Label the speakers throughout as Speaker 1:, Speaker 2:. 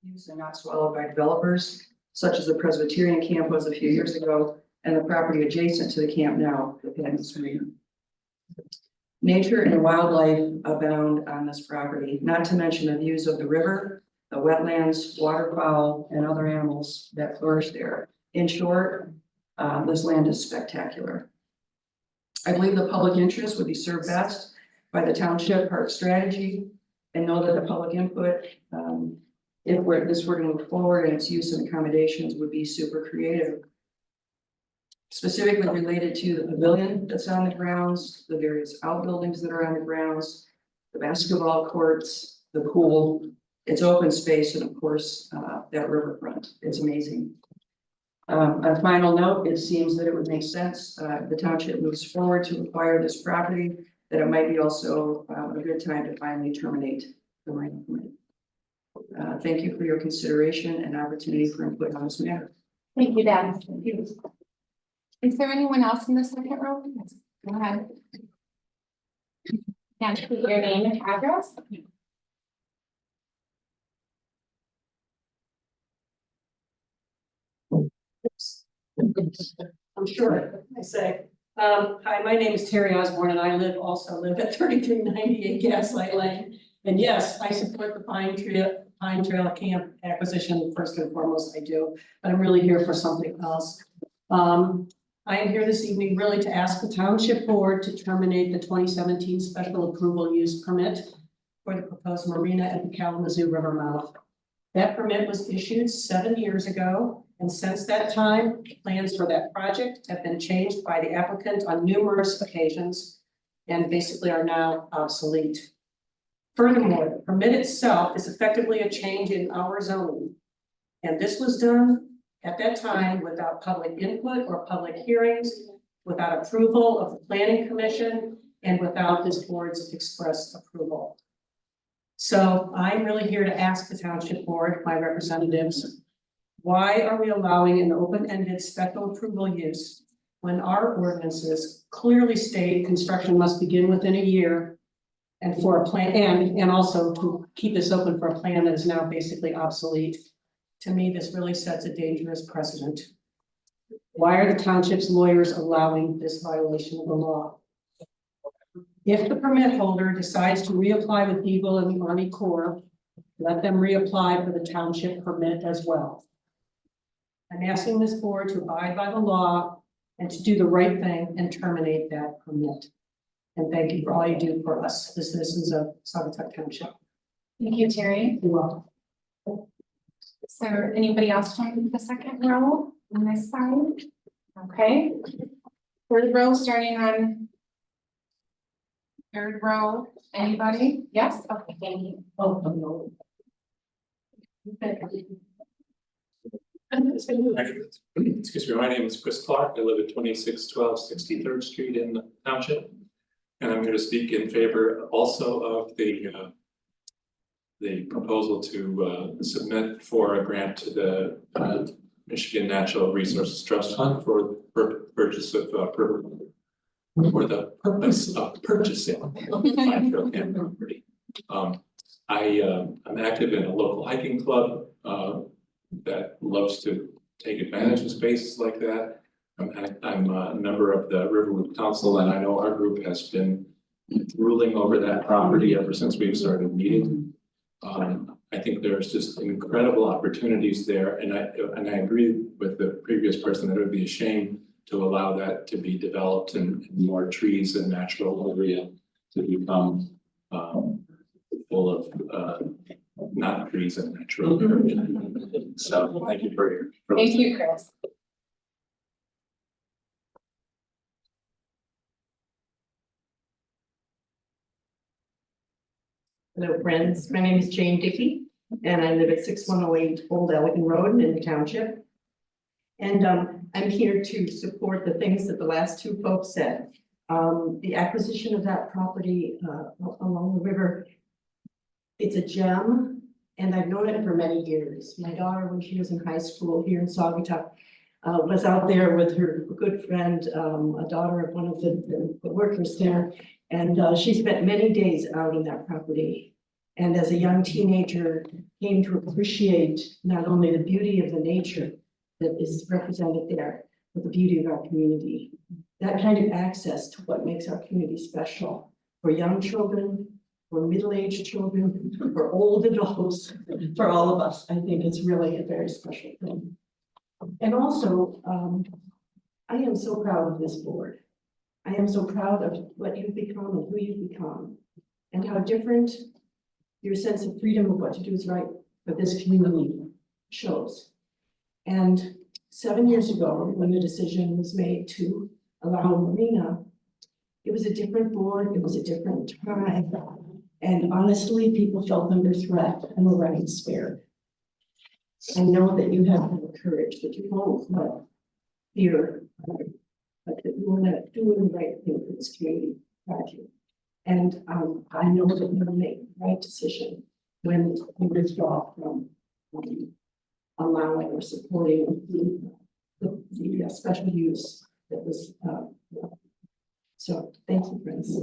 Speaker 1: used and not swallowed by developers, such as the Presbyterian camp was a few years ago, and the property adjacent to the camp now, the Kansas Marina. Nature and wildlife abound on this property, not to mention the views of the river, the wetlands, waterfowl, and other animals that flourish there. In short, this land is spectacular. I believe the public interest would be served best by the township park strategy, and know that the public input, if this were to move forward and its use and accommodations would be super creative. Specifically related to the pavilion that's on the grounds, the various outbuildings that are on the grounds, the basketball courts, the pool, it's open space, and of course, that riverfront. It's amazing. A final note, it seems that it would make sense, if the township moves forward to acquire this property, that it might be also a good time to finally terminate the mining permit. Thank you for your consideration and opportunity for input on this matter.
Speaker 2: Thank you, Deb. Is there anyone else in the second row? Yes, go ahead. Can you put your name and address?
Speaker 3: I'm sure I say. Hi, my name is Terry Osborne, and I live at 3398 Gaslight Lane. And yes, I support the Pine Trail Camp acquisition. First and foremost, I do, but I'm really here for something else. I am here this evening really to ask the Township Board to terminate the 2017 special approval use permit for the proposed marina at the Kalamazoo River mouth. That permit was issued 7 years ago, and since that time, plans for that project have been changed by the applicant on numerous occasions and basically are now obsolete. Furthermore, the permit itself is effectively a change in our zoning. And this was done at that time without public input or public hearings, without approval of the Planning Commission, and without this board's express approval. So I'm really here to ask the Township Board, my representatives, why are we allowing an open-ended special approval use when our ordinances clearly state construction must begin within a year, and for a plan, and also to keep this open for a plan that is now basically obsolete? To me, this really sets a dangerous precedent. Why are the township's lawyers allowing this violation of the law? If the permit holder decides to reapply with Eagle and the Army Corps, let them reapply for the township permit as well. I'm asking this board to abide by the law and to do the right thing and terminate that permit. And thank you for all you do for us, the citizens of Saugatuck Township.
Speaker 2: Thank you, Terry.
Speaker 3: You're welcome.
Speaker 2: Is there anybody else joining the second row on this side? Okay. Third row, starting on third row. Anybody? Yes? Okay, thank you.
Speaker 3: Oh, no.
Speaker 4: Excuse me, my name is Chris Clark. I live at 2612 63rd Street in the township. And I'm here to speak in favor also of the proposal to submit for a grant to the Michigan Natural Resources Trust Fund for purchase of for the purpose of purchasing Pine Trail Camp property. I'm active in a local hiking club that loves to take advantage of spaces like that. I'm a member of the River Loop Council, and I know our group has been ruling over that property ever since we've started meeting. I think there's just incredible opportunities there, and I agree with the previous person that it would be a shame to allow that to be developed and more trees and natural area to become full of not trees and natural area. So thank you for your.
Speaker 2: Thank you, Chris.
Speaker 5: Hello, friends. My name is Jane Dickey, and I live at 6108 Old Elegant Road in the township. And I'm here to support the things that the last two folks said. The acquisition of that property along the river, it's a gem, and I've known it for many years. My daughter, when she was in high school here in Saugatuck, was out there with her good friend, a daughter of one of the workers there. And she spent many days out on that property. And as a young teenager, came to appreciate not only the beauty of the nature that is represented there, but the beauty of our community. That kind of access to what makes our community special for young children, for middle-aged children, for old adults, for all of us, I think it's really a very special thing. And also, I am so proud of this board. I am so proud of what you've become and who you've become, and how different your sense of freedom of what to do is right for this community shows. And 7 years ago, when the decision was made to allow a marina, it was a different board, it was a different time. And honestly, people felt under threat and were running scared. I know that you have the courage, that you won't let fear, but that you will let do the right thing for this community. Thank you. And I know that you'll make the right decision when you withdraw from allowing or supporting the special use that was. So thank you, friends.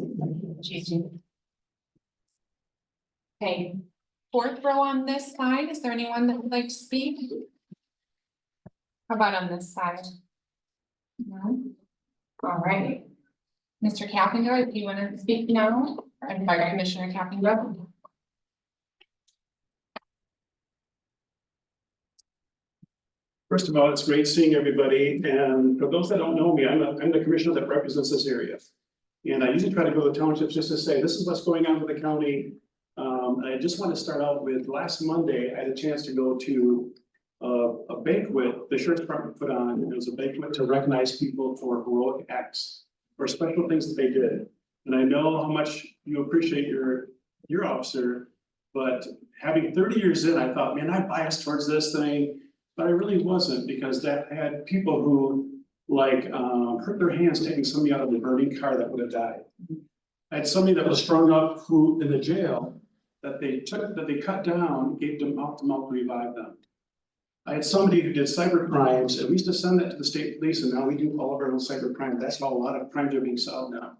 Speaker 2: Okay, fourth row on this side, is there anyone that would like to speak? How about on this side? No? All right. Mr. Cappinger, do you want to speak now? Or invite Commissioner Cappinger?
Speaker 6: First of all, it's great seeing everybody, and for those that don't know me, I'm the commissioner that represents this area. And I usually try to go to townships just to say, this is what's going on with the county. I just want to start out with, last Monday, I had a chance to go to a banquet the sheriff's department put on, and it was a banquet to recognize people for heroic acts, or special things that they did. And I know how much you appreciate your officer, but having 30 years in, I thought, man, I'm biased towards this thing. But I really wasn't, because that had people who hurt their hands taking somebody out of a burning car that would have died. I had somebody that was strung up who in the jail that they cut down, gave them mouth to mouth to revive them. I had somebody who did cyber crimes, and we used to send that to the state police, and now we do all of our own cyber crime. That's how a lot of crimes are being solved now.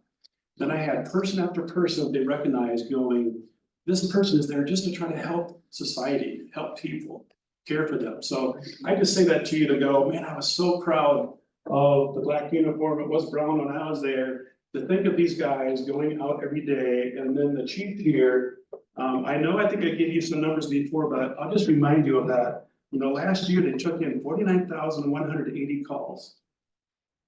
Speaker 6: Then I had person after person they recognized going, this person is there just to try to help society, help people, care for them. So I just say that to you to go, man, I was so proud of the black uniform. It was brown when I was there. To think of these guys going out every day, and then the chief here. I think I gave you some numbers before, but I'll just remind you of that. You know, last year they took in 49,180 calls.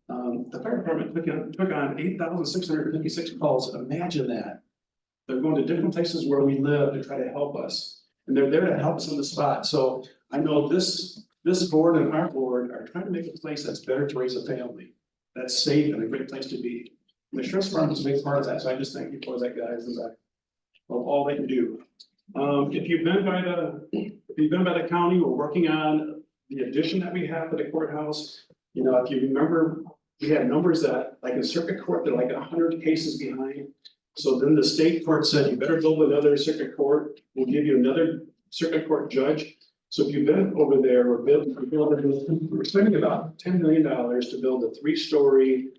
Speaker 6: The fire department took on 8,656 calls. Imagine that. They're going to different places where we live to try to help us, and they're there to help us on the spot. So I know this board and our board are trying to make a place that's better to raise a family, that's safe and a great place to be. And the sheriff's department is a big part of that, so I just thank you for that, guys, and that of all that you do. If you've been by the county, we're working on the addition that we have to the courthouse. You know, if you remember, we had numbers that, like in circuit court, they're like 100 cases behind. So then the state court said, you better build another circuit court. We'll give you another circuit court judge. So if you've been over there, we're spending about $10 million to build a 3-story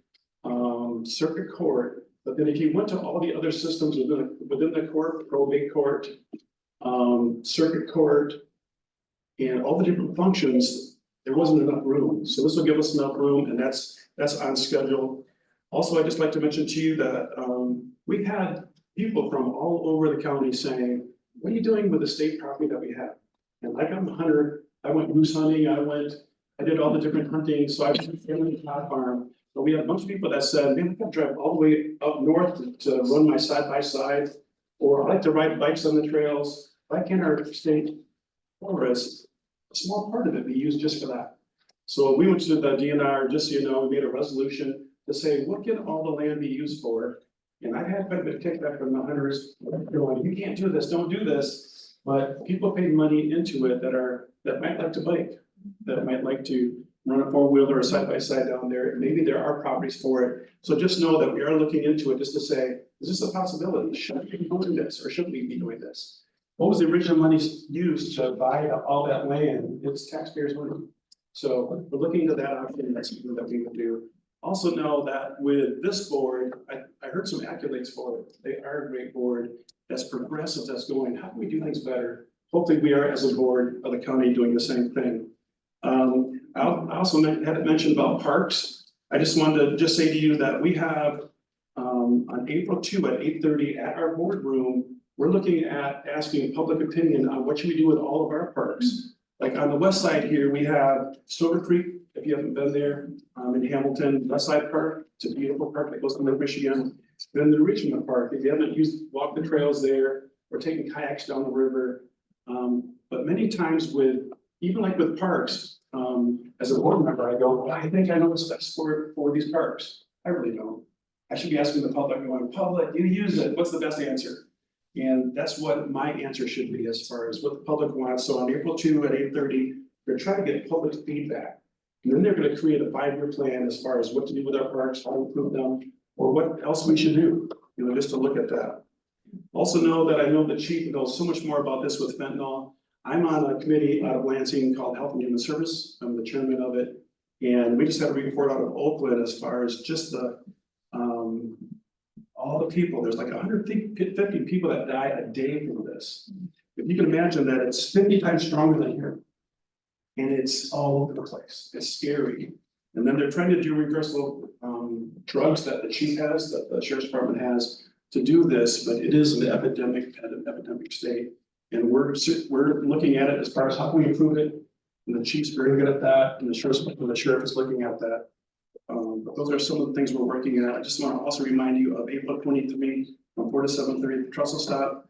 Speaker 6: circuit court. But then if you went to all the other systems within the court, probate court, circuit court, and all the different functions, there wasn't enough room. So this will give us enough room, and that's on schedule. Also, I'd just like to mention to you that we've had people from all over the county saying, what are you doing with the state property that we have? And like I'm a hunter, I went moose hunting, I did all the different hunting, so I was in the cod farm. But we had a bunch of people that said, man, I gotta drive all the way up north to run my side-by-side, or I like to ride bikes on the trails. Why can't our state forest, a small part of it, be used just for that? So we went to the DNR, just so you know, we made a resolution to say, what can all the land be used for? And I've had quite a bit of kickback from the hunters, going, you can't do this, don't do this. But people paid money into it that might like to bike, that might like to run a 4-wheeler or side-by-side down there. Maybe there are properties for it. So just know that we are looking into it just to say, is this a possibility? Should we be doing this, or shouldn't we be doing this? What was the original money used to buy all that land? It's taxpayers' money. So we're looking into that option. That's something that we will do. Also know that with this board, I heard some accolades for it. They are a great board. that's progressive, that's going, how can we do things better? Hopefully we are, as a board of the county, doing the same thing. I also had mentioned about parks. I just wanted to just say to you that we have, on April 2 at 8:30 at our boardroom, we're looking at asking public opinion on what should we do with all of our parks. Like on the west side here, we have Silver Creek, if you haven't been there, in Hamilton, West Side Park. It's a beautiful park that goes to Lake Michigan. Then the Richmond Park, if you haven't walked the trails there, or taken kayaks down the river. But many times even like with parks, as a board member, I go, well, I think I know what's best for these parks. I really don't. I should be asking the public, going, public, you use it, what's the best answer? And that's what my answer should be as far as what the public wants. So on April 2 at 8:30, they're trying to get public feedback. And then they're gonna create a 5-year plan as far as what to do with our parks, how to improve them, or what else we should do, just to look at that. Also know that I know the chief knows so much more about this with fentanyl. I'm on a committee out of Lansing called Health and Human Service. I'm the chairman of it. And we just had a report out of Oakland as far as just all the people, there's like 150 people that die a day from this. If you can imagine that it's 50 times stronger than here. And it's all over the place. It's scary. And then they're trying to do reversible drugs that the chief has, that the sheriff's department has to do this, but it is an epidemic state. And we're looking at it as far as how can we improve it. And the chief's very good at that, and the sheriff is looking at that. But those are some of the things we're working at. I just want to also remind you of April 23 from 4 to 7:30 at the Trussell Stop.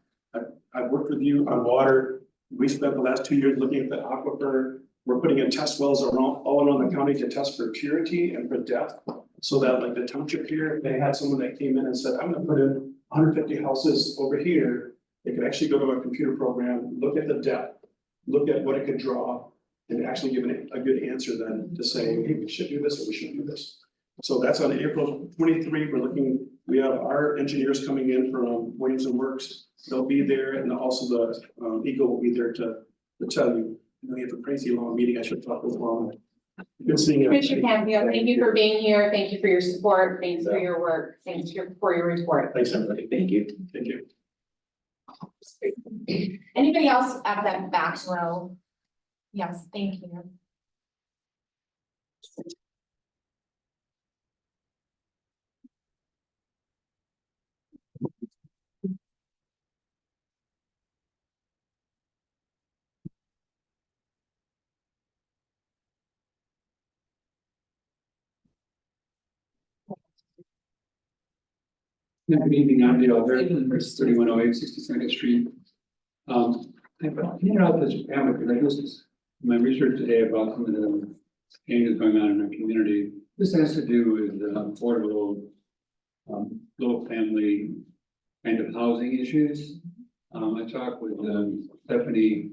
Speaker 6: I've worked with you on water. We spent the last 2 years looking at the aquifer. We're putting in test wells all around the county to test for purity and for depth. So that like the township here, they had someone that came in and said, I'm gonna put in 150 houses over here. They could actually go to a computer program, look at the depth, look at what it could draw, and actually give it a good answer then to say, hey, we should do this or we shouldn't do this. So that's on April 23. We have our engineers coming in from Williams and Works. They'll be there, and also the Eagle will be there to tell you. We have a crazy long meeting. I should talk this long. Good seeing you.
Speaker 2: Commissioner Campbell, thank you for being here. Thank you for your support. Thanks for your work. Thanks for your report.
Speaker 6: Thanks, everybody. Thank you. Thank you.
Speaker 2: Anybody else at that back row? Yes, thank you.
Speaker 7: Good evening, I'm Dale Harrison, 3108 62nd Street. I handed out this pamphlet because I just, my research today about some of the changes going on in our community. This has to do with affordable, low family kind of housing issues. I talked with Stephanie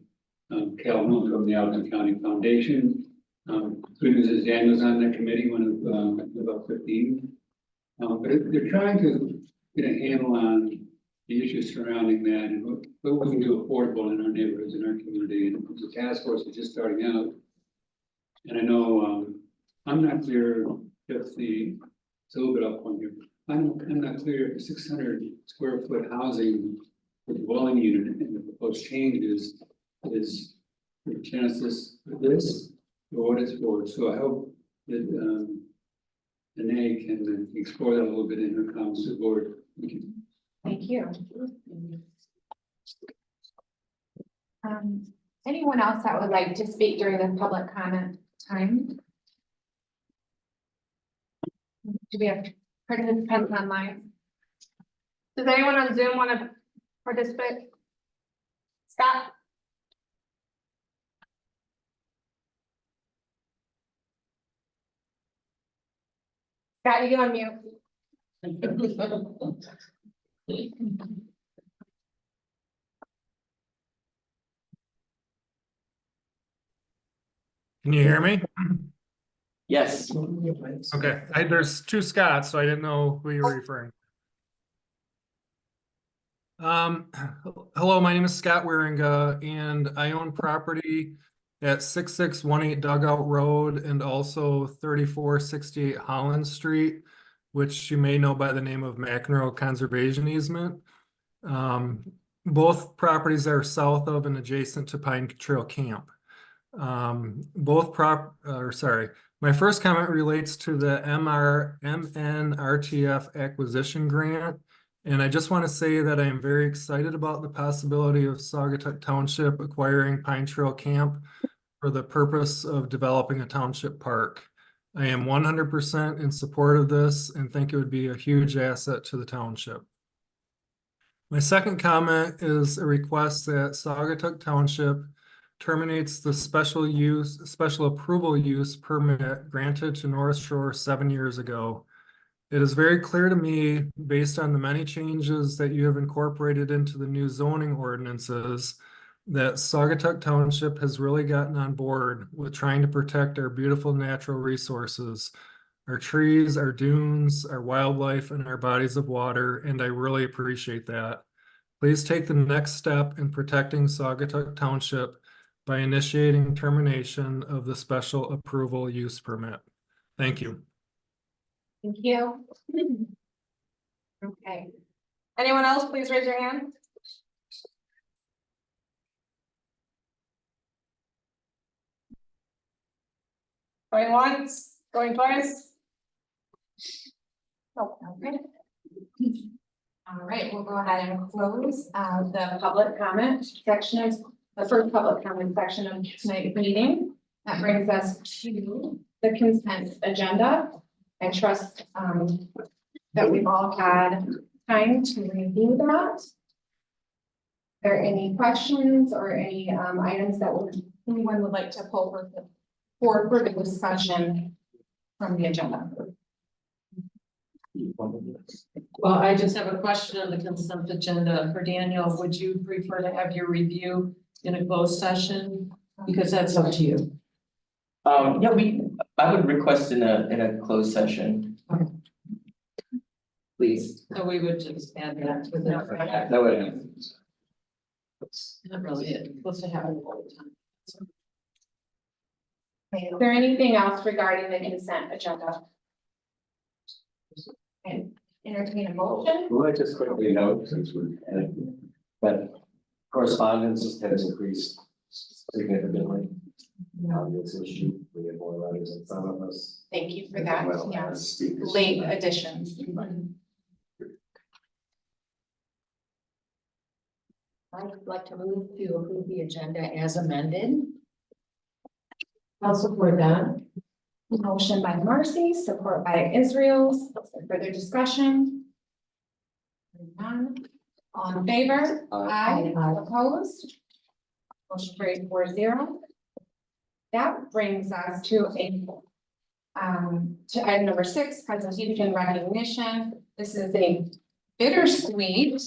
Speaker 7: Calhoun from the Alton County Foundation. Good news is Daniel's on that committee, one of about 15. But they're trying to get a handle on the issues surrounding that and what we can do affordable in our neighborhoods, in our community. And the task force is just starting out. And I know I'm not clear if it's a little bit up on here. I'm not clear if the 600 square foot housing for the dwelling unit and the proposed change is for genesis for this or what it's for. So I hope that Renee can explore that a little bit in her comments to the board. Thank you.
Speaker 2: Thank you. Anyone else that would like to speak during the public comment time? Do we have participants online? Does anyone on Zoom want to participate? Scott? Scott, you on mute.
Speaker 8: Can you hear me?
Speaker 9: Yes.
Speaker 8: Okay, there's two Scotts, so I didn't know who you were referring. Hello, my name is Scott Waringa, and I own property at 6618 Dugout Road and also 3468 Holland Street, which you may know by the name of McEnroe Conservation Easement. Both properties are south of and adjacent to Pine Trail Camp. My first comment relates to the MNRTF acquisition grant. And I just want to say that I am very excited about the possibility of Saugatuck Township acquiring Pine Trail Camp for the purpose of developing a township park. I am 100% in support of this and think it would be a huge asset to the township. My second comment is a request that Saugatuck Township terminates the special approval use permit granted to North Shore 7 years ago. It is very clear to me, based on the many changes that you have incorporated into the new zoning ordinances, that Saugatuck Township has really gotten on board with trying to protect our beautiful natural resources, our trees, our dunes, our wildlife, and our bodies of water, and I really appreciate that. Please take the next step in protecting Saugatuck Township by initiating termination of the special approval use permit. Thank you.
Speaker 2: Thank you. Okay. Anyone else, please raise your hand. Going once, going twice. Oh, okay. All right, we'll go ahead and close the public comment section, the first public comment section of tonight's meeting. That brings us to the consent agenda. I trust that we've all had time to review that. Are there any questions or any items that anyone would like to pull for further discussion from the agenda?
Speaker 3: Well, I just have a question on the consent agenda for Daniel. Would you prefer to have your review in a closed session? Because that's up to you.
Speaker 9: Yeah, I would request in a closed session. Please.
Speaker 3: So we would just add that to the.
Speaker 9: That would happen.
Speaker 3: Not really, it's supposed to happen all the time.
Speaker 2: Is there anything else regarding the consent agenda? And entertain a motion?
Speaker 10: Well, I just quickly note, since we're, that correspondence has increased significantly. This issue, we have more letters in front of us.
Speaker 2: Thank you for that,
Speaker 10: Well,
Speaker 2: yes,
Speaker 10: speakers.
Speaker 2: late additions.
Speaker 11: I'd like to move to approve the agenda as amended.
Speaker 3: I'll support that.
Speaker 2: Motion by Marcy, support by Israel. Further discussion? None. All in favor? Aye. Opposed? Motion carries 4-0. That brings us to item number 6, presentation recognition. This is a bittersweet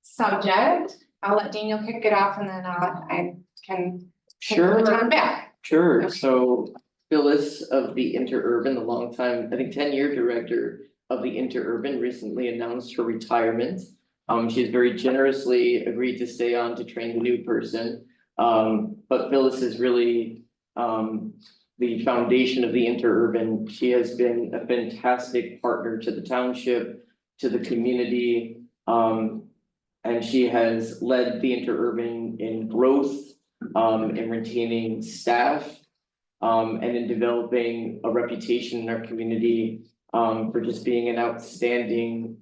Speaker 2: subject. I'll let Daniel kick it off and then I can take the time back.
Speaker 9: Sure. So Phyllis of the Interurban, the longtime, I think 10-year director of the Interurban, recently announced her retirement. She's very generously agreed to stay on to train the new person. But Phyllis is really the foundation of the Interurban. She has been a fantastic partner to the township, to the community. And she has led the Interurban in growth, in retaining staff, and in developing a reputation in our community for just being an outstanding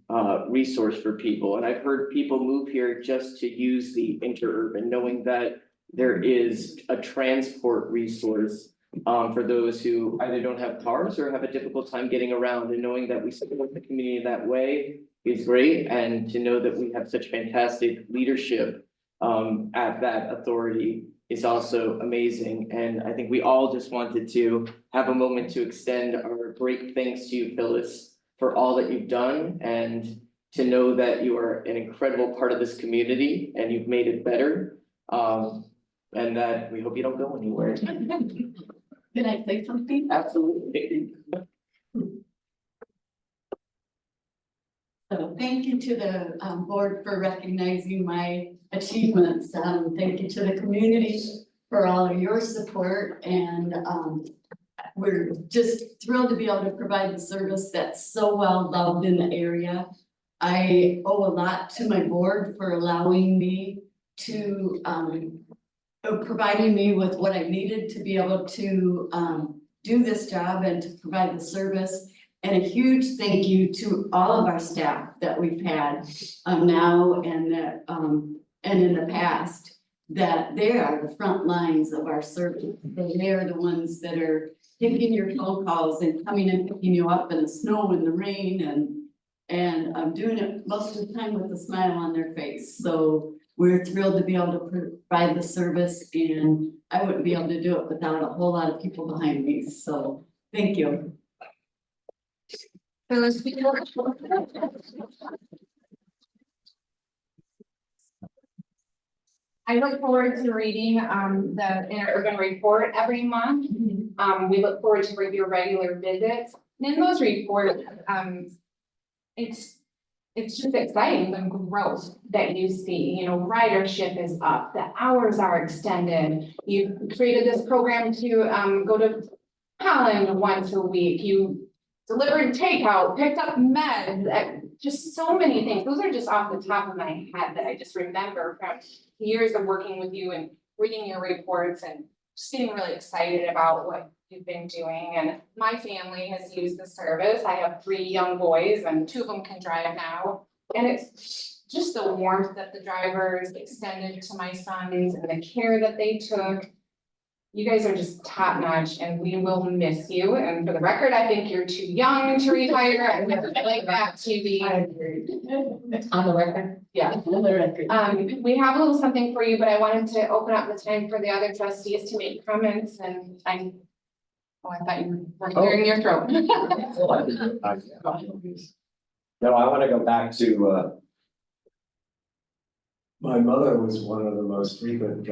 Speaker 9: resource for people. And I've heard people move here just to use the Interurban, knowing that there is a transport resource for those who either don't have cars or have a difficult time getting around, and knowing that we support the community that way is great. And to know that we have such fantastic leadership at that authority is also amazing. And I think we all just wanted to have a moment to extend our great thanks to you, Phyllis, for all that you've done, and to know that you are an incredible part of this community and you've made it better. And that we hope you don't go anywhere.
Speaker 11: Can I say something?
Speaker 9: Absolutely.
Speaker 11: So thank you to the board for recognizing my achievements. Thank you to the community for all of your support, and we're just thrilled to be able to provide the service that's so well loved in the area. I owe a lot to my board for allowing me to, providing me with what I needed to be able to, do this job and to provide the service. And a huge thank you to all of our staff that we've had, now and that, and in the past, that they are the front lines of our service. They are the ones that are taking your phone calls and coming and picking you up in the snow and the rain and I'm doing it most of the time with a smile on their face. So we're thrilled to be able to provide the service, and I wouldn't be able to do it without a whole lot of people behind me. So thank you.
Speaker 2: Phyllis, I look forward to reading the interurban report every month. We look forward to your regular visits. And in those reports, it's just exciting, the growth that you see, ridership is up, the hours are extended. You created this program to go to Holland once a week. You delivered takeout, picked up meds, just so many things. Those are just off the top of my head that I just remember from years of working with you and reading your reports and just getting really excited about what you've been doing. And my family has used the service. I have 3 young boys and 2 of them can drive now. And it's just the warmth that the drivers extended to my sons and the care that they took. You guys are just top notch and we will miss you. And for the record, I think you're too young to retire. I would like that to be on the record. Yeah.
Speaker 11: On the record.
Speaker 2: We have a little something for you, but I wanted to open up the time for the other trustees to make comments and I thought you were clearing your throat.
Speaker 10: No, I want to go back to, my mother was one of the most frequent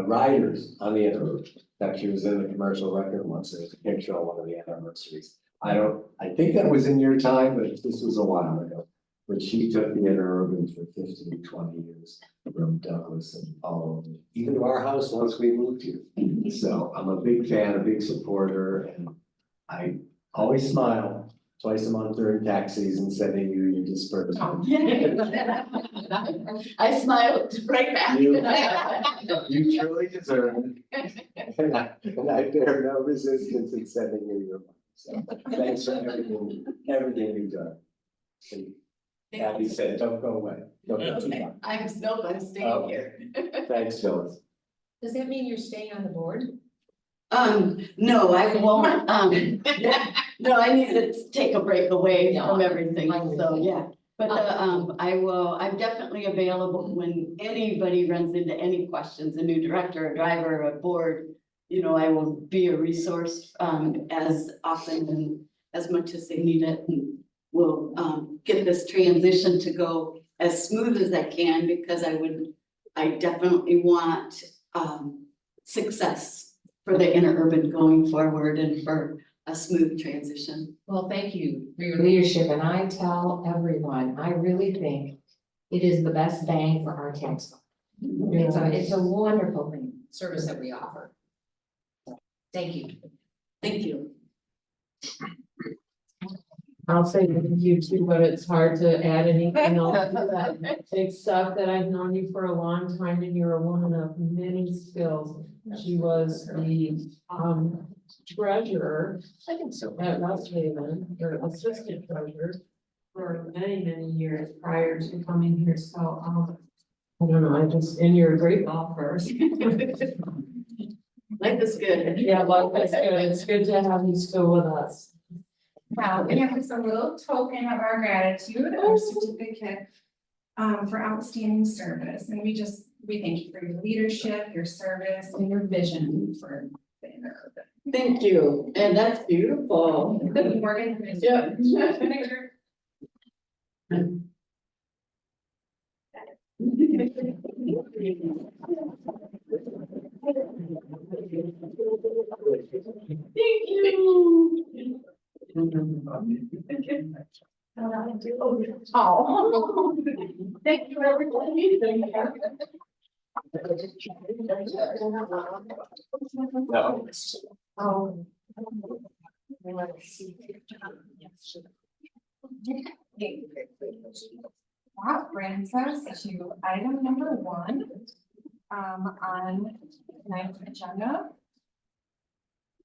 Speaker 10: riders on the interurban. In fact, she was in the commercial record once. There was a picture on one of the anniversaries. I think that was in your time, but this was a while ago. But she took the interurban for 15, 20 years from Douglas and all over, even to our house once we moved here. So I'm a big fan, a big supporter, and I always smile twice a month during tax season, sending you your disbursement.
Speaker 11: I smiled right back.
Speaker 10: You truly deserve it. And I bear no resistance in sending you your money. So thanks for everything you've done. And Abby said, don't go away. Don't go too far.
Speaker 11: I'm staying
Speaker 10: Okay.
Speaker 11: here.
Speaker 10: Thanks, Phyllis.
Speaker 12: Does that mean you're staying on the board?
Speaker 11: No, I won't, no, I need to take a break away from everything, so, yeah. But, I'm definitely available when anybody runs into any questions, a new director, a driver, a board. I will be a resource, as often and as much as they need it, and we'll, get this transition to go as smooth as I can, because I definitely want, success for the interurban going forward and for a smooth transition.
Speaker 12: Well, thank you for your leadership, and I tell everyone, I really think it is the best bang for our tax dollar. It's a wonderful thing, service that we offer. Thank you.
Speaker 11: Thank you.
Speaker 13: I'll say thank you too, but it's hard to add anything else to that. Except that I've known you for a long time and you're a woman of many skills. She was the treasurer at West Haven, or assistant treasurer for many, many years prior to coming here. So I don't know, and you're a great golfer.
Speaker 11: Life is good.
Speaker 13: Yeah, life is good. It's good to have you still with us.
Speaker 2: Wow, we have just a little token of our gratitude, our certificate for outstanding service. And we thank you for your leadership, your service, and your vision for the interurban.
Speaker 11: Thank you, and that's beautiful.
Speaker 2: Morgan.
Speaker 11: Yeah. Thank you.
Speaker 2: Oh, thank you, everybody.
Speaker 10: No.
Speaker 2: Oh. That brings us to item number 1. On tonight's agenda.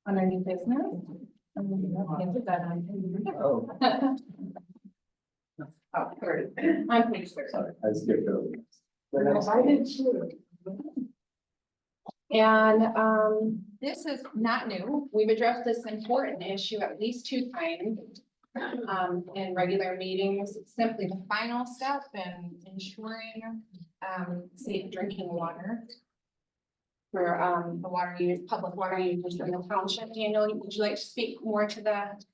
Speaker 2: Under new business. Oh, 30. On page 30.
Speaker 10: Sorry, I skipped over.
Speaker 2: I did too. And this is not new. We've addressed this important issue at least 2 times. In regular meetings. It's simply the final step in ensuring safe drinking water. For the water use, public water users in the township. Daniel, would you like to speak more to that?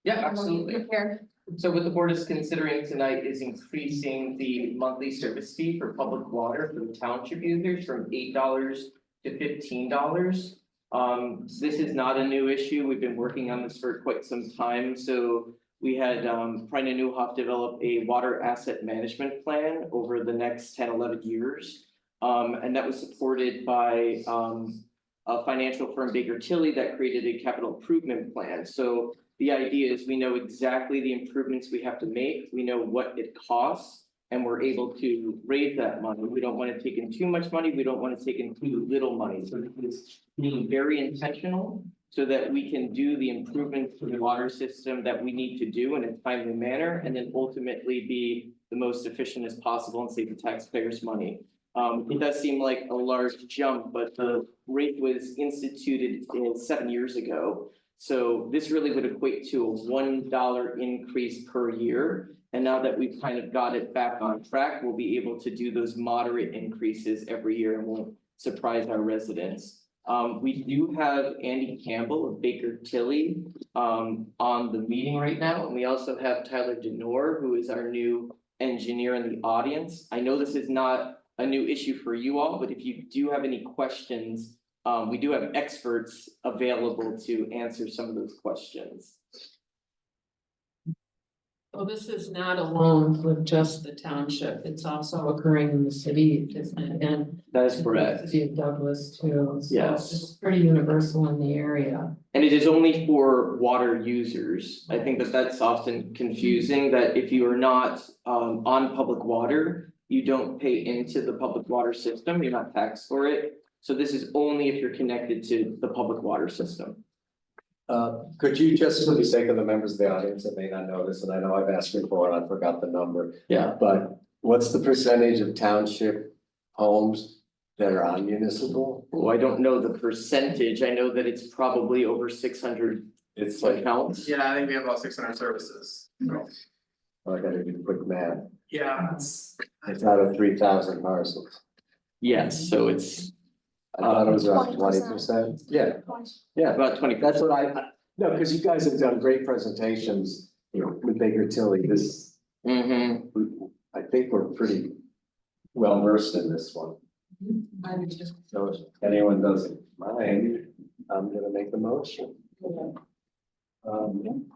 Speaker 9: Yeah, absolutely.
Speaker 2: Prepared.
Speaker 9: So what the board is considering tonight is increasing the monthly service fee for public water for the township users from $8 to $15. This is not a new issue. We've been working on this for quite some time. So we had Prina Newhoff develop a water asset management plan over the next 10, 11 years. And that was supported by a financial firm, Baker Tilly, that created a capital improvement plan. So the idea is we know exactly the improvements we have to make. We know what it costs, and we're able to raise that money. We don't want to take in too much money. We don't want to take in too little money. So this is being very intentional so that we can do the improvements to the water system that we need to do in a timely manner, and then ultimately be the most efficient as possible and save the taxpayers' money. It does seem like a large jump, but the rate was instituted 7 years ago. So this really would equate to a $1 increase per year. And now that we've kind of got it back on track, we'll be able to do those moderate increases every year and won't surprise our residents. We do have Andy Campbell of Baker Tilly on the meeting right now. And we also have Tyler Denor, who is our new engineer in the audience. I know this is not a new issue for you all, but if you do have any questions, we do have experts available to answer some of those questions.
Speaker 13: Well, this is not alone with just the township. It's also occurring in the city, isn't it? And
Speaker 9: That is correct.
Speaker 13: the city of Douglas too. So
Speaker 9: Yes.
Speaker 13: it's pretty universal in the area.
Speaker 9: And it is only for water users. I think that that's often confusing, that if you are not on public water, you don't pay into the public water system, you're not taxed for it. So this is only if you're connected to the public water system.
Speaker 10: Could you just, for the sake of the members of the audience that may not know this, and I know I've asked before and I forgot the number,
Speaker 9: Yeah.
Speaker 10: but what's the percentage of township homes that are on municipal?
Speaker 9: Oh, I don't know the percentage. I know that it's probably over 600
Speaker 10: It's like,
Speaker 9: accounts.
Speaker 14: Yeah, I think we have about 600 services. So,
Speaker 10: I gotta do quick math,
Speaker 14: yeah,
Speaker 10: it's out of 3,000 parcels.
Speaker 9: Yes, so it's
Speaker 10: I thought it was around 20%, yeah,
Speaker 9: about 20.
Speaker 10: that's what no, because you guys have done great presentations, with Baker Tilly, this,
Speaker 9: Mhm.
Speaker 10: I think we're pretty well versed in this one. So if anyone doesn't mind, I'm gonna make the motion.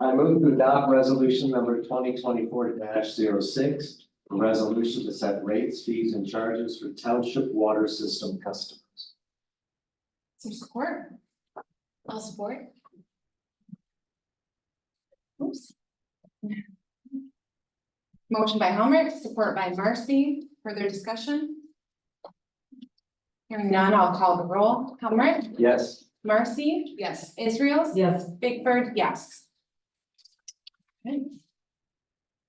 Speaker 10: I move to adopt resolution number 2024-06, a resolution to set rates, fees, and charges for township water system customers.
Speaker 2: Some support.
Speaker 12: I'll support.
Speaker 2: Oops. Motion by Helmrich, support by Marcy. Further discussion? Hearing none, I'll call the roll. Helmrich,
Speaker 10: Yes.
Speaker 2: Marcy,
Speaker 12: Yes.
Speaker 2: Israel,
Speaker 13: Yes.
Speaker 2: Bigford, yes. Okay.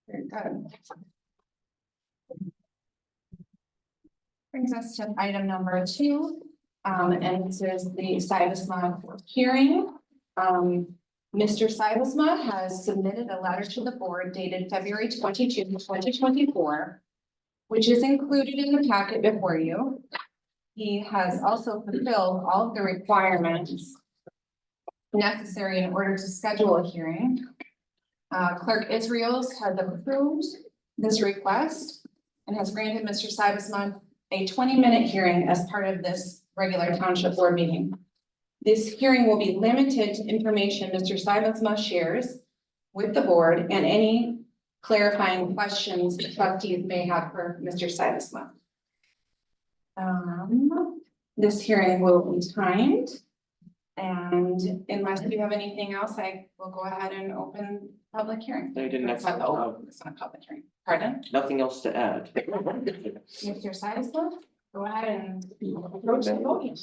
Speaker 2: Very good. Brings us to item number 2. And this is the Sivasma hearing. Mr. Sivasma has submitted a letter to the board dated February 22, 2024, which is included in the packet before you. He has also fulfilled all of the requirements necessary in order to schedule a hearing. Clerk Israels has approved this request and has granted Mr. Sivasma a 20-minute hearing as part of this regular township board meeting. This hearing will be limited to information Mr. Sivasma shares with the board and any clarifying questions the trustees may have for Mr. Sivasma. This hearing will be timed And unless you have anything else, I will go ahead and open public hearing.
Speaker 9: They did an
Speaker 2: It's not
Speaker 9: excellent
Speaker 2: the-
Speaker 9: job.
Speaker 2: It's not a public hearing. Pardon?
Speaker 9: Nothing else to add.
Speaker 2: If your side is good, go ahead and approach the podium.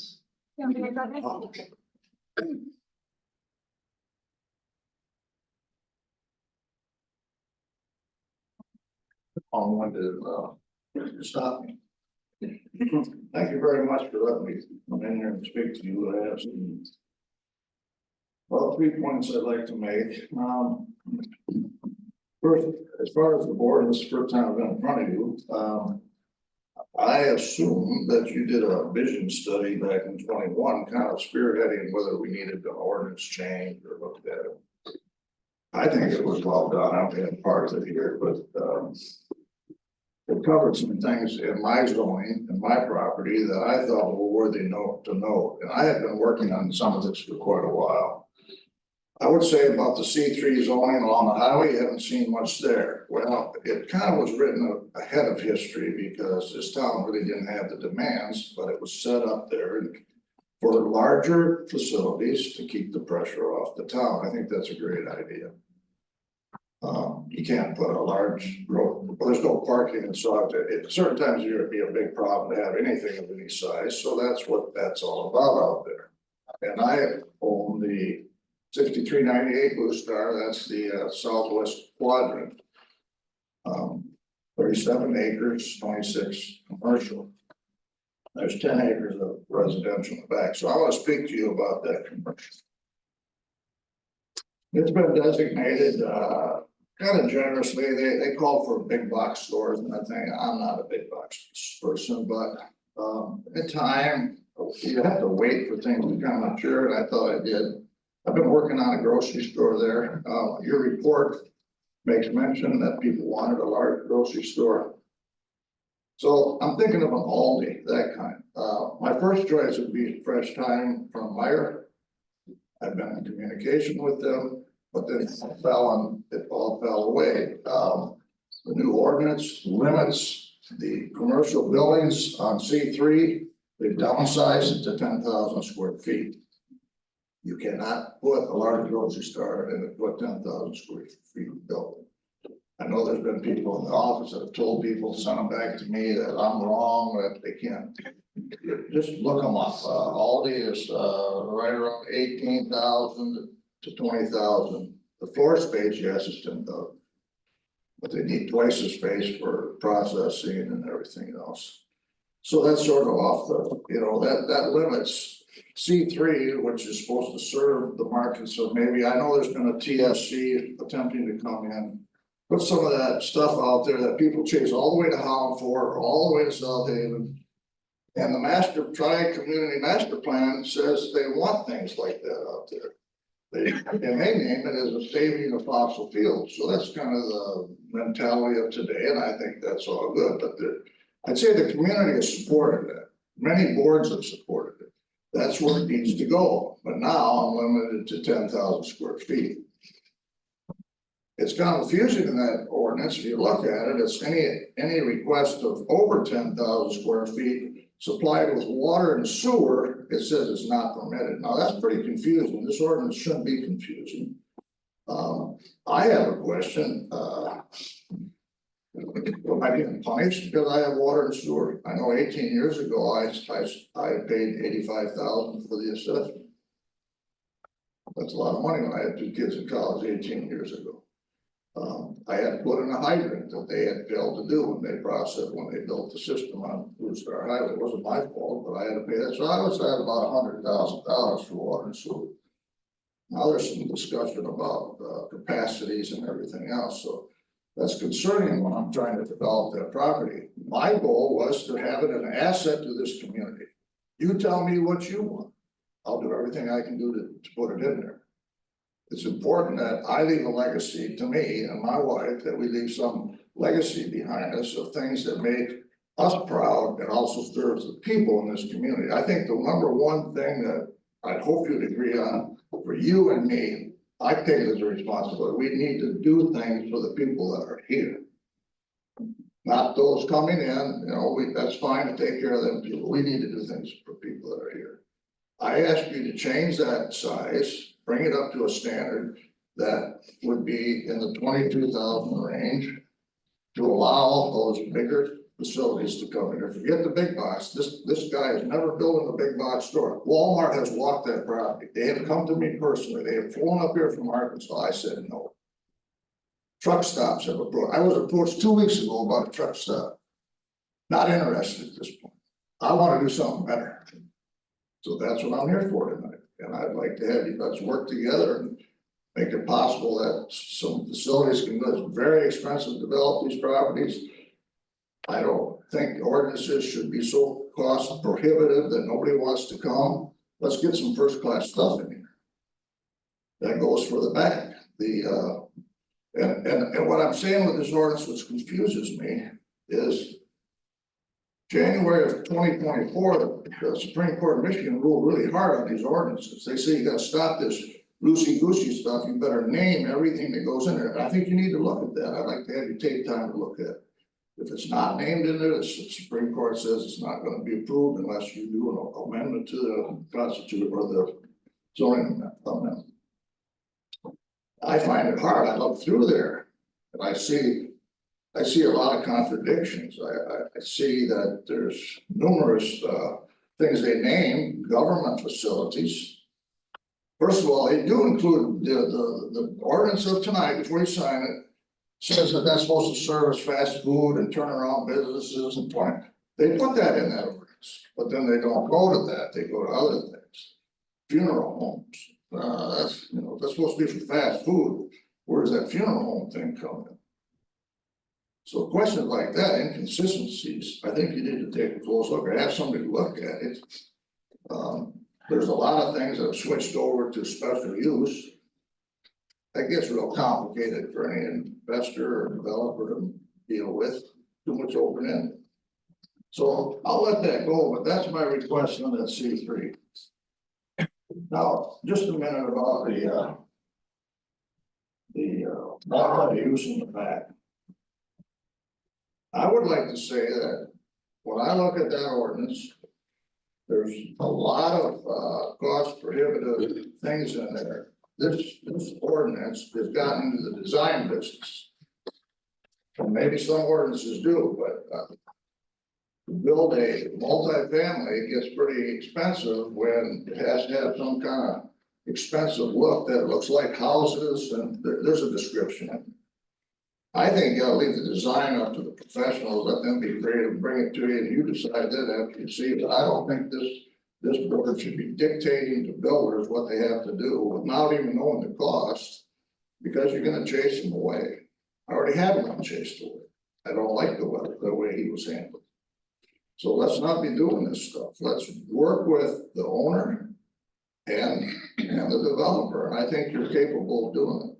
Speaker 15: On one to stop me. Thank you very much for letting me come in here and speak to you. I have some. Well, 3 points I'd like to make. First, as far as the board, this is the first time I've been in front of you. I assume that you did a vision study back in 21, kind of spearheading whether we needed an ordinance change or looked at it. I think it was well done. I'm being part of it here, but it covered some things in my zoning and my property that I thought were worthy to note. And I had been working on some of this for quite a while. I would say about the C3 zoning along the highway, you haven't seen much there. Well, it kind of was written ahead of history because this town really didn't have the demands, but it was set up there for larger facilities to keep the pressure off the town. I think that's a great idea. You can't put a large road, there's no parking and so at certain times of year it'd be a big problem to have anything of any size. So that's what that's all about out there. And I own the 6398 Blue Star, that's the southwest quadrant. 37 acres, 26 commercial. There's 10 acres of residential in the back. So I want to speak to you about that commercial. It's been designated kind of generously. They call for big box stores, and I think I'm not a big box person, but at time you have to wait for things to come mature, and I thought I did. I've been working on a grocery store there. Your report makes mention that people wanted a large grocery store. So I'm thinking of an Aldi, that kind. My first choice would be Fresh Time from Meyer. I've been in communication with them, but then it all fell away. The new ordinance limits the commercial buildings on C3. They downsized it to 10,000 square feet. You cannot put a large grocery store in a 10,000 square feet building. I know there's been people in the office that have told people, send them back to me that I'm wrong, that they can't. Just look them up. Aldi is right around 18,000 to 20,000. The floor space, yes, is 10,000. But they need twice the space for processing and everything else. So that's sort of off the, that limits C3, which is supposed to serve the market. So maybe, I know there's been a TSC attempting to come in, put some of that stuff out there that people chase all the way to Holland or all the way to South Haven. And the Tri-Community Master Plan says they want things like that out there. They may name it as a saving of fossil fuels. So that's kind of the mentality of today. And I think that's all good, but I'd say the community has supported it. Many boards have supported it. That's where it needs to go. But now I'm limited to 10,000 square feet. It's kind of confusing in that ordinance. If you look at it, it's any request of over 10,000 square feet supplied with water and sewer, it says it's not permitted. Now that's pretty confusing. This ordinance shouldn't be confusing. I have a question. Am I getting punished because I have water and sewer? I know 18 years ago, I paid 85,000 for the assessment. That's a lot of money when I had 2 kids in college 18 years ago. I had to put in a hydrant that they had failed to do when they built the system on Blue Star Highway. It wasn't my fault, but I had to pay that. So I was at about $100,000 for water and sewer. Now there's some discussion about capacities and everything else. So that's concerning when I'm trying to develop that property. My goal was to have it an asset to this community. You tell me what you want. I'll do everything I can do to put it in there. It's important that I leave a legacy to me and my wife, that we leave some legacy behind us of things that make us proud and also serves the people in this community. I think the number one thing that I'd hope you'd agree on for you and me, I take it as a responsibility. We need to do things for the people that are here. Not those coming in, that's fine to take care of them people. We need to do things for people that are here. I ask you to change that size, bring it up to a standard that would be in the 22,000 range to allow those bigger facilities to come in here. Forget the big box. This guy is never building a big box store. Walmart has walked that property. They have come to me personally. They have flown up here from Arkansas. I said no. Truck stops have approached. I was approached 2 weeks ago about a truck stop. Not interested at this point. I want to do something better. So that's what I'm here for tonight. And I'd like to have you, let's work together and make it possible that some facilities can, it's very expensive to develop these properties. I don't think ordinances should be so cost prohibitive that nobody wants to come. Let's get some first class stuff in here. That goes for the back. And what I'm saying with this ordinance, which confuses me, is January of 2024, the Supreme Court of Michigan ruled really hard on these ordinances. They say you gotta stop this loosey-goosey stuff. You better name everything that goes in there. And I think you need to look at that. I'd like to have you take time to look at it. If it's not named in there, the Supreme Court says it's not gonna be approved unless you do an amendment to the Constitution or the zoning amendment. I find it hard. I look through there and I see a lot of contradictions. I see that there's numerous things they name, government facilities. First of all, they do include the ordinance of tonight, before you sign it, says that that's supposed to serve as fast food and turnaround businesses and they put that in that ordinance, but then they don't go to that, they go to other things. Funeral homes, that's, you know, that's supposed to be for fast food. Where does that funeral home thing come in? So questions like that, inconsistencies, I think you need to take a close look or have somebody look at it. There's a lot of things that have switched over to special use. That gets real complicated for any investor or developer to deal with, too much open end. So I'll let that go, but that's my request on that C3. Now, just a minute about the multi-use in the back. I would like to say that when I look at that ordinance, there's a lot of cost prohibitive things in there. This ordinance has gotten into the design business. And maybe some ordinances do, but to build a multifamily gets pretty expensive when it has to have some kind of expensive look that looks like houses, and there's a description. I think you gotta leave the design up to the professionals, let them be creative, bring it to you, and you decide that after you see it. But I don't think this board should be dictating to builders what they have to do without even knowing the cost, because you're gonna chase them away. I already had one chased away. I don't like the way he was handled. So let's not be doing this stuff. Let's work with the owner and the developer, and I think you're capable of doing it.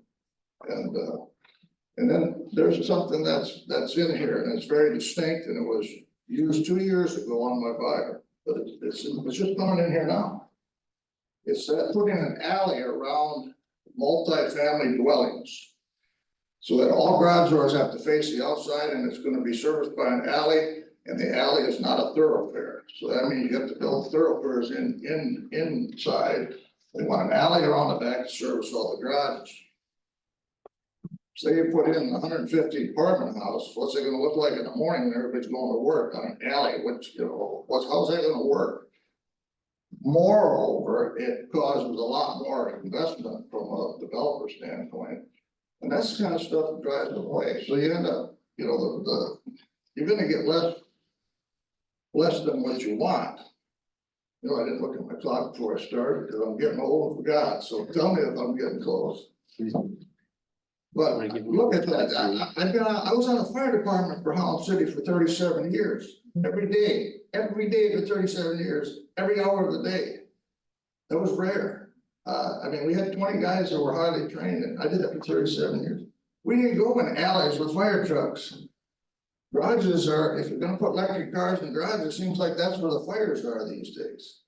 Speaker 15: And then there's something that's in here, and it's very distinct, and it was used 2 years ago on my buyer, but it's just coming in here now. It's putting an alley around multifamily dwellings, so that all garage doors have to face the outside, and it's gonna be serviced by an alley, and the alley is not a thoroughfare. So that means you have to build thoroughfares inside. They want an alley around the back to service all the garages. Say you put in a 150 apartment house, what's it gonna look like in the morning when everybody's going to work on an alley, which, you know, how's that gonna work? Moreover, it causes a lot more investment from a developer standpoint. And that's the kind of stuff that drives it away. So you end up, you know, you're gonna get less than what you want. You know, I didn't look at my clock before I started because I'm getting old and forgot. So tell me if I'm getting close. But look at that. I was on the fire department for Holland City for 37 years. Every day for 37 years, every hour of the day. That was rare. I mean, we had 20 guys that were highly trained, and I did that for 37 years. We didn't go in alleys with fire trucks. Garages are, if you're gonna put electric cars in garages, it seems like that's where the fires are these days.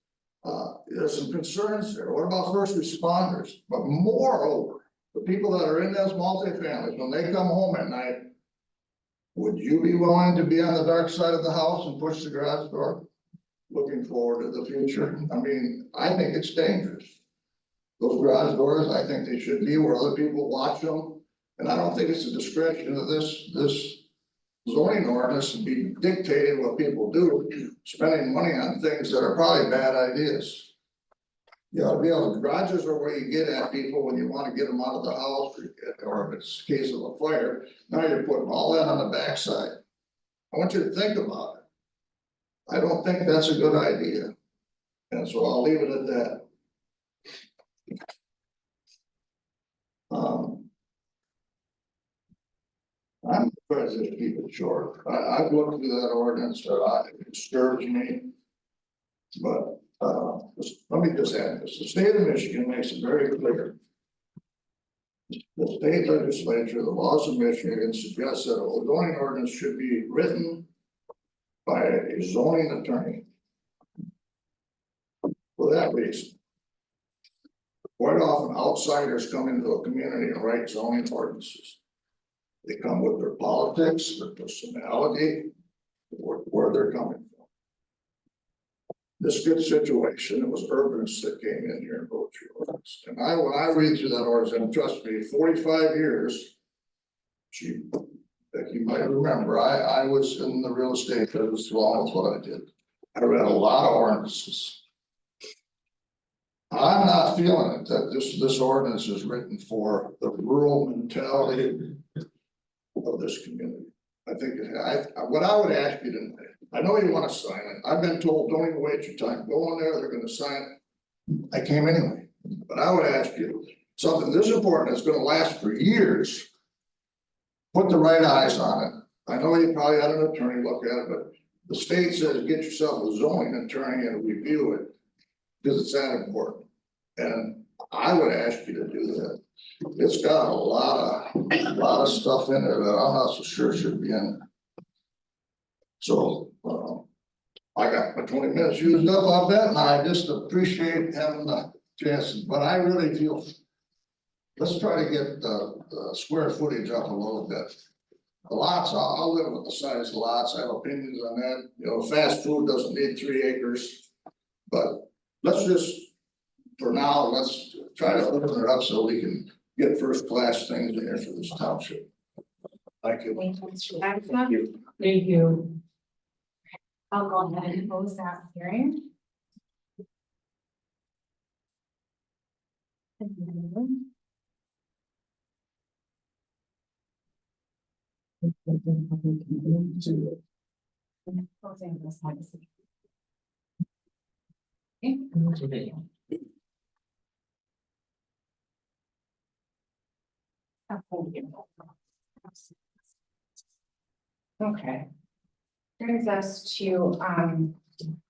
Speaker 15: There's some concerns there. What about first responders? But moreover, the people that are in those multifamilies, when they come home at night, would you be willing to be on the dark side of the house and push the garage door? looking forward to the future. I mean, I think it's dangerous. Those garage doors, I think they should be where other people watch them. And I don't think it's the discretion of this zoning ordinance to be dictating what people do, spending money on things that are probably bad ideas. You ought to be able to, garages are where you get at people when you want to get them out of the house, or if it's a case of a fire. Now you're putting all that on the backside. I want you to think about it. I don't think that's a good idea. And so I'll leave it at that. I'm trying to keep it short. I've looked through that ordinance, it disturbs me. But, let me just add this, the state of Michigan makes it very clear. The state legislature, the laws of Michigan suggest that a zoning ordinance should be written by a zoning attorney. For that reason. Quite often outsiders come into a community and write zoning ordinances. They come with their politics, their personality, where they're coming from. This good situation, it was urbanists that came in here and wrote your ordinance. And when I read through that ordinance, and trust me, 45 years, like you might remember, I was in the real estate business as long as what I did. I read a lot of ordinances. I'm not feeling it that this ordinance is written for the rural mentality of this community. I think what I would ask you tonight, I know you want to sign it. I've been told, don't even waste your time. Go in there, they're going to sign it. I came anyway, but I would ask you something this important that's going to last for years. Put the right eyes on it. I know you probably had an attorney look at it, but the state says get yourself a zoning attorney and review it because it's that important. And I would ask you to do that. It's got a lot of stuff in there that I'm not so sure should be in there. So, I got my 20 minutes used up on that, and I just appreciate having the chance, but I really feel, let's try to get the square footage up a little bit. The lots, I'll live with the size of the lots, I have opinions on that, you know, fast food doesn't need 3 acres. But let's just, for now, let's try to open it up so we can get first class things in here for this township. Thank you.
Speaker 2: Thank you, Mr. Jackson.
Speaker 13: Thank you.
Speaker 2: I'll go ahead and close that hearing. Closing this one. Okay. Okay. Brings us to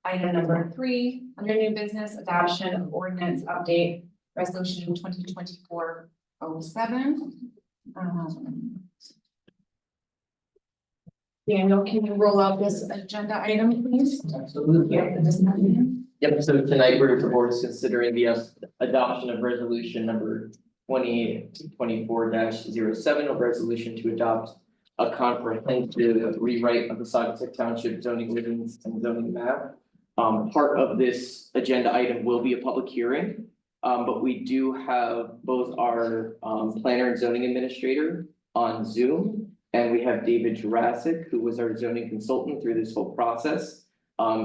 Speaker 2: item number 3, under new business, adoption of ordinance update resolution 2024-07. Daniel, can you roll out this agenda item, please?
Speaker 9: Absolutely. Yep, so tonight the board is considering the adoption of resolution number 2024-07, a resolution to adopt a comprehensive rewrite of the Saugatuck Township zoning ordinance and zoning map. Part of this agenda item will be a public hearing, but we do have both our planner and zoning administrator on Zoom, and we have David Jurassic, who was our zoning consultant through this whole process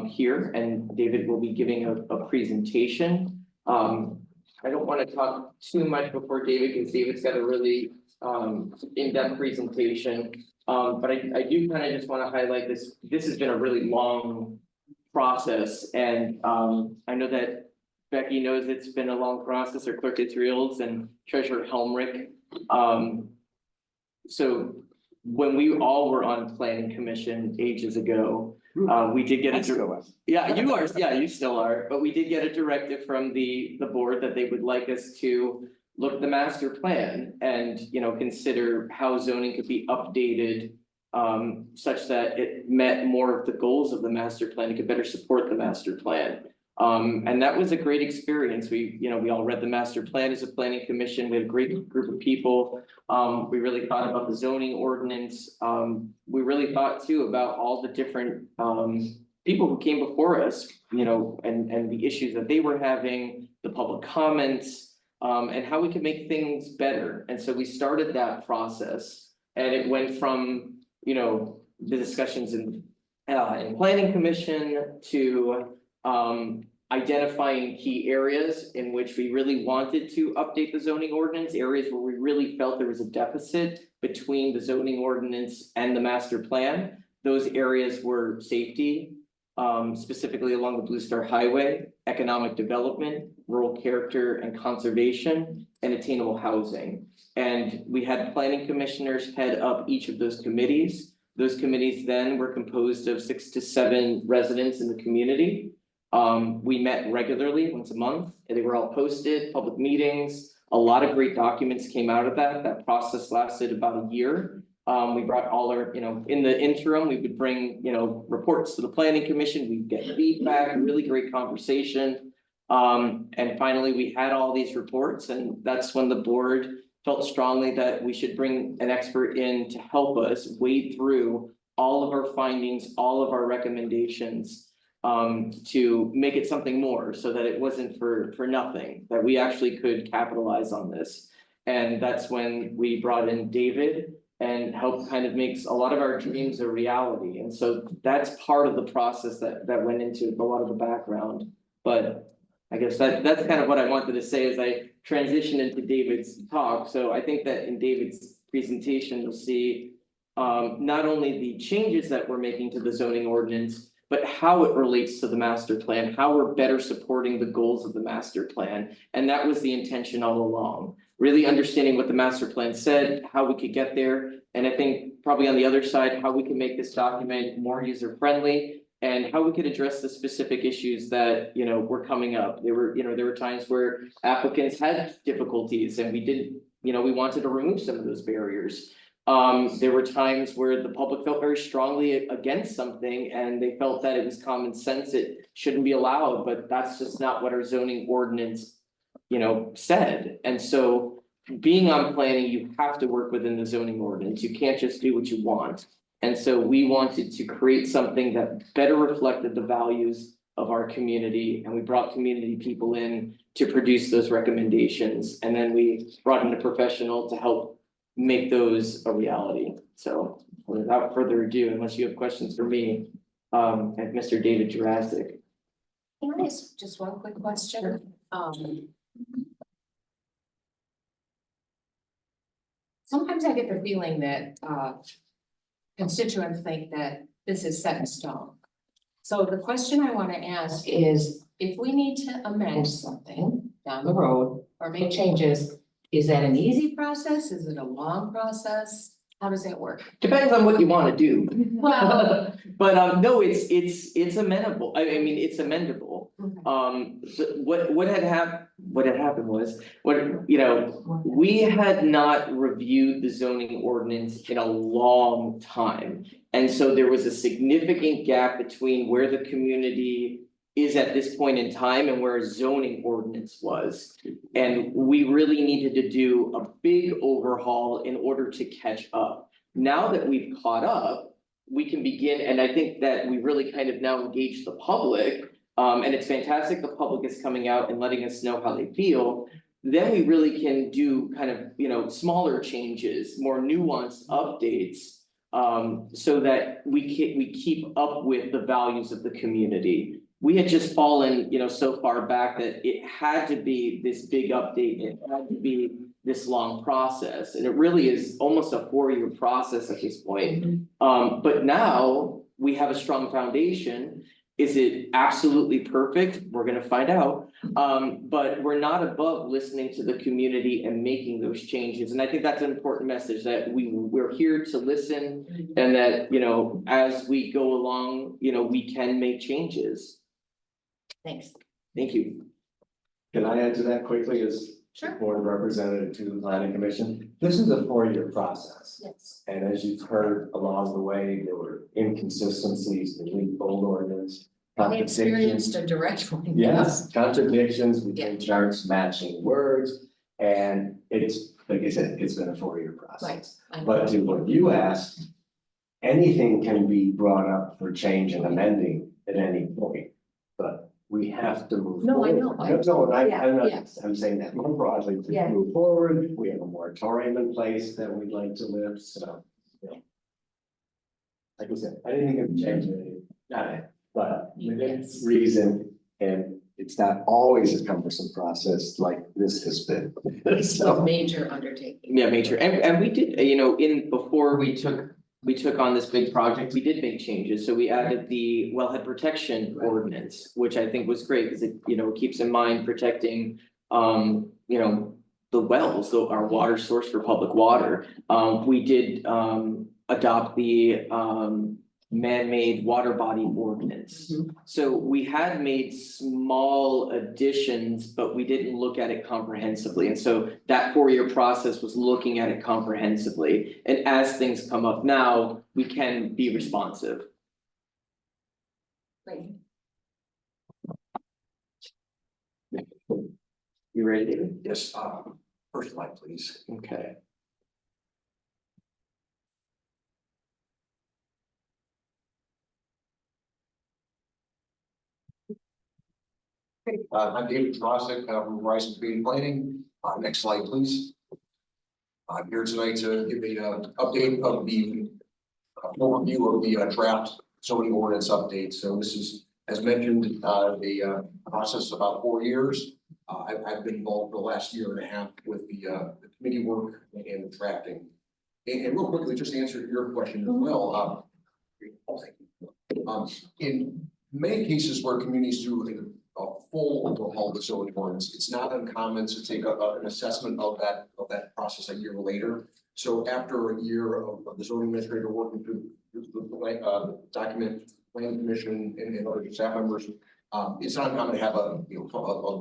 Speaker 9: here, and David will be giving a presentation. I don't want to talk too much before David, because David's got a really in-depth presentation. But I do kind of just want to highlight this. This has been a really long process, and I know that Becky knows it's been a long process, or Clerk Israels and Treasurer Helmrich. So when we all were on planning commission ages ago, we did get you still are, but we did get a directive from the board that they would like us to look at the master plan and, you know, consider how zoning could be updated such that it met more of the goals of the master plan, it could better support the master plan. And that was a great experience. We all read the master plan as a planning commission. We had a great group of people. We really thought about the zoning ordinance. We really thought too about all the different people who came before us, you know, and the issues that they were having, the public comments, and how we could make things better. And so we started that process, and it went from, you know, the discussions in planning commission to, identifying key areas in which we really wanted to update the zoning ordinance, areas where we really felt there was a deficit between the zoning ordinance and the master plan. Those areas were safety, specifically along the Blue Star Highway, economic development, rural character and conservation, and attainable housing. And we had planning commissioners head up each of those committees. Those committees then were composed of 6 to 7 residents in the community. We met regularly once a month, and they were all posted, public meetings. A lot of great documents came out of that. That process lasted about a year. We brought all our, you know, in the interim, we would bring, you know, reports to the planning commission, we'd get feedback, really great conversation. And finally, we had all these reports, and that's when the board felt strongly that we should bring an expert in to help us wade through all of our findings, all of our recommendations, to make it something more, so that it wasn't for nothing, that we actually could capitalize on this. And that's when we brought in David and helped kind of makes a lot of our dreams a reality. And so that's part of the process that went into a lot of the background. But I guess that's kind of what I wanted to say as I transition into David's talk. So I think that in David's presentation, you'll see not only the changes that we're making to the zoning ordinance, but how it relates to the master plan, how we're better supporting the goals of the master plan. And that was the intention all along, really understanding what the master plan said, how we could get there. And I think probably on the other side, how we can make this document more user friendly, and how we could address the specific issues that, you know, were coming up. There were times where applicants had difficulties, and we did, you know, we wanted to remove some of those barriers. There were times where the public felt very strongly against something, and they felt that it was common sense, it shouldn't be allowed, but that's just not what our zoning ordinance, you know, said. And so being on planning, you have to work within the zoning ordinance. You can't just do what you want. And so we wanted to create something that better reflected the values of our community, and we brought community people in to produce those recommendations. And then we brought in a professional to help make those a reality. So without further ado, unless you have questions for me, and Mr. David Jurassic.
Speaker 12: Can I ask just one quick question? Sometimes I get the feeling that constituents think that this is set in stone. So the question I want to ask is, if we need to amend something down the road or make changes, is that an easy process? Is it a long process? How does that work?
Speaker 9: Depends on what you want to do.
Speaker 12: Well,
Speaker 9: But no, it's amenable. I mean, it's amendable. What had happened was, we had not reviewed the zoning ordinance in a long time. And so there was a significant gap between where the community is at this point in time and where a zoning ordinance was. And we really needed to do a big overhaul in order to catch up. Now that we've caught up, we can begin, and I think that we really kind of now engage the public, and it's fantastic the public is coming out and letting us know how they feel. Then we really can do kind of, smaller changes, more nuanced updates, so that we keep up with the values of the community. We had just fallen, so far back that it had to be this big update, it had to be this long process, and it really is almost a 4-year process at this point. But now we have a strong foundation. Is it absolutely perfect? We're gonna find out. But we're not above listening to the community and making those changes. And I think that's an important message, that we're here to listen, and that, as we go along, we can make changes.
Speaker 12: thanks.
Speaker 9: Thank you.
Speaker 10: Can I answer that quickly as
Speaker 12: Sure.
Speaker 10: board representative to the planning commission? This is a 4-year process.
Speaker 12: Yes.
Speaker 10: And as you've heard along the way, there were inconsistencies, the leak old ordinance,
Speaker 12: I experienced
Speaker 10: contradictions.
Speaker 12: a direct one.
Speaker 10: Yes, contradictions between charts, matching words, and it's, like I said, it's been a 4-year process.
Speaker 12: Right.
Speaker 10: But to what you asked, anything can be brought up for change and amending at any point. But we have to move.
Speaker 12: No, I know.
Speaker 10: forward. No, I'm not,
Speaker 12: Yes.
Speaker 10: I'm saying that more broadly to
Speaker 12: Yeah.
Speaker 10: move forward. We have a moratorium in place that we'd like to lift, so. You know. Like I said, I didn't think it would change anything, but within reason, and it's not always a cumbersome process like this has been.
Speaker 12: It's a
Speaker 10: So,
Speaker 12: major undertaking.
Speaker 9: Yeah, major, and we did, you know, before we took on this big project, we did make changes, so we added the wellhead protection ordinance, which I think was great, because it, you know, keeps in mind protecting, you know, the wells, so our water source for public water. We did, adopt the, man-made water body ordinance. So we had made small additions, but we didn't look at it comprehensively. And so that 4-year process was looking at it comprehensively. And as things come up now, we can be responsive. You ready, David?
Speaker 10: yes, first slide, please.
Speaker 9: Okay.
Speaker 16: I'm David Drossik, from Horizon Community Planning. Next slide, please. I'm here tonight to give a update of the overview of the draft zoning ordinance update. So this is, as mentioned, the process of about 4 years. I've been involved for the last year and a half with the committee work and the drafting. And real quickly, just to answer your question as well. In many cases where communities do a full overhaul of the zoning ordinance, it's not uncommon to take an assessment of that process a year later. So after a year of the zoning administrator working through the document, planning commission and other staff members, it's not uncommon to have a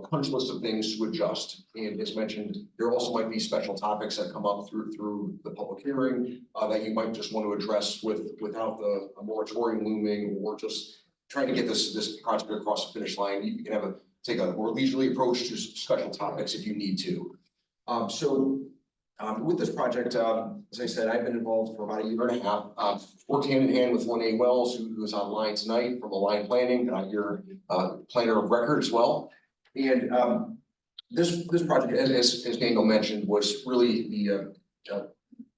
Speaker 16: punch list of things to adjust. And as mentioned, there also might be special topics that come up through the public hearing that you might just want to address without the moratorium looming, or just trying to get this project across the finish line. You can take a more leisurely approach to special topics if you need to. With this project, as I said, I've been involved for about a year and a half. Worked hand in hand with Lynn Wells, who is online tonight from Align Planning, your planner of record as well. And this project, as Daniel mentioned, was really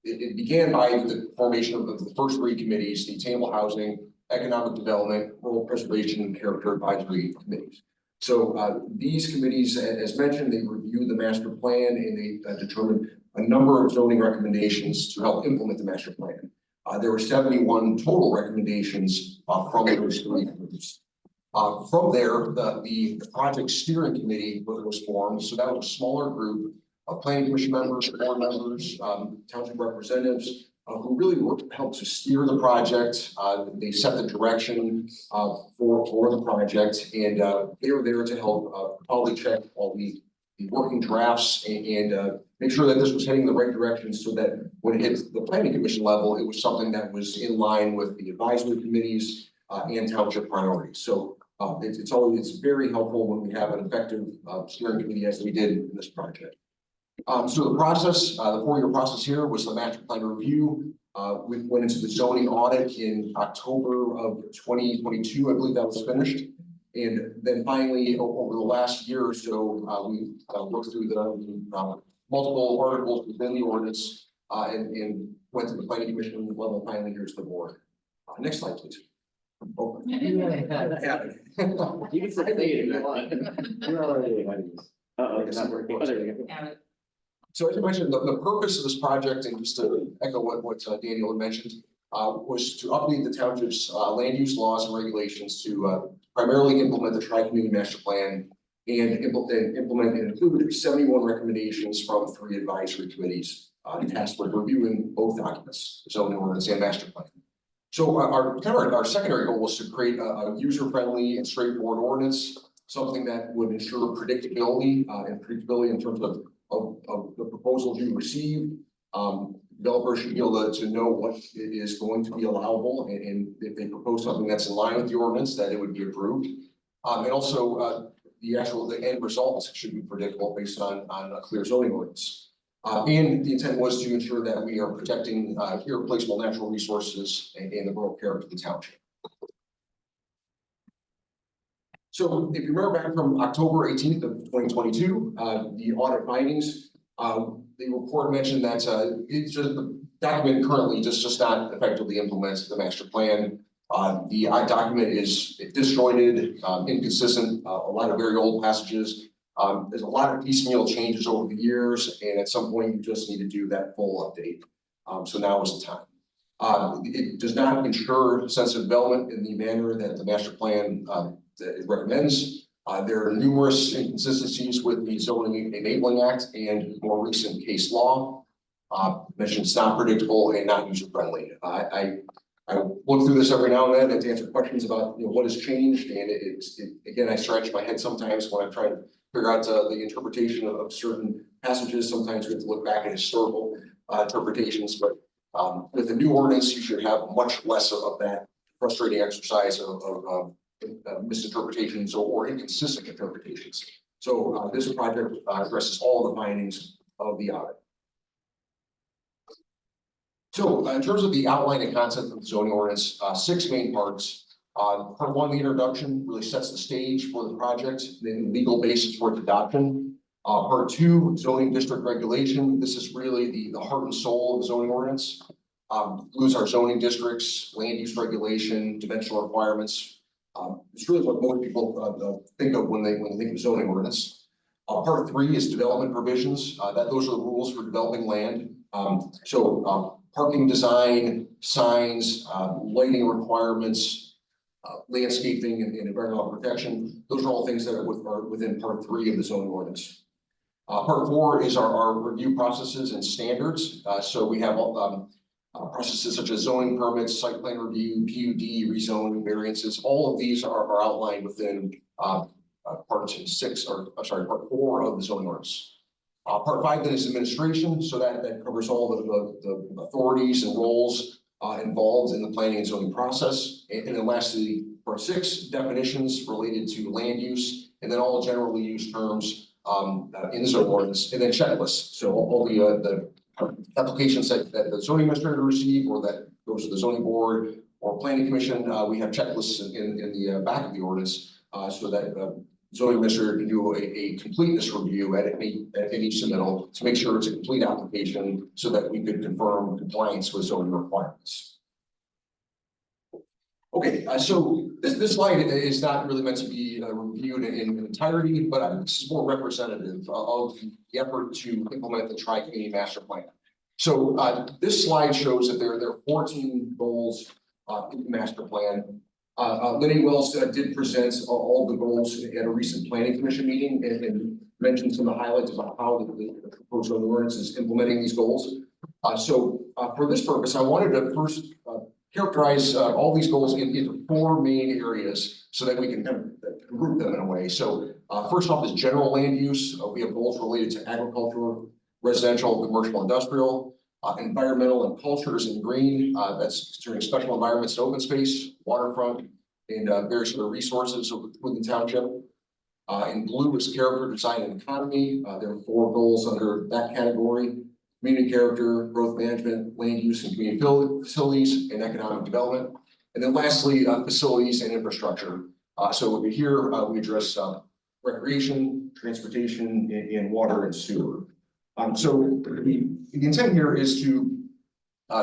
Speaker 16: it began by the formation of the first 3 committees: the Attainable Housing, Economic Development, Rural Preservation, and Character Advisory Committees. So these committees, as mentioned, they review the master plan and they determine a number of zoning recommendations to help implement the master plan. There were 71 total recommendations from those 3 groups. From there, the project steering committee was formed. So that was a smaller group of planning commission members, board members, township representatives, who really helped to steer the project. They set the direction for the project, and they were there to help quality check all the working drafts and make sure that this was heading in the right direction, so that when it hits the planning commission level, it was something that was in line with the advisory committees and township priorities. So it's very helpful when we have an effective steering committee, as we did in this project. So the process, the 4-year process here was the master plan review. We went into the zoning audit in October of 2022. I believe that was finished. And then finally, over the last year or so, we worked through the multiple articles within the ordinance and went to the planning commission level. Finally, here's the board. Next slide, please. Oh,
Speaker 9: You can say it if you want.
Speaker 10: We're already ahead of this.
Speaker 9: It's not working. Oh, there we go.
Speaker 16: So as I mentioned, the purpose of this project, and just to echo what Daniel had mentioned, was to update the township's land use laws and regulations to primarily implement the tri-community master plan and implement and include 71 recommendations from 3 advisory committees tasked with reviewing both documents, zoning ordinance and master plan. So our secondary goal was to create a user-friendly and straightforward ordinance, something that would ensure predictability in terms of the proposals you receive. Developers should be able to know what is going to be allowable, and if they propose something that's in line with the ordinance, that it would be approved. And also the end results should be predictable based on a clear zoning ordinance. And the intent was to ensure that we are protecting irreplaceable natural resources and the rural character of the township. So if you remember back from October 18th of 2022, the audit findings, the report mentioned that, it's just, the document currently just not effectively implements the master plan. The document is disjointed, inconsistent, a lot of very old passages. There's a lot of piecemeal changes over the years, and at some point you just need to do that full update. So now is the time. It does not ensure sensitive development in the manner that the master plan that it recommends. There are numerous inconsistencies with the Zoning Enabling Act and more recent case law. Mentioned it's not predictable and not user friendly. I look through this every now and then to answer questions about, what has changed, and again, I scratch my head sometimes when I'm trying to figure out the interpretation of certain passages. Sometimes we have to look back at historical interpretations, but with the new ordinance, you should have much less of that frustrating exercise of misinterpretations or inconsistent interpretations. So this project addresses all the findings of the audit. So in terms of the outline and concept of the zoning ordinance, 6 main parts. Part 1, the introduction, really sets the stage for the project, then legal basis for its adoption. Part 2, zoning district regulation. This is really the heart and soul of the zoning ordinance. Includes our zoning districts, land use regulation, dimensional requirements. It's really what most people think of when they think of zoning ordinance. Part 3 is development provisions. Those are the rules for developing land. Parking design, signs, lighting requirements, landscaping and environmental protection. Those are all things that are within part 3 of the zoning ordinance. Part 4 is our review processes and standards. So we have processes such as zoning permits, site plan review, PUD, rezoning, variances. All of these are outlined within part 4 of the zoning ordinance. Part 5 then is administration, so that covers all the authorities and roles involved in the planning and zoning process. And then lastly, part 6, definitions related to land use, and then all generally used terms in the zoning ordinance, and then checklists. So all the applications that the zoning administrator receive or that goes to the zoning board or planning commission, we have checklists in the back of the ordinance so that zoning administrator can do a completeness review at each submittal to make sure it's a complete application so that we could confirm compliance with zoning requirements. Okay, so this slide is not really meant to be reviewed in entirety, but this is more representative of the effort to implement the Tri-Community Master Plan. So this slide shows that there are 14 goals in the master plan. Lenny Wells did present all the goals at a recent planning commission meeting and mentioned some of the highlights about how the proposed ordinance is implementing these goals. For this purpose, I wanted to first characterize all these goals into 4 main areas so that we can kind of group them in a way. So first off is general land use. We have goals related to agricultural, residential, commercial, industrial. Environmental and cultures in green, that's concerning special environments and open space, waterfront, and various other resources within the township. In blue is character, design, and economy. There are 4 goals under that category: community character, growth management, land use and community facilities, and economic development. And then lastly, facilities and infrastructure. So over here, we address recreation, transportation, and water and sewer. So the intent here is to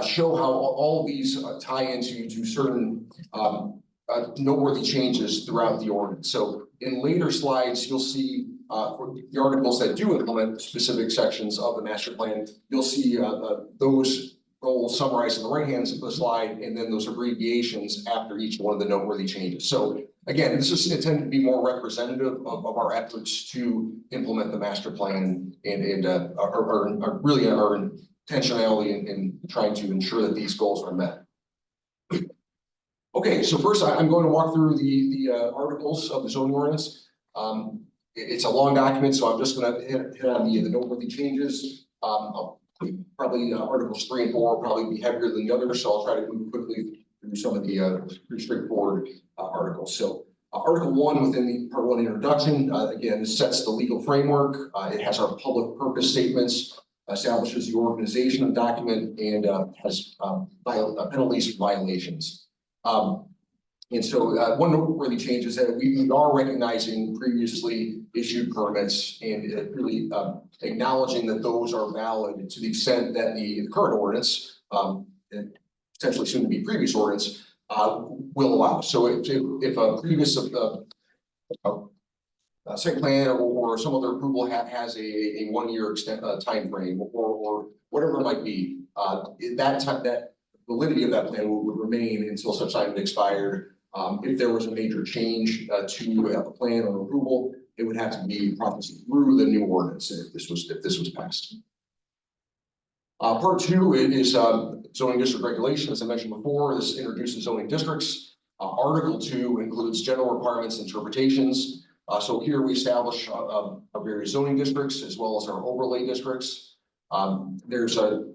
Speaker 16: show how all of these tie into certain noteworthy changes throughout the ordinance. So in later slides, you'll see for the articles that do implement specific sections of the master plan, you'll see those goals summarized on the right hand of the slide, and then those abbreviations after each one of the noteworthy changes. So again, this is intended to be more representative of our efforts to implement the master plan and are really our intentionality in trying to ensure that these goals are met. Okay, so first I'm going to walk through the articles of the zoning ordinance. It's a long document, so I'm just going to hit on the noteworthy changes. Probably articles 3 and 4 will probably be heavier than the others, so I'll try to move quickly through some of the pretty straightforward articles. So Article 1 within the Part 1 introduction, again, sets the legal framework. It has our public purpose statements, establishes the organization of the document, and has penalties for violations. And so one noteworthy change is that we are recognizing previously issued permits and really acknowledging that those are valid to the extent that the current ordinance and potentially soon to be previous ordinance will allow. So if a previous site plan or some other approval has a 1 year time frame or whatever it might be, that validity of that plan would remain until such time it expired. If there was a major change to a plan or approval, it would have to be processed through the new ordinance if this was passed. Part two is zoning district regulation. As I mentioned before, this introduces zoning districts. Article 2 includes general requirements, interpretations. So here we establish various zoning districts as well as our overlay districts. There's a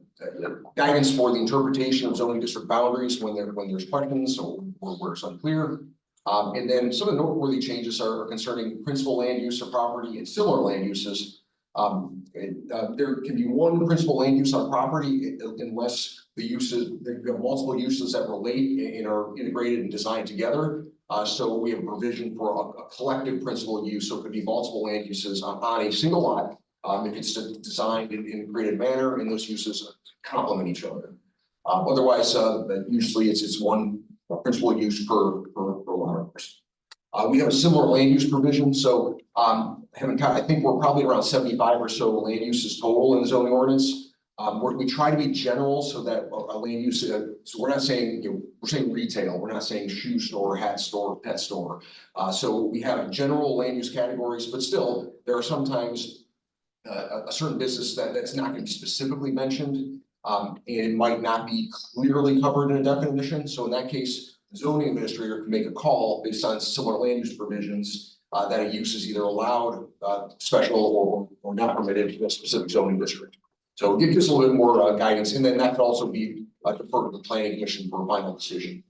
Speaker 16: guidance for the interpretation of zoning district boundaries when there's questions or where it's unclear. And then some of the noteworthy changes are concerning principal land use of property and similar land uses. There can be one principal land use on property unless the uses, there are multiple uses that relate and are integrated and designed together. So we have provision for a collective principal use, so it could be multiple land uses on a single lot. If it's designed in a creative manner and those uses complement each other. Otherwise, usually it's one principal use per lot. We have a similar land use provision, so I think we're probably around 75 or so land uses total in the zoning ordinance. We try to be general so that a land use, so we're not saying, we're saying retail, we're not saying shoe store, hat store, pet store. So we have general land use categories, but still there are sometimes a certain business that's not going to be specifically mentioned, and it might not be clearly covered in a definition. So in that case, the zoning administrator can make a call based on similar land use provisions that a use is either allowed, special, or not permitted in a specific zoning district. So it gives us a little bit more guidance, and then that could also be deferred to the planning commission for a final decision.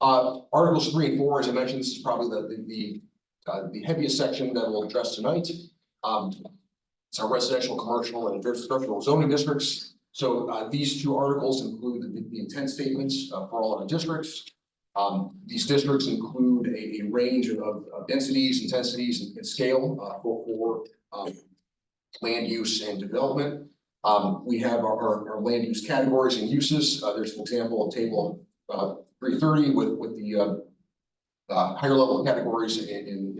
Speaker 16: Articles 3 and 4, as I mentioned, this is probably the heaviest section that we'll address tonight. It's our residential, commercial, and industrial zoning districts. So these two articles include the intent statements for all of the districts. These districts include a range of densities, intensities, and scale for land use and development. We have our land use categories and uses. There's an example of table 330 with the higher level categories in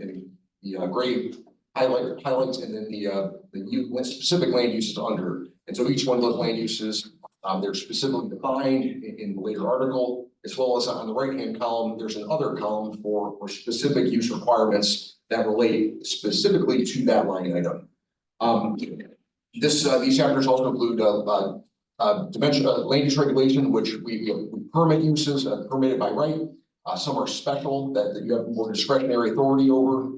Speaker 16: the gray highlights, and then the specific land uses under. And so each one of those land uses, they're specifically defined in the later article, as well as on the right-hand column, there's an other column for specific use requirements that relate specifically to that line item. These chapters also include land use regulation, which we permit uses permitted by right. Some are special that you have more discretionary authority over.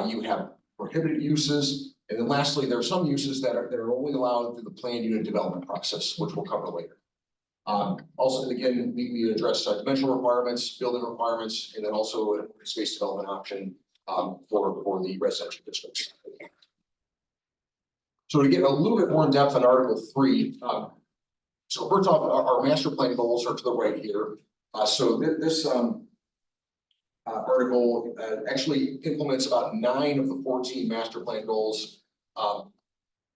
Speaker 16: You have prohibited uses, and then lastly, there are some uses that are only allowed through the planned unit development process, which we'll cover later. Also, again, we address dimensional requirements, building requirements, and then also a space development option for the residential districts. So to get a little bit more in depth on Article 3, so first off, our master plan goals are to the right here. So this article actually implements about 9 of the 14 master plan goals.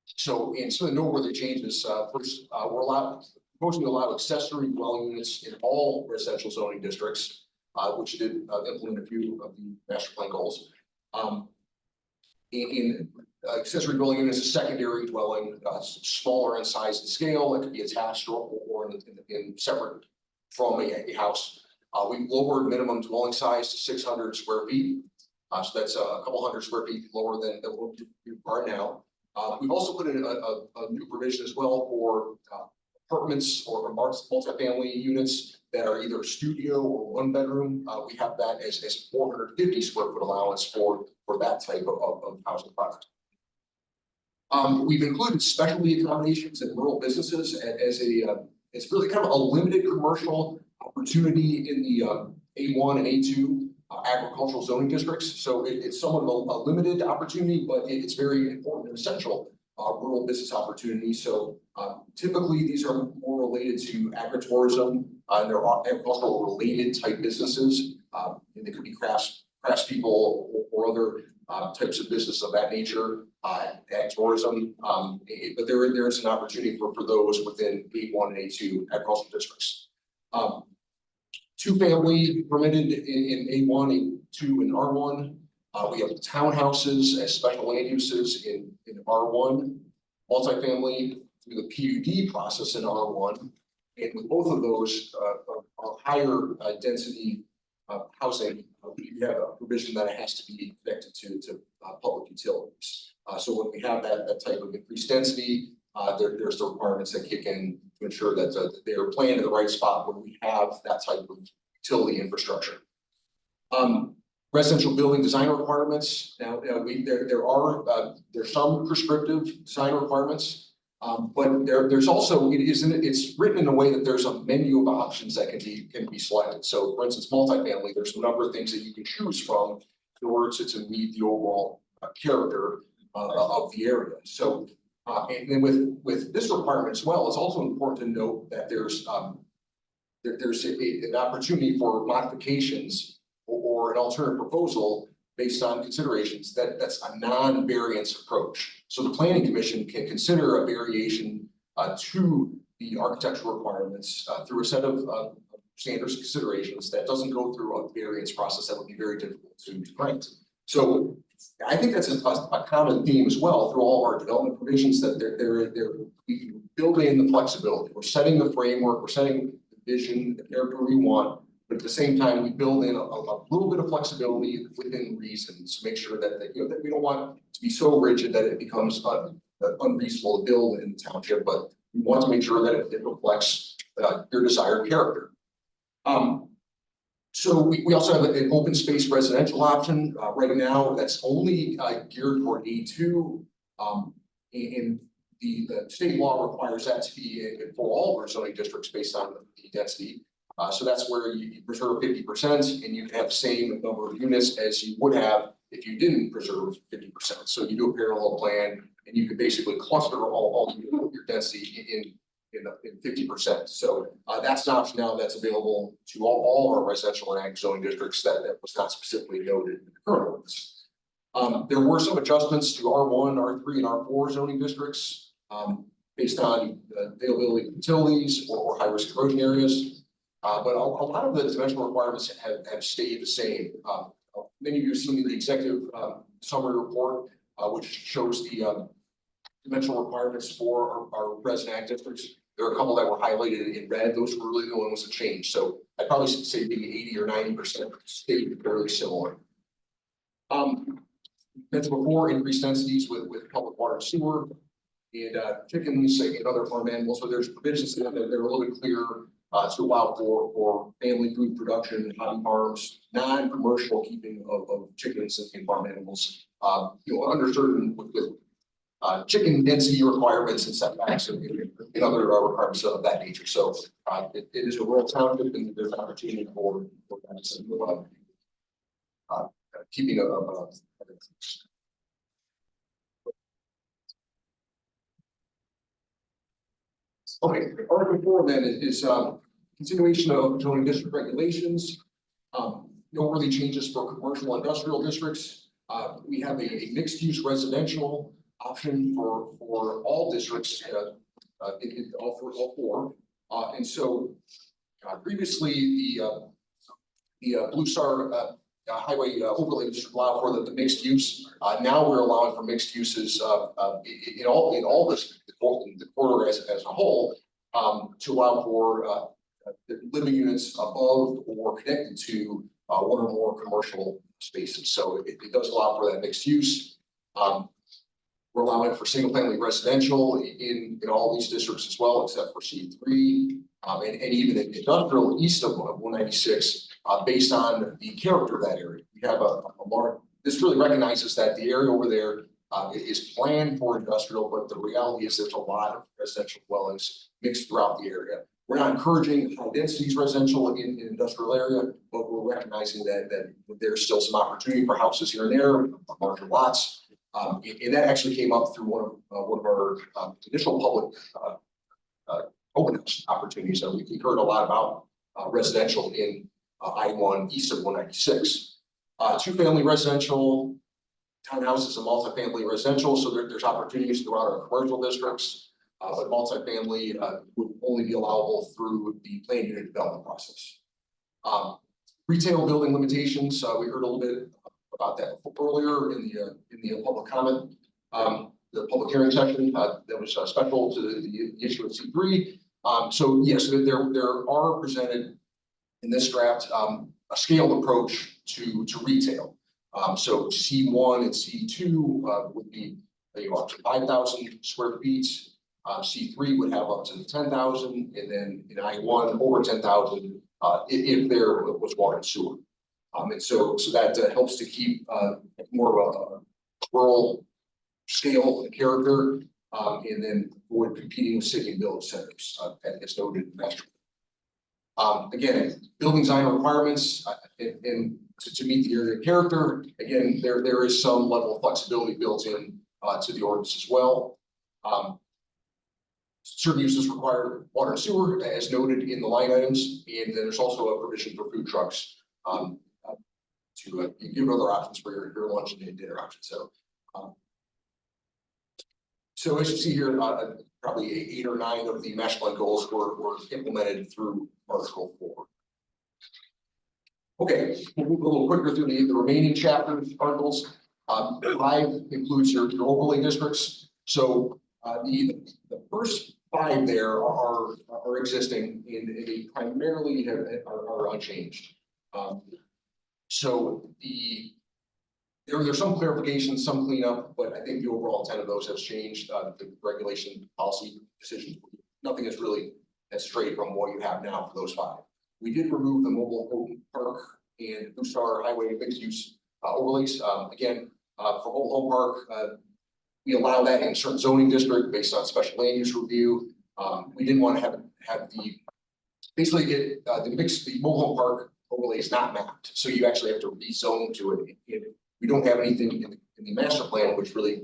Speaker 16: So in some of the noteworthy changes, first, we're proposing to allow accessory dwelling units in all residential zoning districts, which did implement a few of the master plan goals. Accessory dwelling unit is a secondary dwelling, smaller in size and scale. It could be attached or in separate from a house. We lowered minimum dwelling size to 600 square feet. So that's a couple hundred square feet lower than what we are now. We've also put in a new provision as well for apartments or multifamily units that are either studio or 1 bedroom. We have that as 450 square foot allowance for that type of housing product. We've included specialty accommodations in rural businesses as it's really kind of a limited commercial opportunity in the A1 and A2 agricultural zoning districts. So it's somewhat of a limited opportunity, but it's very important and essential rural business opportunities. So typically, these are more related to agritourism, and they're agricultural related type businesses. And they could be craftspeople or other types of business of that nature, ag tourism. But there is an opportunity for those within A1 and A2 agricultural districts. Two family permitted in A1, A2, and R1. We have townhouses as special land uses in R1, multifamily through the PUD process in R1. And with both of those are higher density housing, we have a provision that it has to be connected to public utilities. So when we have that type of increased density, there's the requirements that kick in to ensure that they're planned in the right spot when we have that type of utility infrastructure. Residential building design requirements. Now, there's some prescriptive design requirements, but there's also it's written in a way that there's a menu of options that can be selected. So, for instance, multifamily, there's a number of things that you can choose from in order to meet the overall character of the area. So, and then with this requirement as well, it's also important to note that there's an opportunity for modifications or an alternative proposal based on considerations that's a non-variance approach. So the planning commission can consider a variation to the architectural requirements through a set of standards and considerations that doesn't go through a variance process that would be very difficult to grant. So I think that's a common theme as well through all of our development provisions, that we build in the flexibility. We're setting the framework, we're setting the vision, the character we want, but at the same time, we build in a little bit of flexibility within reason to make sure that we don't want to be so rigid that it becomes unreasonable to build in the township, but we want to make sure that it reflects your desired character. So we also have an open space residential option right now that's only geared toward A2. And the state law requires that to be for all of our zoning districts based on the density. So that's where you preserve 50% and you can have the same number of units as you would have if you didn't preserve 50%. So you do a parallel plan and you can basically cluster all your density in 50%. So that's an option now that's available to all our residential and ag zoning districts that was not specifically noted in the current ordinance. There were some adjustments to R1, R3, and R4 zoning districts based on availability of utilities or high-risk erosion areas. But a lot of the dimensional requirements have stayed the same. Many of you have seen the executive summary report, which shows the dimensional requirements for our resident ag districts. There are a couple that were highlighted in red. Those were really the ones that changed. So I'd probably say maybe 80 or 90% stayed fairly similar. Mentioned before, increased densities with public water and sewer and chickens and other farm animals. So there's provisions that they're a little bit clearer to allow for family food production, hobby farms, non-commercial keeping of chickens and farm animals. Under certain with chicken density requirements and setbacks and other requirements of that nature. So it is a rural township and there's an opportunity for keeping Okay, Article 4 then is continuation of zoning district regulations. No really changes for commercial industrial districts. We have a mixed use residential option for all districts, all four. And so previously the Blue Star Highway overlay district allowed for the mixed use. Now we're allowing for mixed uses in all the corridor as a whole to allow for living units above or connected to one or more commercial spaces. So it does allow for that mixed use. We're allowing for single family residential in all these districts as well, except for C3 and even in industrial east of 196 based on the character of that area. We have a large, this really recognizes that the area over there is planned for industrial, but the reality is there's a lot of residential dwellings mixed throughout the area. We're not encouraging high densities residential in industrial area, but we're recognizing that there's still some opportunity for houses here and there, larger lots. And that actually came up through one of our initial public open house opportunities. So we heard a lot about residential in I-1 east of 196. Two-family residential, townhouses and multifamily residential, so there's opportunities throughout our commercial districts. But multifamily would only be allowable through the planned unit development process. Retail building limitations, we heard a little bit about that earlier in the public comment, the public hearing session that was special to the issue of C3. So yes, there are presented in this draft a scaled approach to retail. So C1 and C2 would be up to 5,000 square feet. C3 would have up to 10,000, and then in I1 over 10,000 if there was water and sewer. And so that helps to keep more of a rural scale and character, and then avoid competing with city and village centers, as noted in master. Again, building design requirements and to meet the area character. Again, there is some level of flexibility built in to the ordinance as well. Certain uses require water and sewer, as noted in the line items, and then there's also a provision for food trucks to give other options for your lunch and dinner options. So as you see here, probably 8 or 9 of the master plan goals were implemented through Article 4. Okay, we'll move a little quicker through the remaining chapters, articles. 5 includes your overlay districts. So the first 5 there are existing, and they primarily are unchanged. So there's some clarification, some cleanup, but I think the overall intent of those has changed. The regulation policy decisions, nothing is really as straight from what you have now for those 5. We did remove the mobile home park and Blue Star Highway mixed use overlays. Again, for mobile home park, we allow that in certain zoning district based on special land use review. We didn't want to have basically get the mobile home park overlay is not mapped, so you actually have to rezone to it. We don't have anything in the master plan which really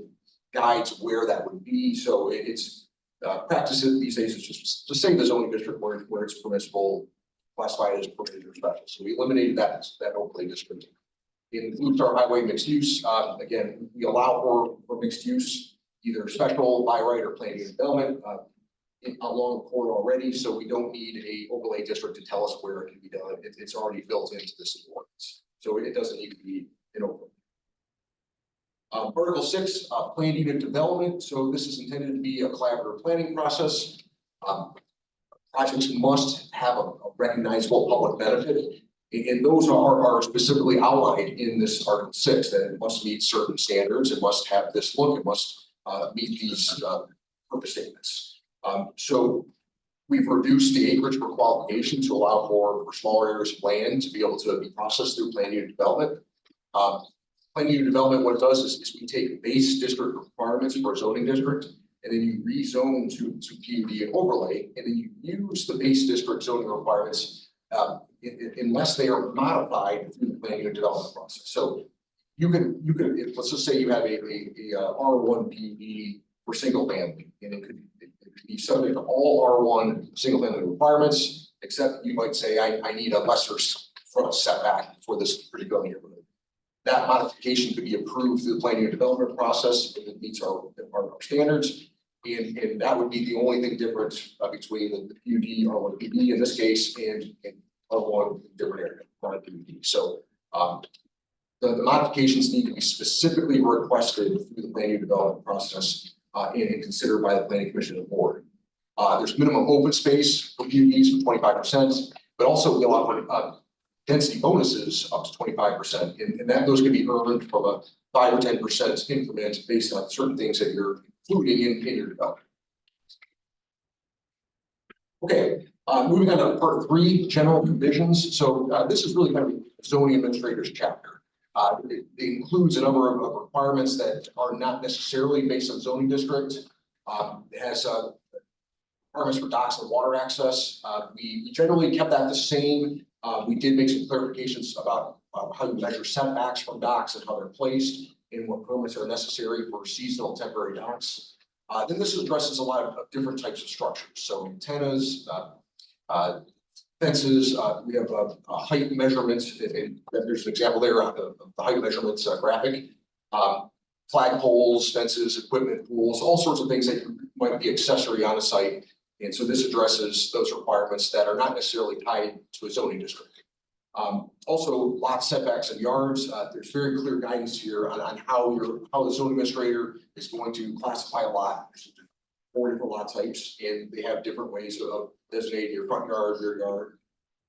Speaker 16: guides where that would be. So it's practices these days is just to say the zoning district where it's permissible, classified as permitted or special. So we eliminated that overlay district. In Blue Star Highway mixed use, again, we allow for mixed use, either special by right or planned unit development along the corridor already. So we don't need a overlay district to tell us where it can be done. It's already built into this ordinance, so it doesn't need to be an overlay. Article 6, planned unit development. So this is intended to be a collaborative planning process. Projects must have a recognizable public benefit, and those are specifically outlined in this Article 6, that it must meet certain standards, it must have this look, it must meet these purpose statements. So we've reduced the acreage per qualification to allow for smaller areas of land to be able to be processed through planned unit development. Planned unit development, what it does is we take base district requirements for a zoning district, and then you rezone to PUD and overlay, and then you use the base district zoning requirements unless they are modified through the planned unit development process. So you can let's just say you have a R1 PUD for single family, and it could be subject to all R1 single family requirements, except you might say I need a lesser front setback for this particular neighborhood. That modification could be approved through the planning and development process if it meets our standards. And that would be the only thing different between the PUD, R1 PUD in this case, and R1 different area, not PUD. So the modifications need to be specifically requested through the planning and development process and considered by the planning commission and board. There's minimum open space for PUDs for 25%, but also we allow for density bonuses up to 25%, and those can be earned from a 5 or 10% increment based on certain things that you're including in your development. Okay, moving on to part 3, general provisions. So this is really kind of a zoning administrator's chapter. It includes a number of requirements that are not necessarily based on zoning district. It has requirements for docks and water access. We generally kept that the same. We did make some clarifications about how you measure setbacks from docks and how they're placed. and what permits are necessary for seasonal temporary docks. Then this addresses a lot of different types of structures, so antennas, fences, we have height measurements, and there's an example there of the height measurements graphic. Flagpoles, fences, equipment pools, all sorts of things that might be accessory on a site. And so this addresses those requirements that are not necessarily tied to a zoning district. Also lot setbacks and yards, there's very clear guidance here on how the zoning administrator is going to classify a lot. There's 4 different lot types, and they have different ways of designating your front yard, rear yard,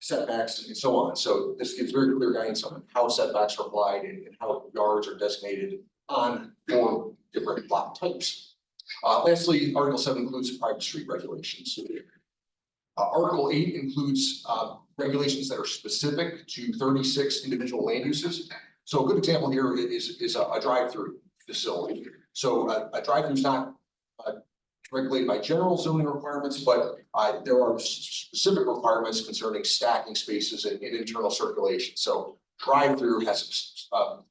Speaker 16: setbacks, and so on. So this gives very clear guidance on how setbacks are applied and how yards are designated on 4 different lot types. Lastly, Article 7 includes private street regulations. Article 8 includes regulations that are specific to 36 individual land uses. So a good example here is a drive-through facility. So a drive-through is not regulated by general zoning requirements, but there are specific requirements concerning stacking spaces and internal circulation. So drive-through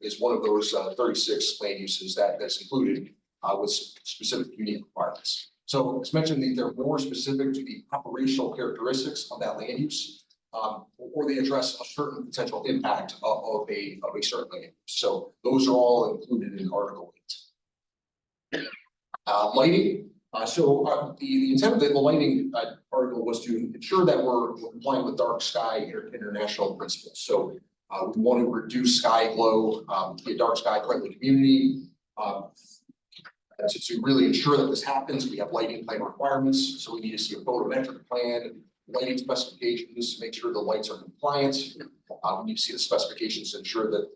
Speaker 16: is one of those 36 land uses that's included with specific unique requirements. So as mentioned, they're more specific to the operational characteristics of that land use, or they address a certain potential impact of a certain land use. So those are all included in Article 8. Lighting. The intent of the lighting article was to ensure that we're complying with dark sky international principles. So we want to reduce sky glow, be a dark sky friendly community. To really ensure that this happens, we have lighting plan requirements. So we need to see a photometric plan, lighting specifications to make sure the lights are compliant. We need to see the specifications to ensure that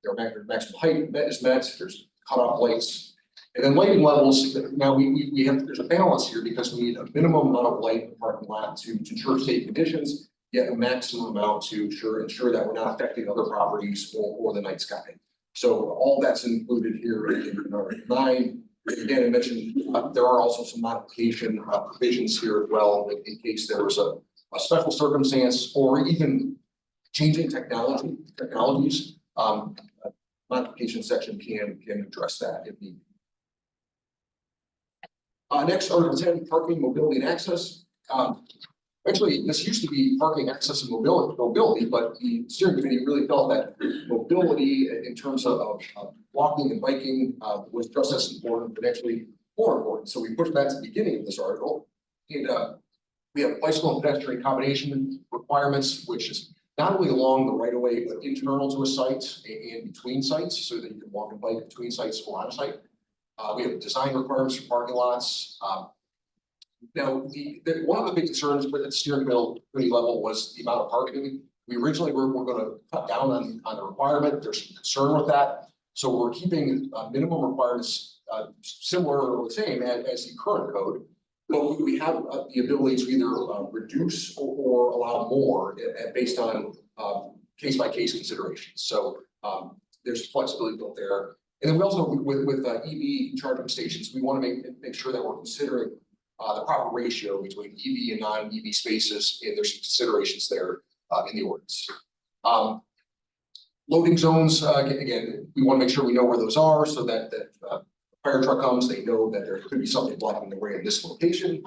Speaker 16: their maximum height is met. There's cutoff lights. And then lighting levels, now we have, there's a balance here because we need a minimum amount of light in the parking lot to ensure safe conditions, yet a maximum amount to ensure that we're not affecting other properties or the night sky. So all that's included here in Article 9. Again, I mentioned there are also some modification provisions here as well in case there was a special circumstance or even changing technologies. Modification section can address that if needed. Next, Article 10, parking, mobility, and access. Actually, this used to be parking, access, and mobility, but the steering committee really felt that mobility in terms of walking and biking was just as important, but actually more important. So we pushed that to the beginning of this article. And we have bicycle and pedestrian combination requirements, which is not only along the right of way, but internal to a site and between sites, so that you can walk and bike between sites or on a site. We have design requirements for parking lots. Now, one of the big concerns with the steering committee level was the amount of parking. We originally were going to cut down on the requirement. There's some concern with that. So we're keeping minimum requirements similar or the same as the current code. But we have the ability to either reduce or allow more based on case-by-case considerations. So there's flexibility built there. And then we also, with EV charging stations, we want to make sure that we're considering the proper ratio between EV and non-EV spaces, and there's some considerations there in the ordinance. Loading zones, again, we want to make sure we know where those are so that fire truck comes, they know that there could be something blocking the way in this location.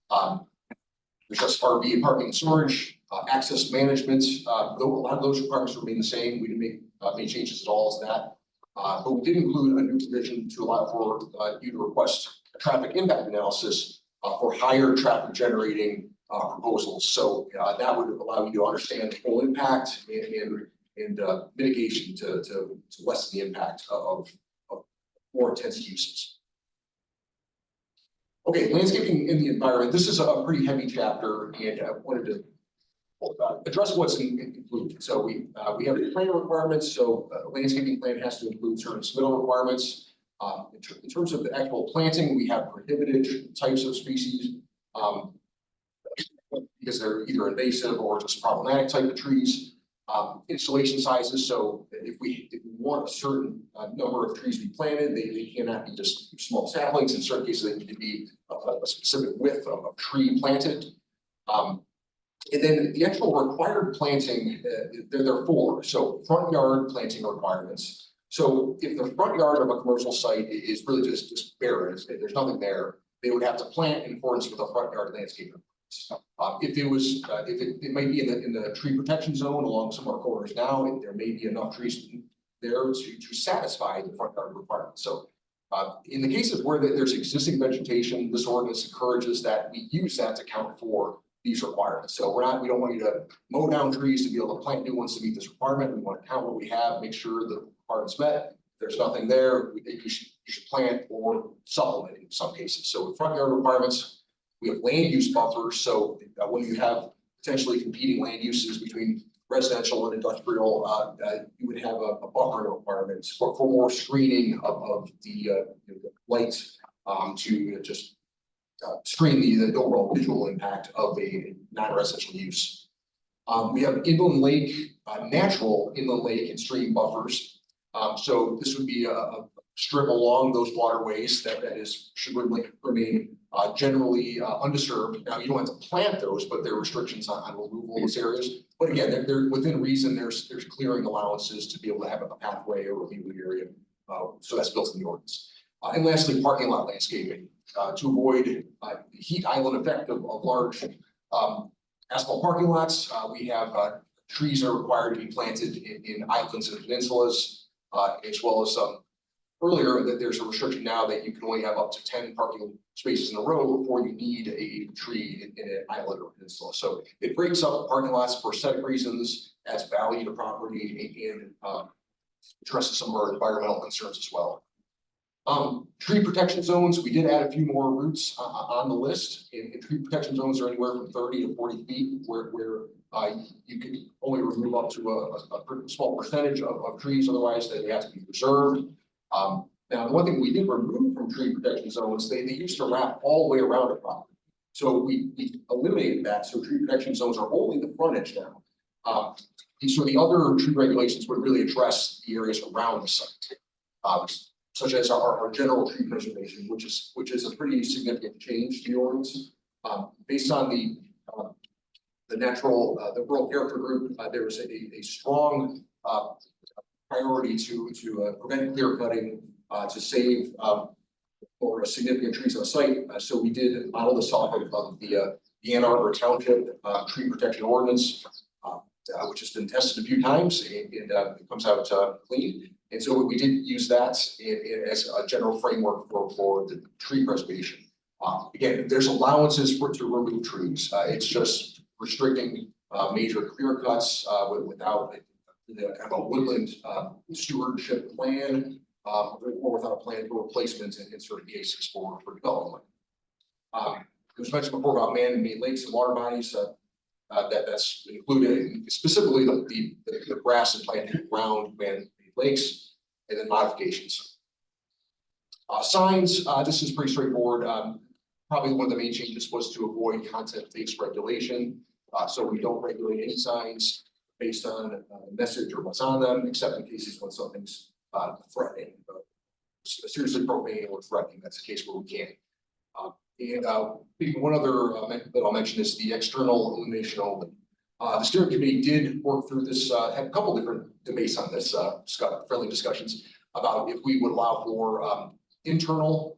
Speaker 16: There's just RV parking and storage, access management. Though a lot of those requirements remain the same, we didn't make changes at all to that. But we did include a new provision to allow for you to request a traffic impact analysis for higher traffic generating proposals. So that would allow you to understand the full impact and mitigation to lessen the impact of more intense uses. Okay, landscaping in the environment. This is a pretty heavy chapter, and I wanted to address what's included. So we have plan requirements. So landscaping plan has to include certain submittal requirements. In terms of the actual planting, we have prohibited types of species because they're either invasive or just problematic type of trees. Installation sizes. So if we want a certain number of trees to be planted, they cannot be just small saplings. In certain cases, they need to be a specific width of tree planted. And then the actual required planting, there are 4. So front yard planting requirements. So if the front yard of a commercial site is really just barren, there's nothing there, they would have to plant in accordance with the front yard landscape. If it was, it might be in the tree protection zone along some of our corners now, and there may be enough trees there to satisfy the front yard requirement. So in the cases where there's existing vegetation, this ordinance encourages that we use that to count for these requirements. So we don't want you to mow down trees to be able to plant new ones to meet this requirement. We want to count what we have, make sure the requirement's met. If there's nothing there, you should plant or supplement in some cases. So with front yard requirements, we have land use buffers. So when you have potentially competing land uses between residential and industrial, you would have a buffering requirements for more screening of the light to just screen the overall visual impact of a non-residential use. We have inland lake, natural inland lake and stream buffers. So this would be a strip along those waterways that should remain generally undisturbed. Now, you don't have to plant those, but there are restrictions on removal of those areas. But again, they're within reason. There's clearing allowances to be able to have a pathway or a viewing area. So that's built in the ordinance. And lastly, parking lot landscaping to avoid the heat island effect of large asphalt parking lots. We have trees are required to be planted in islands and peninsulas, as well as earlier that there's a restriction now that you can only have up to 10 parking spaces in a row before you need a tree in an island or peninsula. So it breaks up parking lots for aesthetic reasons, adds value to property, and addresses some of our environmental concerns as well. Tree protection zones, we did add a few more routes on the list. And tree protection zones are anywhere from 30 to 40 feet where you can only remove up to a small percentage of trees, otherwise they have to be preserved. Now, the one thing we did remove from tree protection zones, they used to wrap all the way around a property. So we eliminated that. So tree protection zones are only the frontage now. So the other tree regulations would really address the areas around the site, such as our general tree preservation, which is a pretty significant change to the ordinance. Based on the rural character group, there was a strong priority to prevent clear cutting, to save or significant trees on site. So we did model this off of the Ann Arbor Township tree protection ordinance, which has been tested a few times, and it comes out clean. And so we did use that as a general framework for the tree preservation. Again, there's allowances to remove trees. It's just restricting major clear cuts without kind of a woodland stewardship plan, or without a plan for replacement in certain cases for development. It was mentioned before about man-made lakes and water bodies. That's included specifically the grass and planting around man-made lakes, and then modifications. Signs, this is pretty straightforward. Probably one of the main changes was to avoid content-based regulation. So we don't regulate any signs based on the message or what's on them, except in cases when something's threatening, seriously profane or threatening. That's the case where we can. And one other that I'll mention is the external illumination only. The steering committee did work through this, had a couple different debates on this, friendly discussions about if we would allow for internal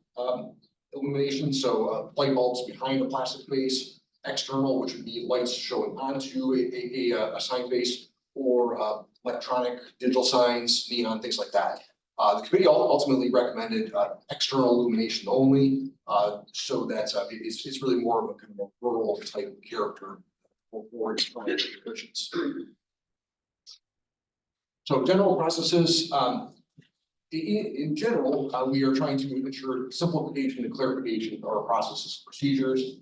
Speaker 16: illumination, so light bulbs behind a plastic face, external, which would be lights showing onto a sign face, or electronic digital signs, neon, things like that. The committee ultimately recommended external illumination only, so that it's really more of a kind of a rural type character for conditions. So general processes, in general, we are trying to ensure simplification and clarification of our processes and procedures.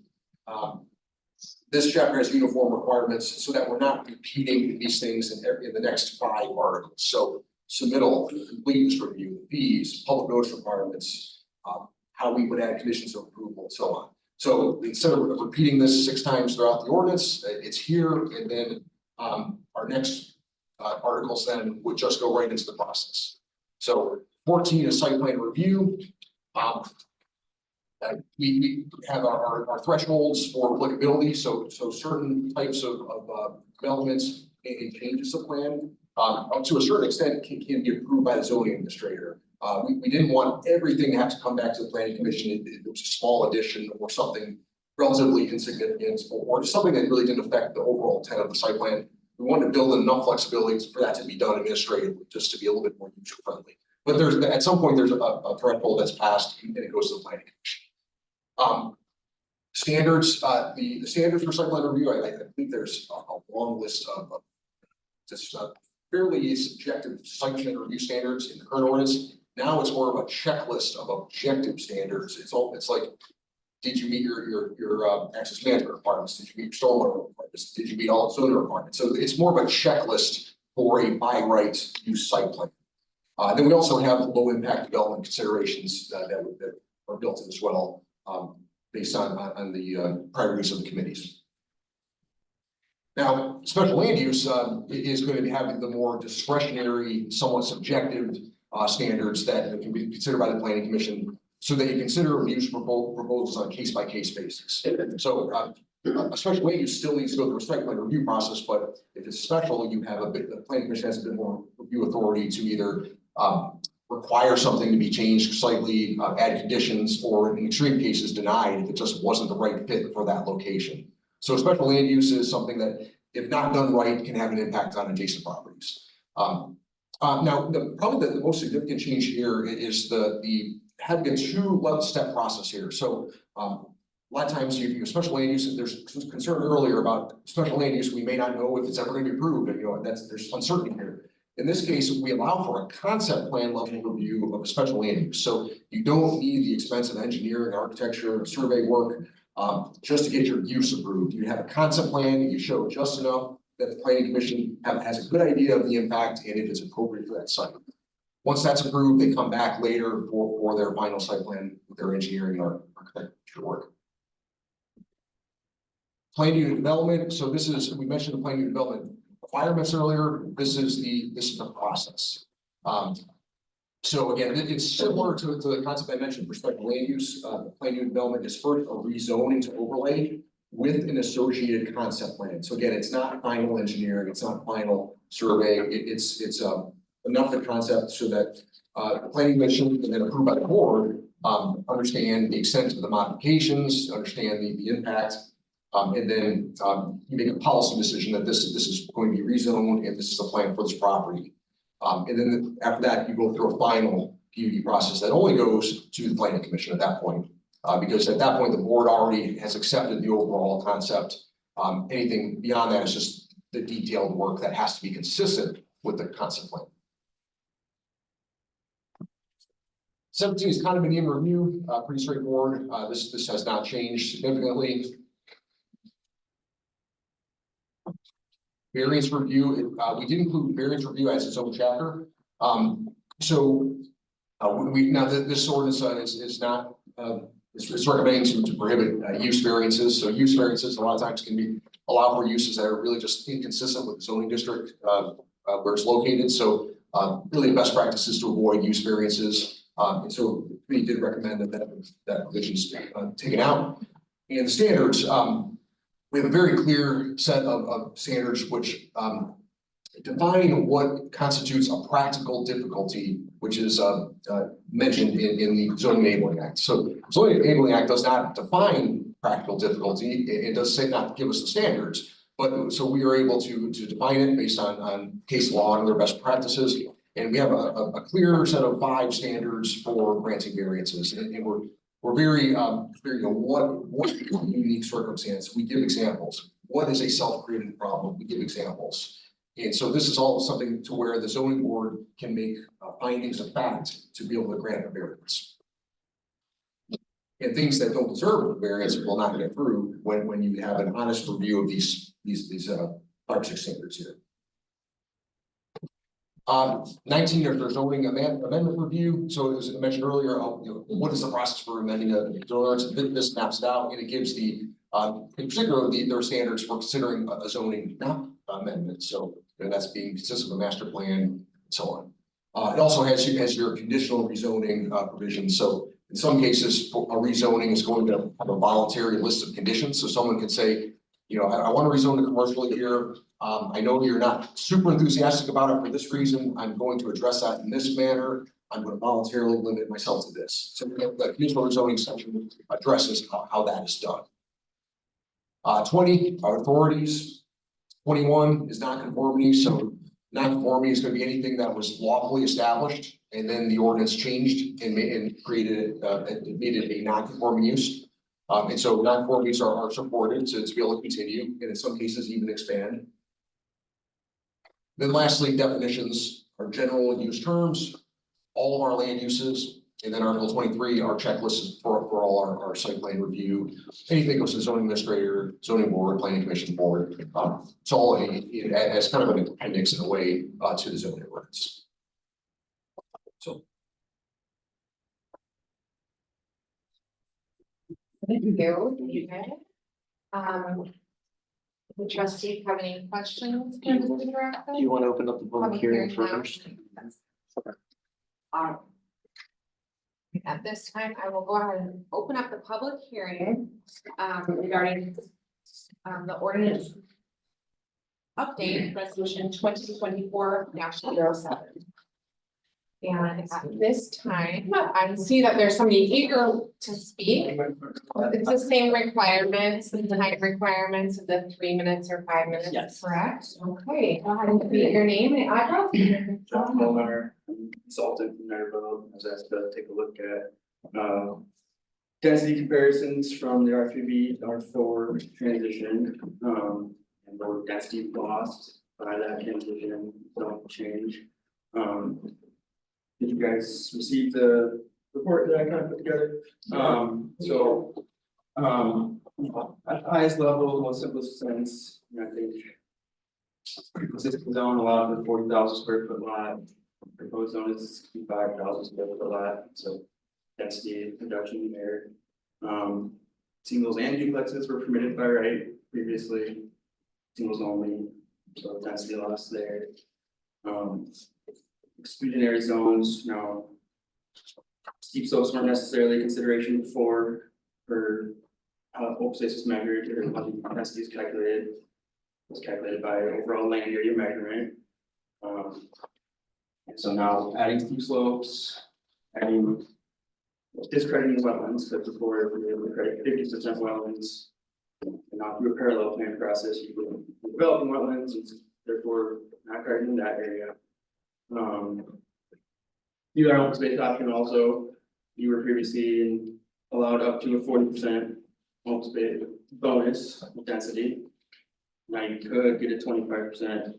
Speaker 16: This chapter has uniform requirements so that we're not repeating these things in the next 5 articles. So submittal, completeness review, fees, public notice requirements, how we would add conditions of approval, and so on. So instead of repeating this 6 times throughout the ordinance, it's here, and then our next articles then would just go right into the process. So 14 is site plan review. We have our thresholds for applicability. So certain types of developments and changes to plan to a certain extent can be approved by the zoning administrator. We didn't want everything to have to come back to the planning commission if it was a small addition or something relatively insignificant, or just something that really didn't affect the overall intent of the site plan. We wanted to build in enough flexibility for that to be done administratively, just to be a little bit more user friendly. But at some point, there's a threshold that's passed and it goes to the planning commission. Standards, the standards for site plan review, I think there's a long list of just fairly subjective site plan review standards in the current ordinance. Now it's more of a checklist of objective standards. It's like, did you meet your access management requirements? Did you meet your stormwater requirements? Did you meet all zoning requirements? So it's more of a checklist for a by right use site plan. Then we also have low impact development considerations that are built in as well, based on the priorities of the committees. Now, special land use is going to be having the more discretionary, somewhat subjective standards that can be considered by the planning commission, so that you consider use proposals on a case-by-case basis. So a special land use still needs to go through a site plan review process, but if it's special, you have the planning commission has a bit more review authority to either require something to be changed slightly, add conditions, or in extreme cases denied if it just wasn't the right fit for that location. So special land use is something that, if not done right, can have an impact on adjacent properties. Now, probably the most significant change here is the having a 2-step process here. So a lot of times you special land use, there's concern earlier about special land use. We may not know if it's ever going to be approved, and there's uncertainty here. In this case, we allow for a concept plan level review of a special land use. So you don't need the expensive engineering, architecture, survey work just to get your use approved. You have a concept plan, and you show just enough that the planning commission has a good idea of the impact and if it's appropriate for that site. Once that's approved, they come back later for their final site plan with their engineering or architecture work. Plan unit development. So this is, we mentioned the plan unit development requirements earlier. This is the process. So again, it's similar to the concept I mentioned for special land use. Plan unit development is first a rezoning to overlay with an associated concept plan. So again, it's not final engineering, it's not final surveying. It's enough the concept so that the planning commission and then approved by the board understand the extent of the modifications, understand the impact. And then you make a policy decision that this is going to be rezoned and this is a plan for this property. And then after that, you go through a final PUD process that only goes to the planning commission at that point. Because at that point, the board already has accepted the overall concept. Anything beyond that is just the detailed work that has to be consistent with the concept plan. 17 is condominium review, pretty straightforward. This has not changed significantly. Variance review, we did include variance review as its own chapter. This ordinance is not it's recommending to prohibit use variances. So use variances a lot of times can be allow for uses that are really just inconsistent with the zoning district where it's located. So really best practice is to avoid use variances. And so we did recommend that provision is taken out. And the standards, we have a very clear set of standards which define what constitutes a practical difficulty, which is mentioned in the Zoning Enabling Act. So Zoning Enabling Act does not define practical difficulty. It does say not give us the standards, but so we are able to define it based on case law and other best practices. And we have a clear set of 5 standards for granting variances, and we're very what is a unique circumstance. We give examples. What is a self-created problem? We give examples. And so this is all something to where the zoning board can make findings of fact to be able to grant a variance. And things that don't deserve a variance will not get through when you have an honest review of these 5 or 6 standards here. 19, there's zoning amendment review. So as I mentioned earlier, what is the process for amending a zoning ordinance? This maps it out and it gives in particular their standards for considering a zoning map amendment. So that's being consistent with master plan and so on. It also has your conditional rezoning provisions. So in some cases, a rezoning is going to have a voluntary list of conditions. So someone could say, I want to rezone the commercial here. I know you're not super enthusiastic about it for this reason. I'm going to address that in this manner. I'm going to voluntarily limit myself to this. So the conditional rezoning section addresses how that is done. 20 are authorities. 21 is non-conformity. So non-conformity is going to be anything that was lawfully established and then the ordinance changed and created it needed a non-conforming use. And so non-conformities are supported to be able to continue and in some cases even expand. Then lastly, definitions are general use terms, all of our land uses, and then Article 23, our checklist for all our site plan review. Anything goes to zoning administrator, zoning board, planning commission board. It's all as kind of an appendix in a way to the zoning ordinance. So.
Speaker 2: Thank you. The trustee have any questions?
Speaker 9: Do you want to open up the public hearing first?
Speaker 2: At this time, I will go ahead and open up the public hearing regarding the ordinance update resolution 2024-07. And at this time, I see that there's somebody eager to speak. It's the same requirements, the height requirements of the 3 minutes or 5 minutes,
Speaker 17: Yes.
Speaker 2: correct? Okay, go ahead and repeat your name and address.
Speaker 17: John Mulner, consultant from Nervo, I was asked to take a look at density comparisons from the R3B to R4 transition, and lower density lost by that transition, don't change. Did you guys receive the report that I kind of put together? At the highest level, most simplest sense, I think pretty consistent zone allowed for 40,000 square foot lot. Proposed zone is 65,000 square foot lot, so density reduction there. Singles and duplexes were permitted by right previously, singles only, so density loss there. Exclusionary zones, now steep slopes weren't necessarily a consideration before for how open space is measured or how the density is calculated. It was calculated by overall land area measurement. And so now adding steep slopes, adding discrediting wetlands, because before we were credit 50% wetlands. And now through a parallel plan process, you were developing wetlands and therefore not crediting that area. You are open space option also, you were previously allowed up to a 40% open space bonus density. Now you could get a 25%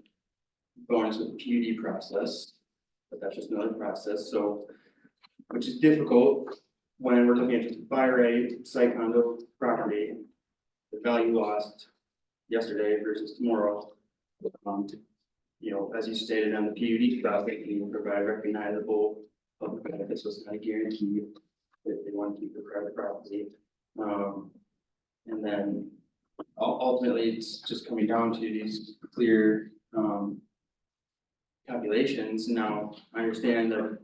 Speaker 17: bonus with the PUD process, but that's just another process, so, which is difficult when we're looking at buy rate, site condo property, the value lost yesterday versus tomorrow. As you stated on the PUD topic, you provide recognizable public benefits was not a guarantee if they want to keep the private property. And then ultimately, it's just coming down to these clear calculations. Now, I understand that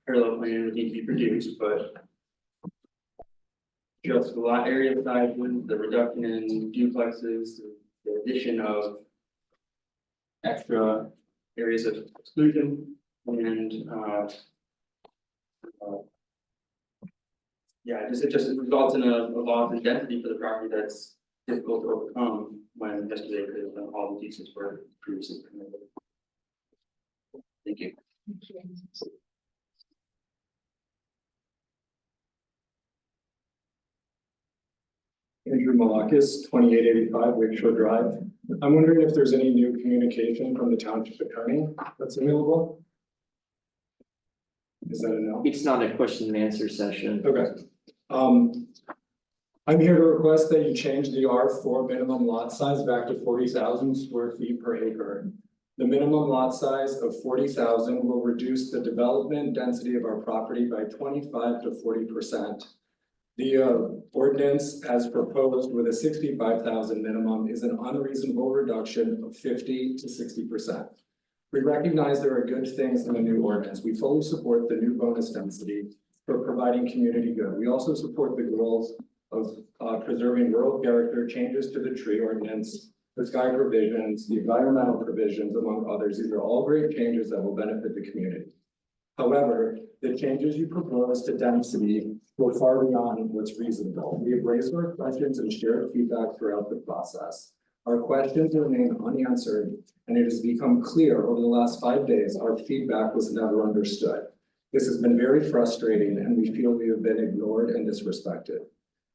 Speaker 17: parallel plan would need to be produced, but just the lot area sizes, the reduction in duplexes, the addition of extra areas of exclusion and it just results in a loss in density for the property that's difficult to overcome when yesterday all the uses were previously permitted. Thank you.
Speaker 18: Andrew Malakis, 2885 Wakeshore Drive. I'm wondering if there's any new communication from the township attorney that's available? Is that a no?
Speaker 9: It's not a question and answer session.
Speaker 18: Okay. I'm here to request that you change the R4 minimum lot size back to 40,000 square feet per acre. The minimum lot size of 40,000 will reduce the development density of our property by 25 to 40%. The ordinance as proposed with a 65,000 minimum is an unreasonable reduction of 50 to 60%. We recognize there are good things in the new ordinance. We fully support the new bonus density for providing community good. We also support the goals of preserving rural character, changes to the tree ordinance, the sky provisions, the environmental provisions, among others. These are all great changes that will benefit the community. However, the changes you propose to density go far beyond what's reasonable. We have raised our questions and shared feedback throughout the process. Our questions remain unanswered, and it has become clear over the last 5 days our feedback was never understood. This has been very frustrating, and we feel we have been ignored and disrespected.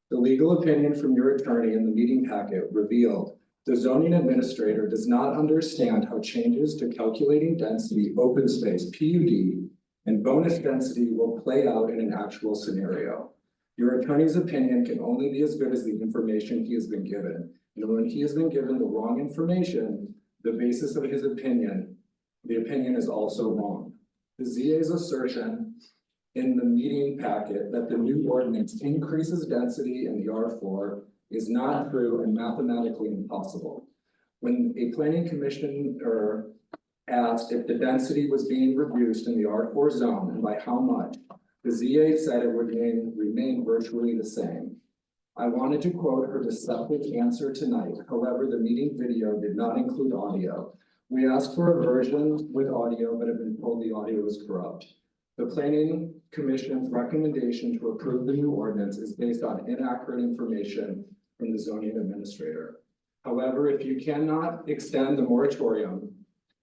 Speaker 18: The legal opinion from your attorney in the meeting packet revealed the zoning administrator does not understand how changes to calculating density, open space, PUD, and bonus density will play out in an actual scenario. Your attorney's opinion can only be as good as the information he has been given. And when he has been given the wrong information, the basis of his opinion, the opinion is also wrong. The ZA's assertion in the meeting packet that the new ordinance increases density in the R4 is not true and mathematically impossible. When a planning commissioner asked if the density was being reduced in the R4 zone and by how much, the ZA said it would remain virtually the same. I wanted to quote her deceptive answer tonight. However, the meeting video did not include audio. We asked for a version with audio, but have been told the audio is corrupt. The planning commission's recommendation to approve the new ordinance is based on inaccurate information from the zoning administrator. However, if you cannot extend the moratorium,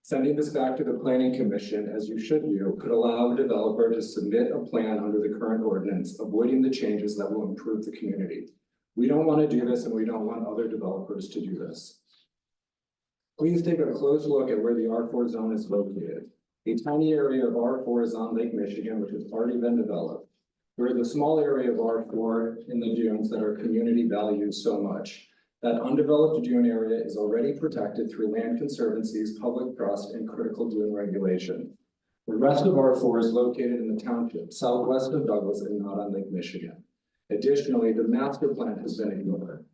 Speaker 18: sending this back to the planning commission, as you should do, could allow a developer to submit a plan under the current ordinance, avoiding the changes that will improve the community. We don't want to do this, and we don't want other developers to do this. Please take a close look at where the R4 zone is located. A tiny area of R4 is on Lake Michigan, which has already been developed. There is a small area of R4 in the dunes that our community values so much. That undeveloped dune area is already protected through Land Conservancy's public trust and critical dune regulation. The rest of R4 is located in the township, southwest of Douglas and not on Lake Michigan. Additionally, the master plan has been ignored.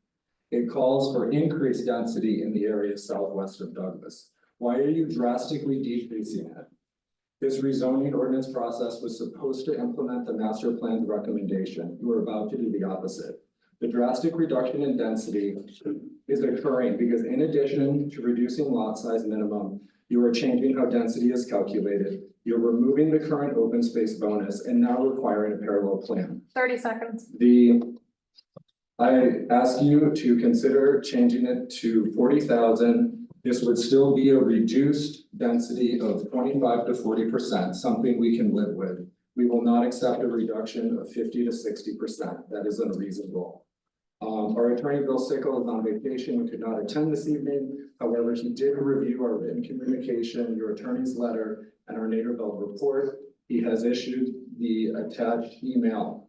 Speaker 18: It calls for increased density in the area southwest of Douglas. Why are you drastically decreasing it? This rezoning ordinance process was supposed to implement the master plan's recommendation. You are about to do the opposite. The drastic reduction in density is occurring because in addition to reducing lot size minimum, you are changing how density is calculated. You're removing the current open space bonus and now requiring a parallel plan.
Speaker 2: 30 seconds.
Speaker 18: I ask you to consider changing it to 40,000. This would still be a reduced density of 25 to 40%, something we can live with. We will not accept a reduction of 50 to 60%. That is unreasonable. Our attorney, Bill Sickle, is on vacation and could not attend this evening. However, he did review our written communication, your attorney's letter, and our Naderville report. He has issued the attached email.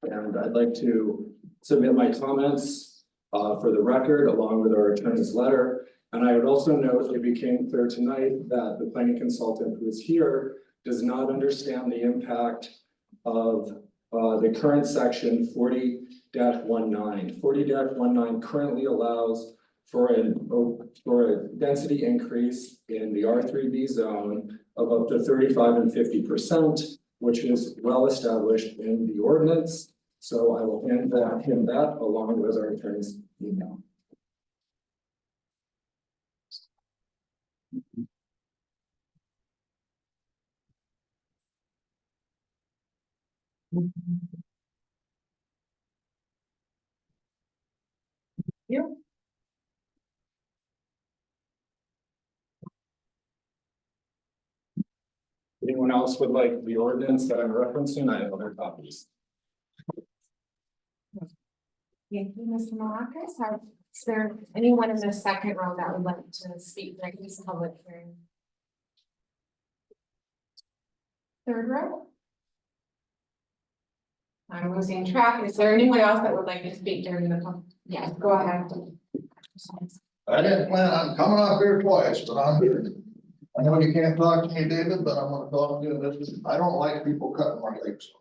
Speaker 18: And I'd like to submit my comments for the record, along with our attorney's letter. And I would also note it became clear tonight that the planning consultant who is here does not understand the impact of the current section 40-19. 40-19 currently allows for a density increase in the R3B zone of up to 35 and 50%, which is well established in the ordinance. So I will hand him that along with our attorney's email.
Speaker 2: You.
Speaker 18: Anyone else would like the ordinance that I'm referencing? I have other copies.
Speaker 2: Thank you, Mr. Malacas. Is there anyone in the second row that would like to speak during this public hearing? Third row? I'm losing track. Is there anyone else that would like to speak during the public? Yes, go ahead.
Speaker 15: I didn't plan on coming up here twice, but I'm here. I know you can't talk to me, David, but I'm gonna talk to you. I don't like people cutting my legs.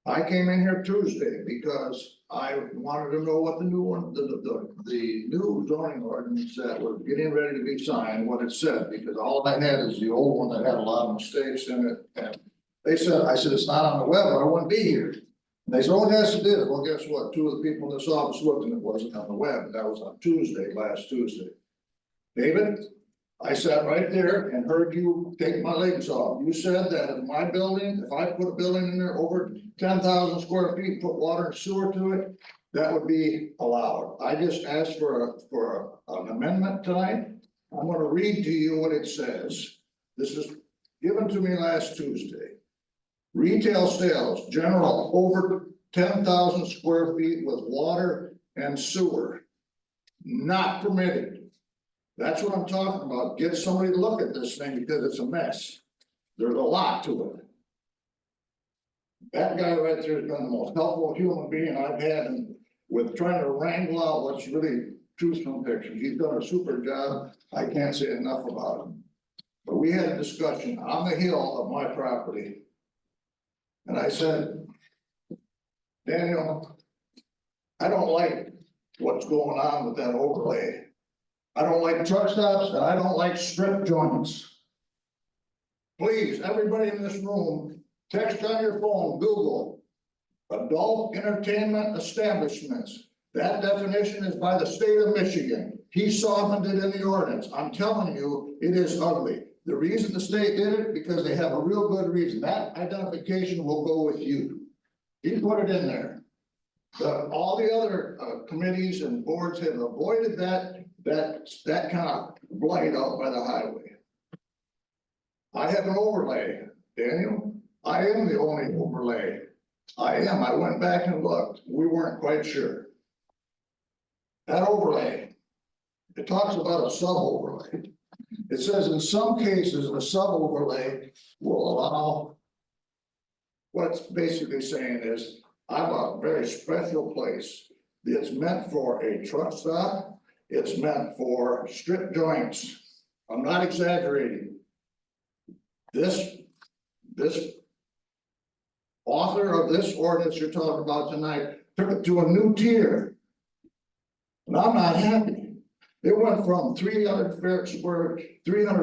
Speaker 15: I came in here Tuesday because I wanted to know what the new one, the new zoning ordinance that was getting ready to be signed, what it said, because all I had is the old one that had a lot of mistakes in it. And they said, I said, it's not on the web, or I wouldn't be here. They said, oh, yes, it is. Well, guess what? Two of the people in this office looked and it wasn't on the web. That was on Tuesday, last Tuesday. David, I sat right there and heard you take my legs off. You said that in my building, if I put a building in there over 10,000 square feet, put water and sewer to it, that would be allowed. I just asked for an amendment tonight. I'm gonna read to you what it says. This is given to me last Tuesday. Retail sales, general over 10,000 square feet with water and sewer, not permitted. That's what I'm talking about. Get somebody to look at this thing because it's a mess. There's a lot to it. That guy right there has been the most helpful human being I've had with trying to wrangle out what's really truth from fiction. He's done a super job. I can't say enough about him. But we had a discussion on the hill of my property. And I said, Daniel, I don't like what's going on with that overlay. I don't like truck stops and I don't like strip joints. Please, everybody in this room, text on your phone, Google adult entertainment establishments. That definition is by the state of Michigan. He softened it in the ordinance. I'm telling you, it is ugly. The reason the state did it, because they have a real good reason. That identification will go with you. He put it in there. All the other committees and boards have avoided that kind of blight out by the highway. I have an overlay, Daniel. I am the only overlay. I am. I went back and looked. We weren't quite sure. That overlay, it talks about a sub overlay. It says in some cases, a sub overlay will allow. What it's basically saying is, I'm a very special place. It's meant for a truck stop. It's meant for strip joints. I'm not exaggerating. This author of this ordinance you're talking about tonight took it to a new tier. And I'm not happy. It went from 300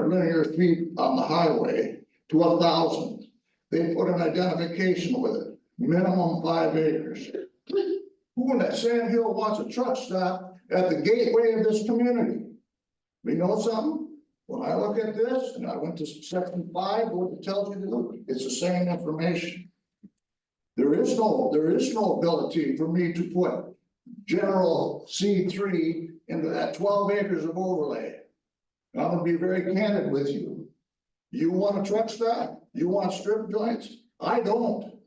Speaker 15: linear feet on the highway to 1,000. They put an identification with it, minimum 5 acres. Who in that Sand Hill wants a truck stop at the gateway of this community? We know something? When I look at this, and I went to section 5, what it tells you to do, it's the same information. There is no ability for me to put general C3 into that 12 acres of overlay. And I'm gonna be very candid with you. You want a truck stop? You want strip joints? I don't.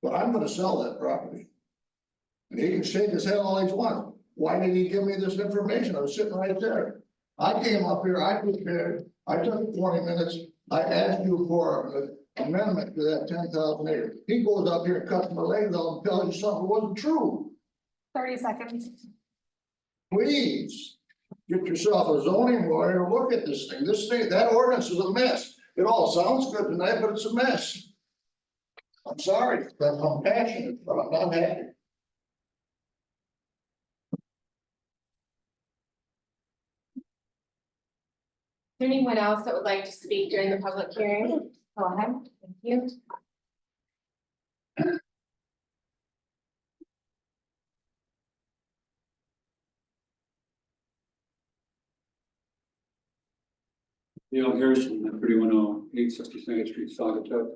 Speaker 15: But I'm gonna sell that property. And he can shake his head all he wants. Why did he give me this information? I was sitting right there. I came up here, I prepared, I took 20 minutes, I asked you for an amendment to that 10,000 acres. He goes up here and cuts my legs off and tells you something wasn't true.
Speaker 2: 30 seconds.
Speaker 15: Please, get yourself a zoning lawyer, look at this thing. That ordinance is a mess. It all sounds good tonight, but it's a mess. I'm sorry, but I'm passionate, but I'm not happy.
Speaker 2: Is there anyone else that would like to speak during the public hearing? Go ahead, thank you.
Speaker 7: Neil Harrison, 3108 62nd Street, Saugatuck.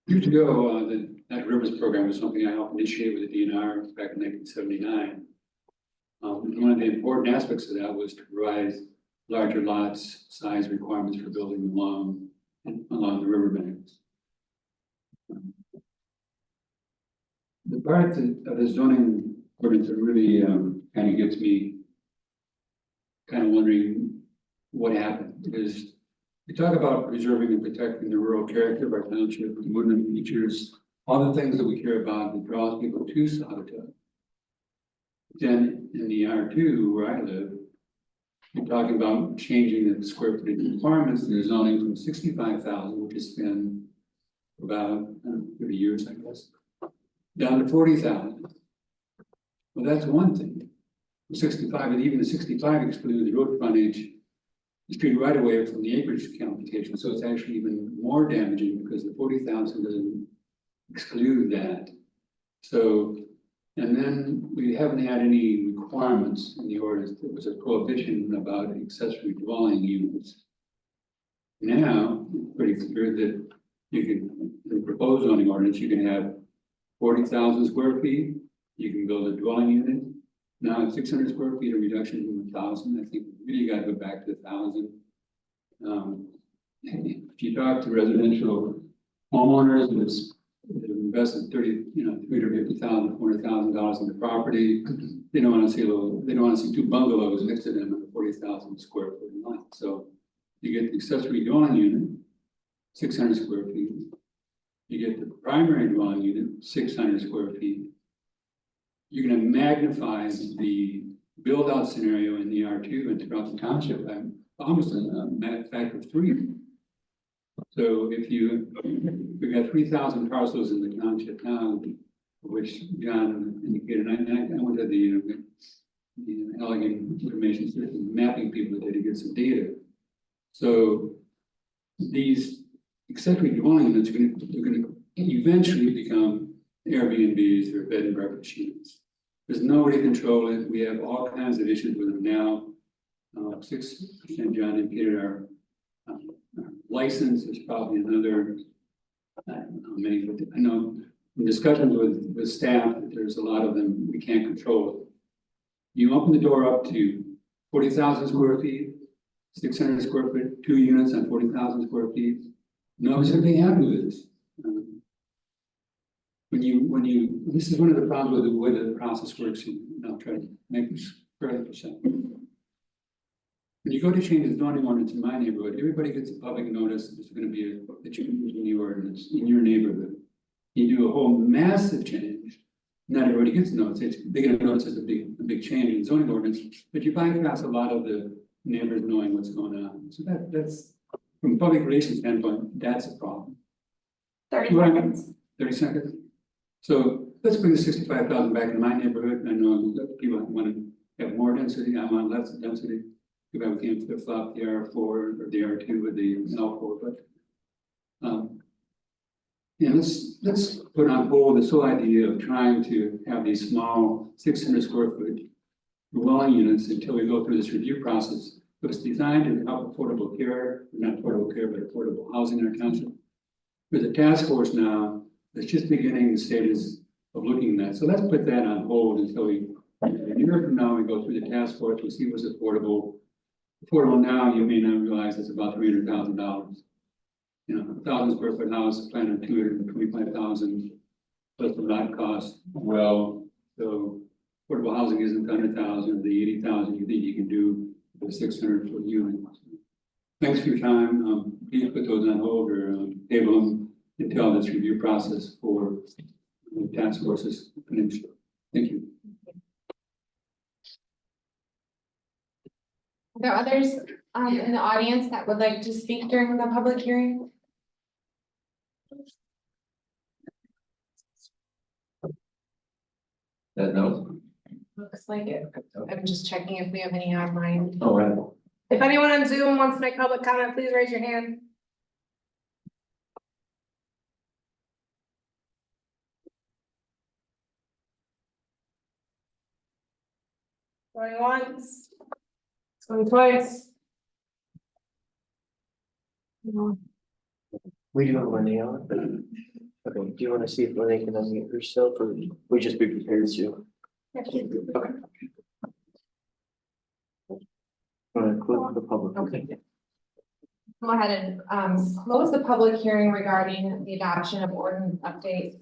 Speaker 7: Years ago, the Night Rivers program was something I helped initiate with the DNR back in 1979. One of the important aspects of that was to provide larger lots, size requirements for building along the riverbanks. The part of the zoning ordinance that really kind of gets me kind of wondering what happened, because we talk about preserving and protecting the rural character of our township, woodland features, all the things that we care about that draws people to Saugatuck. Then in the R2 where I live, we're talking about changing the square footage requirements in the zoning from 65,000, which has been about 30 years, I guess, down to 40,000. Well, that's one thing. 65, and even the 65 excludes the road frontage, the street right away from the acreage computation. So it's actually even more damaging because the 40,000 doesn't exclude that. So, and then we haven't had any requirements in the ordinance. There was a prohibition about accessory dwelling units. Now, it's pretty clear that you can, in the proposed zoning ordinance, you can have 40,000 square feet, you can build a dwelling unit. Now, at 600 square feet, a reduction from 1,000, I think we really gotta go back to 1,000. If you talk to residential homeowners, that invested $350,000, $400,000 in the property, they don't wanna see they don't wanna see two bungalows next to them on a 40,000 square foot lot. So you get the accessory dwelling unit, 600 square feet. You get the primary dwelling unit, 600 square feet. You're gonna magnify the build out scenario in the R2 and throughout the township by almost a factor of 3. So if we've got 3,000 parcels in the township now, which John indicated, I went to the elegant information system mapping people today to get some data. So these accessory dwelling units are going to eventually become Airbnbs or bed and breakfast units. There's no way to control it. We have all kinds of issues with them now. 6%, John indicated our license. There's probably another, I don't know how many, but I know in discussions with staff that there's a lot of them we can't control. You open the door up to 40,000 square feet, 600 square feet, 2 units on 40,000 square feet. Nobody's going to be happy with this. This is one of the problems with the way the process works, and I'll try to make this fairly percent. When you go to change the zoning ordinance in my neighborhood, everybody gets a public notice that there's going to be that you can use a new ordinance in your neighborhood. You do a whole massive change, not everybody gets a notice. They get a notice as a big change in zoning ordinance, but you bypass a lot of the neighbors knowing what's going on. So that's from a public relations standpoint, that's a problem.
Speaker 2: 30 seconds.
Speaker 7: 30 seconds. So let's bring the 65,000 back in my neighborhood. I know that people want to have more density. I want less density. If I can't flip flop the R4 or the R2 with the L4, but yeah, let's put on hold this whole idea of trying to have these small 600 square foot dwelling units until we go through this review process. It was designed to help affordable care, not affordable care, but affordable housing in our township. There's a task force now that's just beginning the stages of looking at that. So let's put that on hold until a year from now, we go through the task force, we see what's affordable. Affordable now, you may not realize it's about $300,000. You know, 1,000 square foot house, plan on 225,000 plus the lot cost. Well, so affordable housing isn't 100,000, the 80,000 you think you can do with a 600 foot unit. Thanks for your time. Please put those on hold or table them until this review process for the task force is finished. Thank you.
Speaker 2: Are there others in the audience that would like to speak during the public hearing?
Speaker 9: No.
Speaker 2: Looks like it. I'm just checking if we have any online.
Speaker 9: Oh, right.
Speaker 2: If anyone on Zoom wants to make public comment, please raise your hand. Going once. Going twice. No.
Speaker 9: We do have Lenny on, but okay, do you want to see if Lenny can unmute herself or we just be prepared to? Okay. Close the public.
Speaker 2: Okay. Go ahead and close the public hearing regarding the adoption of ordinance update.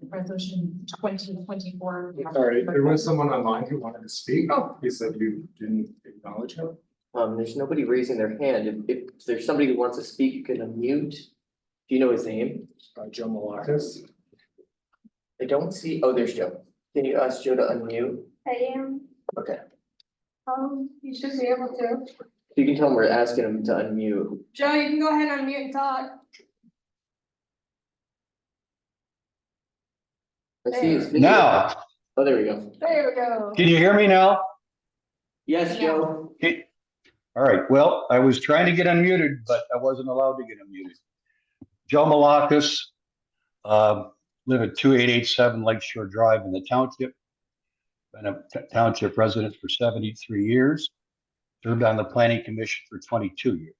Speaker 2: Resolution 2024.
Speaker 18: Sorry, there was someone online who wanted to speak.
Speaker 2: Oh.
Speaker 18: He said you didn't acknowledge him.
Speaker 9: There's nobody raising their hand. If there's somebody who wants to speak, you can unmute. Do you know his name?
Speaker 18: Joe Malakis.
Speaker 9: I don't see, oh, there's Joe. Can you ask Joe to unmute?
Speaker 19: I am.
Speaker 9: Okay.
Speaker 19: You should be able to.
Speaker 9: You can tell him we're asking him to unmute.
Speaker 19: Joe, you can go ahead and unmute and talk.
Speaker 9: I see his video.
Speaker 20: Now,
Speaker 9: Oh, there we go.
Speaker 19: There we go.
Speaker 20: can you hear me now?
Speaker 9: Yes, Joe.
Speaker 20: Okay. All right, well, I was trying to get unmuted, but I wasn't allowed to get unmuted. Joe Malakis, Live at 2887 Lakeshore Drive in the township. Been a township resident for 73 years. Served on the planning commission for 22 years.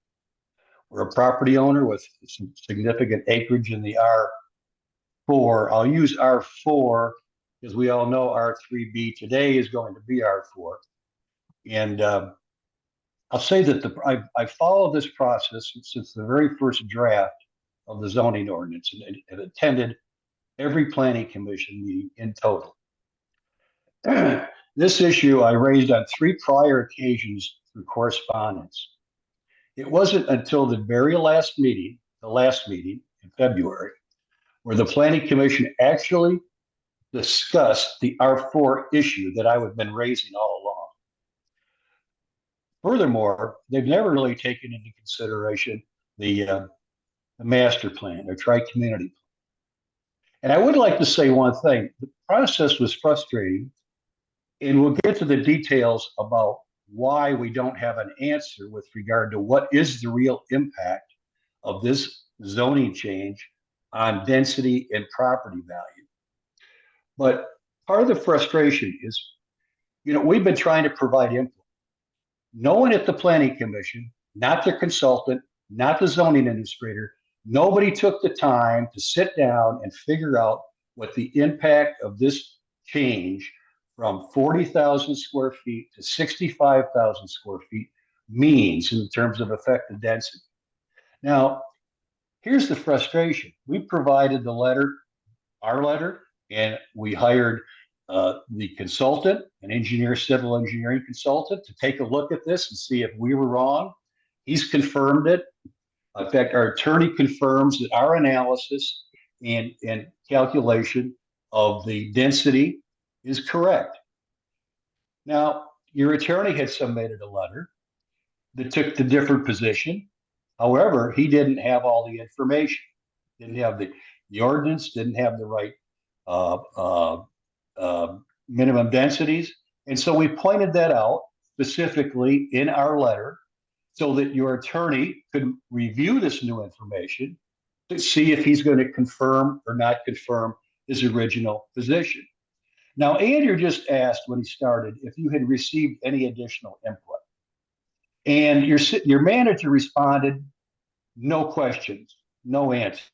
Speaker 20: We're a property owner with some significant acreage in the R4. I'll use R4 because we all know R3B today is going to be R4. And I'll say that I followed this process since the very first draft of the zoning ordinance and attended every planning commission meeting in total. This issue I raised on 3 prior occasions through correspondence. It wasn't until the very last meeting, in February, where the planning commission actually discussed the R4 issue that I had been raising all along. Furthermore, they've never really taken into consideration the master plan or tri-community plan. And I would like to say one thing. The process was frustrating, and we'll get to the details about why we don't have an answer with regard to what is the real impact of this zoning change on density and property value. But part of the frustration is, we've been trying to provide input. No one at the planning commission, not the consultant, not the zoning administrator, nobody took the time to sit down and figure out what the impact of this change from 40,000 square feet to 65,000 square feet means in terms of effective density. Now, here's the frustration. We provided the letter, our letter, and we hired the consultant, an engineer, civil engineering consultant, to take a look at this and see if we were wrong. He's confirmed it. In fact, our attorney confirms that our analysis and calculation of the density is correct. Now, your attorney had submitted a letter that took the different position. However, he didn't have all the information, didn't have the ordinance, didn't have the right minimum densities. And so we pointed that out specifically in our letter so that your attorney could review this new information to see if he's going to confirm or not confirm his original position. Now, Andrew just asked when he started if you had received any additional input. And your manager responded, no questions, no answers.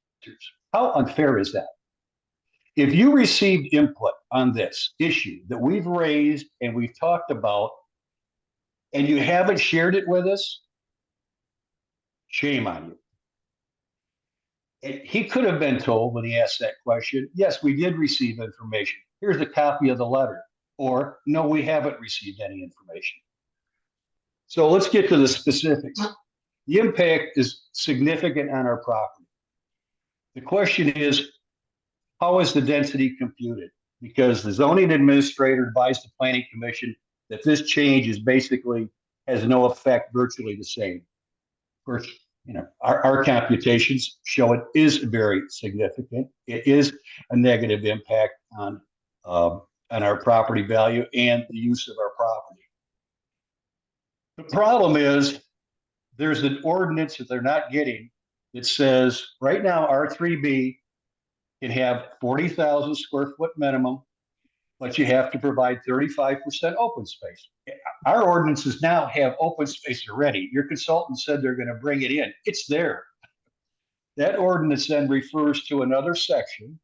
Speaker 20: How unfair is that? If you received input on this issue that we've raised and we've talked about, and you haven't shared it with us, shame on you. And he could have been told when he asked that question, yes, we did receive information. Here's a copy of the letter. Or, no, we haven't received any information. So let's get to the specifics. The impact is significant on our property. The question is, how is the density computed? Because the zoning administrator advised the planning commission that this change is basically has no effect, virtually the same. First, our computations show it is very significant. It is a negative impact on our property value and the use of our property. The problem is there's an ordinance that they're not getting that says right now R3B can have 40,000 square foot minimum, but you have to provide 35% open space. Our ordinances now have open space already. Your consultant said they're going to bring it in. It's there. That ordinance then refers to another section,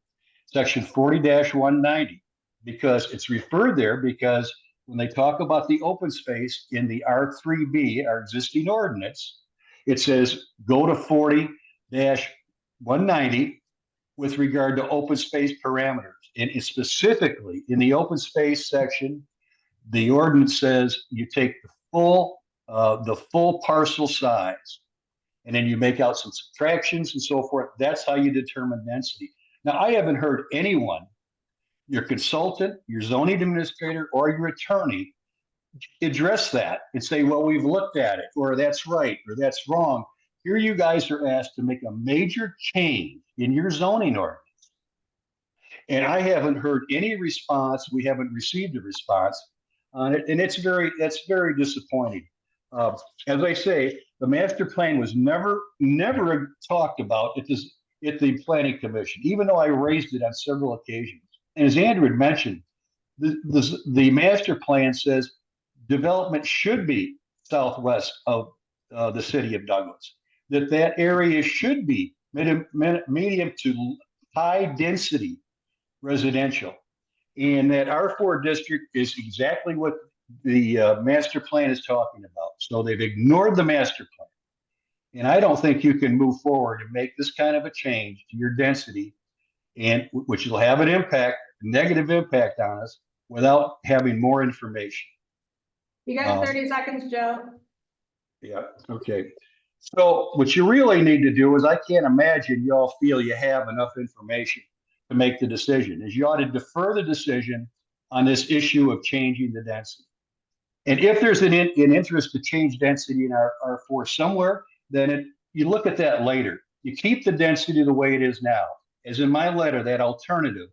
Speaker 20: section 40-190, because it's referred there because when they talk about the open space in the R3B, our existing ordinance, it says go to 40-190 with regard to open space parameters. And specifically in the open space section, the ordinance says you take the full parcel size, and then you make out some subtractions and so forth. That's how you determine density. Now, I haven't heard anyone, your consultant, your zoning administrator, or your attorney address that and say, well, we've looked at it, or that's right, or that's wrong. Here you guys are asked to make a major change in your zoning ordinance. And I haven't heard any response. We haven't received a response on it. And that's very disappointing. As I say, the master plan was never talked about at the planning commission, even though I raised it on several occasions. And as Andrew had mentioned, the master plan says development should be southwest of the city of Douglas. That area should be medium to high density residential. And that R4 district is exactly what the master plan is talking about. So they've ignored the master plan. And I don't think you can move forward and make this kind of a change to your density, and which will have an impact, negative impact on us without having more information.
Speaker 19: You got 30 seconds, Joe.
Speaker 20: Yeah, okay. So what you really need to do is, I can't imagine you all feel you have enough information to make the decision, is you ought to defer the decision on this issue of changing the density. And if there's an interest to change density in our R4 somewhere, then you look at that later. You keep the density the way it is now. As in my letter, that alternative,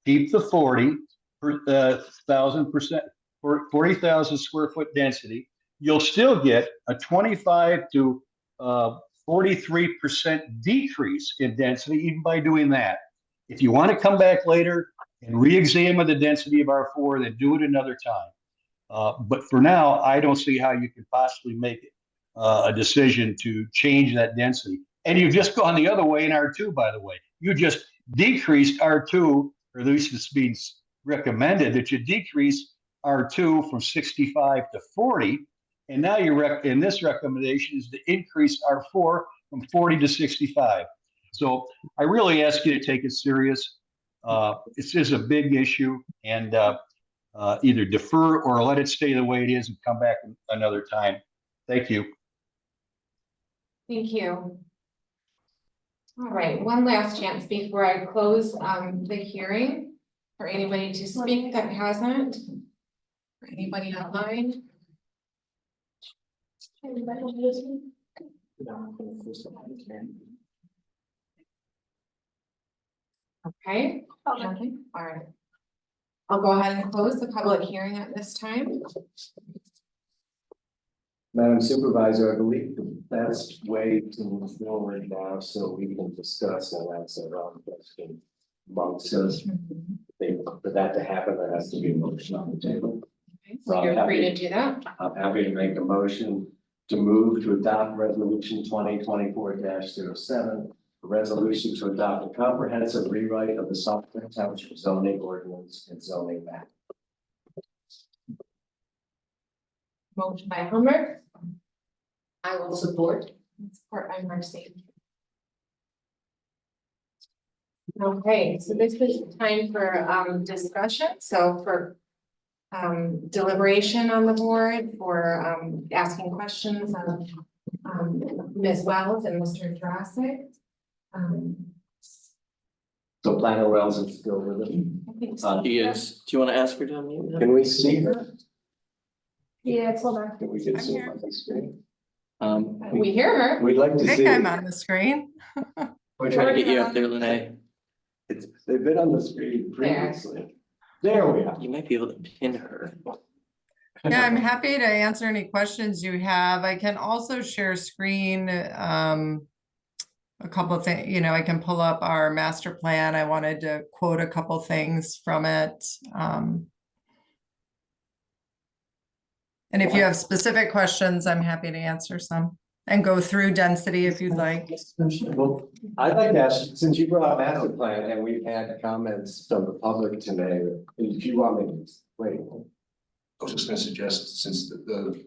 Speaker 20: keep the 40,000 square foot density. You'll still get a 25 to 43% decrease in density even by doing that. If you want to come back later and re-examine the density of R4, then do it another time. But for now, I don't see how you could possibly make a decision to change that density. And you've just gone the other way in R2, by the way. You just decreased R2, or at least it's being recommended that you decrease R2 from 65 to 40. And now and this recommendation is to increase R4 from 40 to 65. So I really ask you to take it serious. This is a big issue, and either defer or let it stay the way it is and come back another time. Thank you.
Speaker 2: Thank you. All right, one last chance before I close the hearing for anybody to speak that hasn't. For anybody online. Okay, nothing, all right. I'll go ahead and close the public hearing at this time.
Speaker 10: Madam Supervisor, I believe the best way to move forward now, so we can discuss and answer our question amongst us. For that to happen, there has to be a motion on the table.
Speaker 2: Okay, so you're free to do that.
Speaker 10: I'm happy to make a motion to move to adopt resolution 2024-07, a resolution to adopt a comprehensive rewrite of the Saugatuck Township zoning ordinance and zoning map.
Speaker 2: Motion by Homer.
Speaker 12: I will support.
Speaker 2: Support by Marcy. Okay, so this is time for discussion, so for deliberation on the board, for asking questions of Ms. Wells and Mr. Jurassic.
Speaker 10: So Planner Wells is still with it.
Speaker 2: I think so.
Speaker 9: She is. Do you want to ask her to unmute?
Speaker 10: Can we see her?
Speaker 19: Yeah, hold on.
Speaker 10: Can we get some on the screen?
Speaker 2: We hear her.
Speaker 10: We'd like to see.
Speaker 19: I'm on the screen.
Speaker 9: We're trying to get you up there, Lene.
Speaker 10: They've been on the screen previously. There we are.
Speaker 9: You might be able to pin her.
Speaker 19: Yeah, I'm happy to answer any questions you have. I can also share screen. A couple of things, you know, I can pull up our master plan. I wanted to quote a couple things from it. And if you have specific questions, I'm happy to answer some and go through density if you'd like.
Speaker 10: Well, I'd like to ask, since you brought up master plan and we've had comments from the public today, if you want me to wait.
Speaker 16: I was just gonna suggest, since the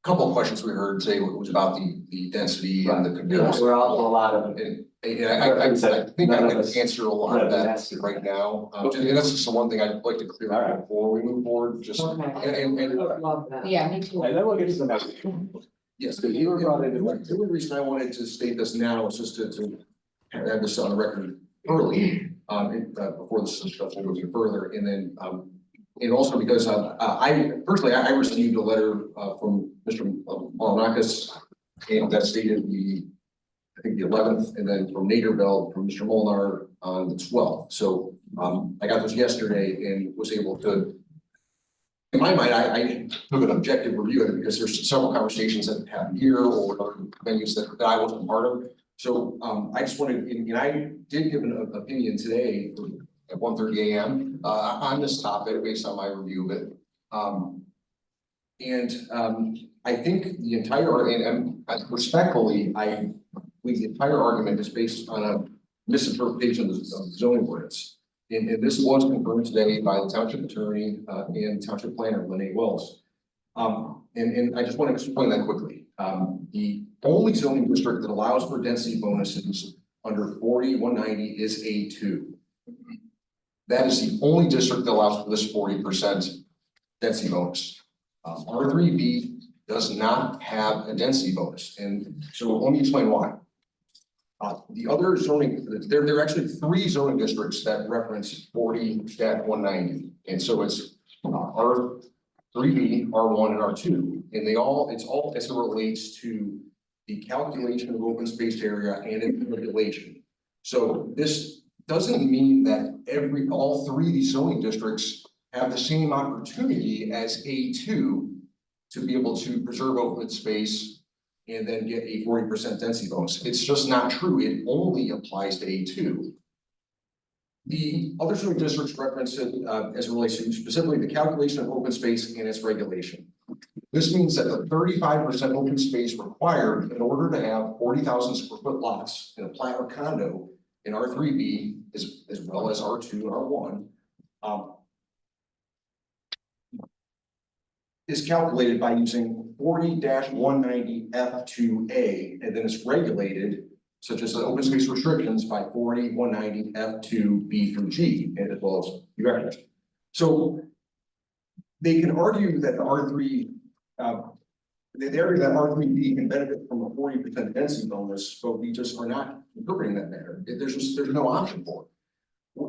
Speaker 16: couple of questions we heard today was about the density and the comparison.
Speaker 10: We're all a lot of.
Speaker 16: And I think I can answer a lot of that right now. And that's just the one thing I'd like to clear out before we move forward, just.
Speaker 12: Yeah, me too.
Speaker 10: And then we'll get to the.
Speaker 16: Yes, because you were brought in, the only reason I wanted to state this now is just to have this on the record early, before this discussion goes any further, and then, and also because I personally, I received a letter from Mr. Malinakis, and that stated I think the 11th, and then from Naderveld, from Mr. Molnar on the 12th. So I got this yesterday and was able to, in my mind, I took an objective review of it because there's several conversations that happened here or other venues that I wasn't part of. So, I just wanted, and I did give an opinion today at 1:30 AM, on this topic based on my review of it. I think the entire, and respectfully, I believe the entire argument is based on a misinterpretation of the zoning ordinance. And this was confirmed today by the township attorney, and township planner, Lynn Wells. And I just want to explain that quickly. The only zoning district that allows for density bonuses under 40-190 is A2. That is the only district that allows for this 40% density bonus. R3B does not have a density bonus, and so let me explain why. The other zoning, there are actually 3 zoning districts that reference 40-190, and so it's R3B, R1, and R2, and it's all as it relates to the calculation of open space area and its regulation. So this doesn't mean that all 3 of these zoning districts have the same opportunity as A2 to be able to preserve open space and then get a 40% density bonus. It's just not true. It only applies to A2. The other zoning districts reference it as it relates to specifically the calculation of open space and its regulation. This means that the 35% open space required in order to have 40,000 square foot lots in a plat or condo in R3B as well as R2 and R1 is calculated by using 40-190 F2A, and then it's regulated, such as the open space restrictions, by 40-190 F2B through G, and as well as U. So they can argue that the R3, the area that R3B can benefit from a 40% density bonus, but we just are not interpreting that matter. There's no option for it.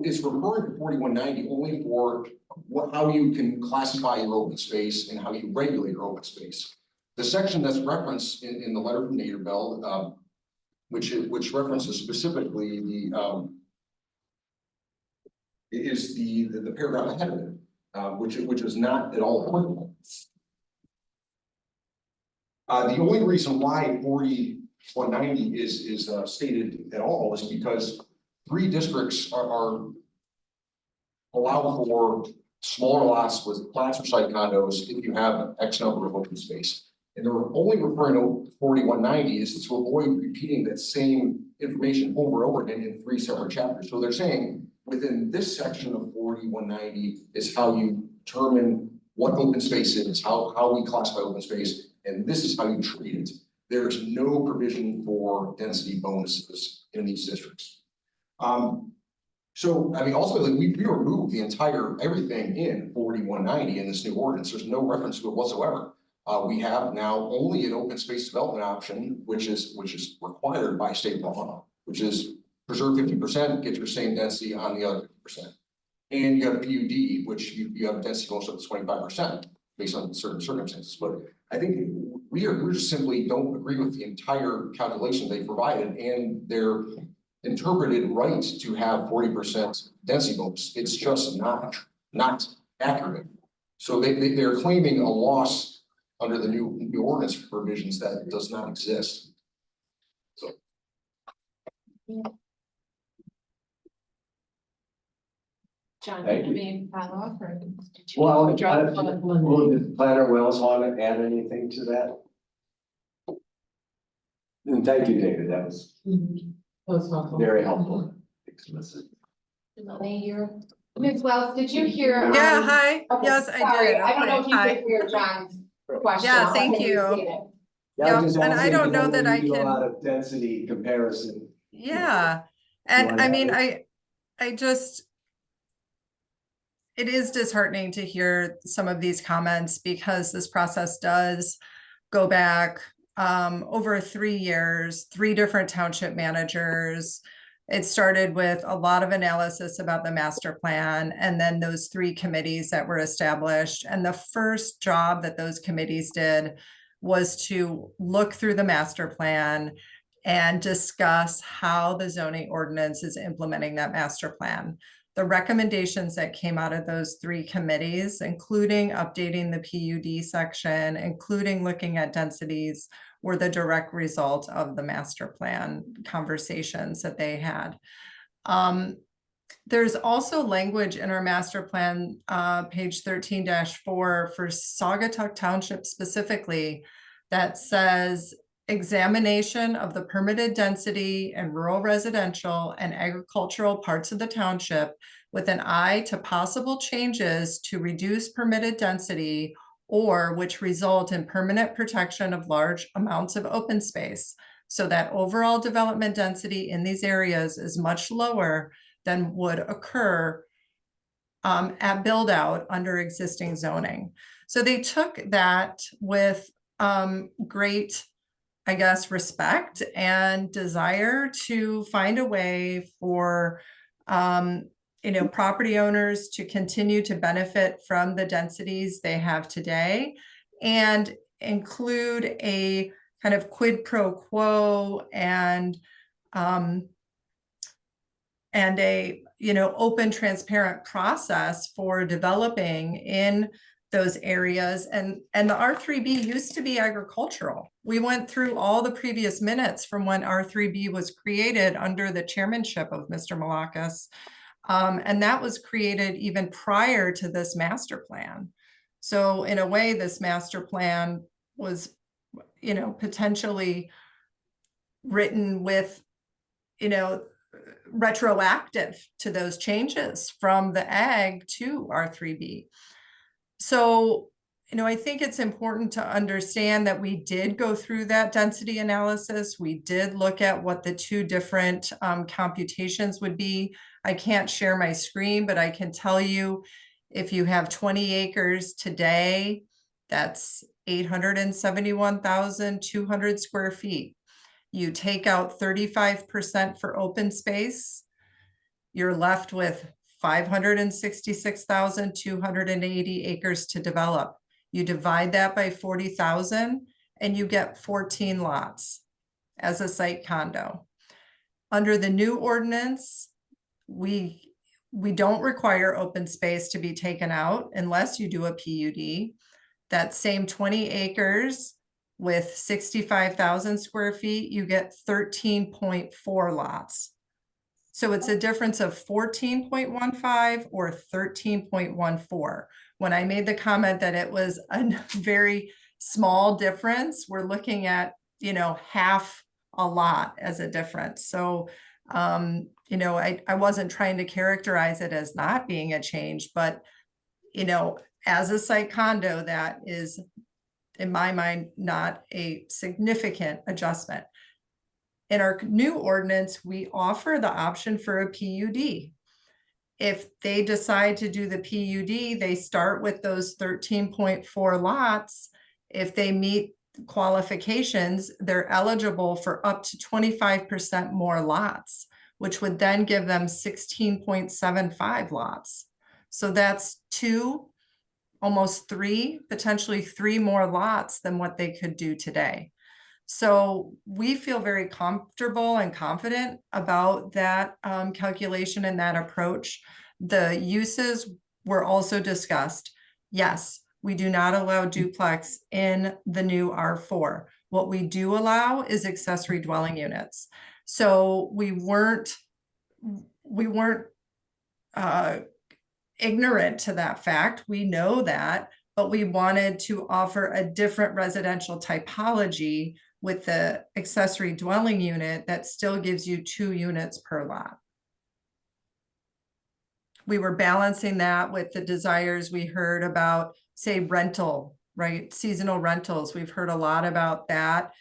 Speaker 16: It's referring to 4190 only for how you can classify your open space and how you regulate your open space. The section that's referenced in the letter from Nader Bell, which references specifically the paragraph ahead of it, which is not at all applicable. The only reason why 4190 is stated at all is because 3 districts are allowed for smaller lots with flats or site condos if you have X number of open space. And they're only referring to 4190 is to avoid repeating that same information over and over again in 3 separate chapters. So they're saying within this section of 4190 is how you determine what open space is, how we classify open space, and this is how you treat it. There's no provision for density bonuses in these districts. So, I mean, also, like, we removed the entire everything in 4190 in this new ordinance. There's no reference to it whatsoever. We have now only an open space development option, which is required by state law, which is preserve 50%, get your same density on the other 50%. And you have a PUD, which you have a density bonus of 25% based on certain circumstances. But I think we just simply don't agree with the entire calculation they provided and their interpreted right to have 40% density bonus. It's just not accurate. So they're claiming a loss under the new ordinance provisions that does not exist. So.
Speaker 2: John,
Speaker 10: Thank you.
Speaker 2: any follow-up or? did you
Speaker 10: Well,
Speaker 2: drop one?
Speaker 10: did Planner Wells want to add anything to that? And thank you, David, that was very helpful. Explicit.
Speaker 2: Ms. Wells, did you hear?
Speaker 19: Yeah, hi.
Speaker 2: Okay,
Speaker 19: Yes, I
Speaker 2: sorry,
Speaker 19: did.
Speaker 2: I don't know if
Speaker 19: Okay,
Speaker 2: you
Speaker 19: hi.
Speaker 2: could hear John's question.
Speaker 19: Yeah,
Speaker 2: I'll
Speaker 19: thank
Speaker 2: let him
Speaker 19: you.
Speaker 2: restate it.
Speaker 10: Yeah,
Speaker 19: Yeah,
Speaker 10: I'm just
Speaker 19: and I
Speaker 10: asking
Speaker 19: don't
Speaker 10: because
Speaker 19: know that I
Speaker 10: do a
Speaker 19: can-
Speaker 10: lot of density comparison.
Speaker 19: Yeah, and
Speaker 10: wanna
Speaker 19: I mean,
Speaker 10: add
Speaker 19: I just, it is disheartening to hear some of these comments because this process does go back over 3 years, 3 different township managers. It started with a lot of analysis about the master plan and then those 3 committees that were established. And the first job that those committees did was to look through the master plan and discuss how the zoning ordinance is implementing that master plan. The recommendations that came out of those 3 committees, including updating the PUD section, including looking at densities, were the direct result of the master plan conversations that they had. There's also language in our master plan, page 13-4 for Saugatuck Township specifically, that says examination of the permitted density in rural residential and agricultural parts of the township with an eye to possible changes to reduce permitted density or which result in permanent protection of large amounts of open space, so that overall development density in these areas is much lower than would occur at build out under existing zoning. So they took that with great, I guess, respect and desire to find a way for property owners to continue to benefit from the densities they have today, and include a kind of quid pro quo and a open, transparent process for developing in those areas. And the R3B used to be agricultural. We went through all the previous minutes from when R3B was created under the chairmanship of Mr. Malakas. And that was created even prior to this master plan. So in a way, this master plan was, potentially written with, retroactive to those changes from the ag to R3B. So, I think it's important to understand that we did go through that density analysis. We did look at what the two different computations would be. I can't share my screen, but I can tell you if you have 20 acres today, that's 871,200 square feet. You take out 35% for open space, you're left with 566,280 acres to develop. You divide that by 40,000 and you get 14 lots as a site condo. Under the new ordinance, we don't require open space to be taken out unless you do a PUD. That same 20 acres with 65,000 square feet, you get 13.4 lots. So it's a difference of 14.15 or 13.14. When I made the comment that it was a very small difference, we're looking at, half a lot as a difference. So, I wasn't trying to characterize it as not being a change, but, as a site condo, that is, in my mind, not a significant adjustment. In our new ordinance, we offer the option for a PUD. If they decide to do the PUD, they start with those 13.4 lots. If they meet qualifications, they're eligible for up to 25% more lots, which would then give them 16.75 lots. So that's almost three, potentially three more lots than what they could do today. So we feel very comfortable and confident about that calculation and that approach. The uses were also discussed. Yes, we do not allow duplex in the new R4. What we do allow is accessory dwelling units. So we weren't ignorant to that fact. We know that, but we wanted to offer a different residential typology with the accessory dwelling unit that still gives you 2 units per lot. We were balancing that with the desires we heard about, say, rental, right? Seasonal rentals. We've heard a lot about that.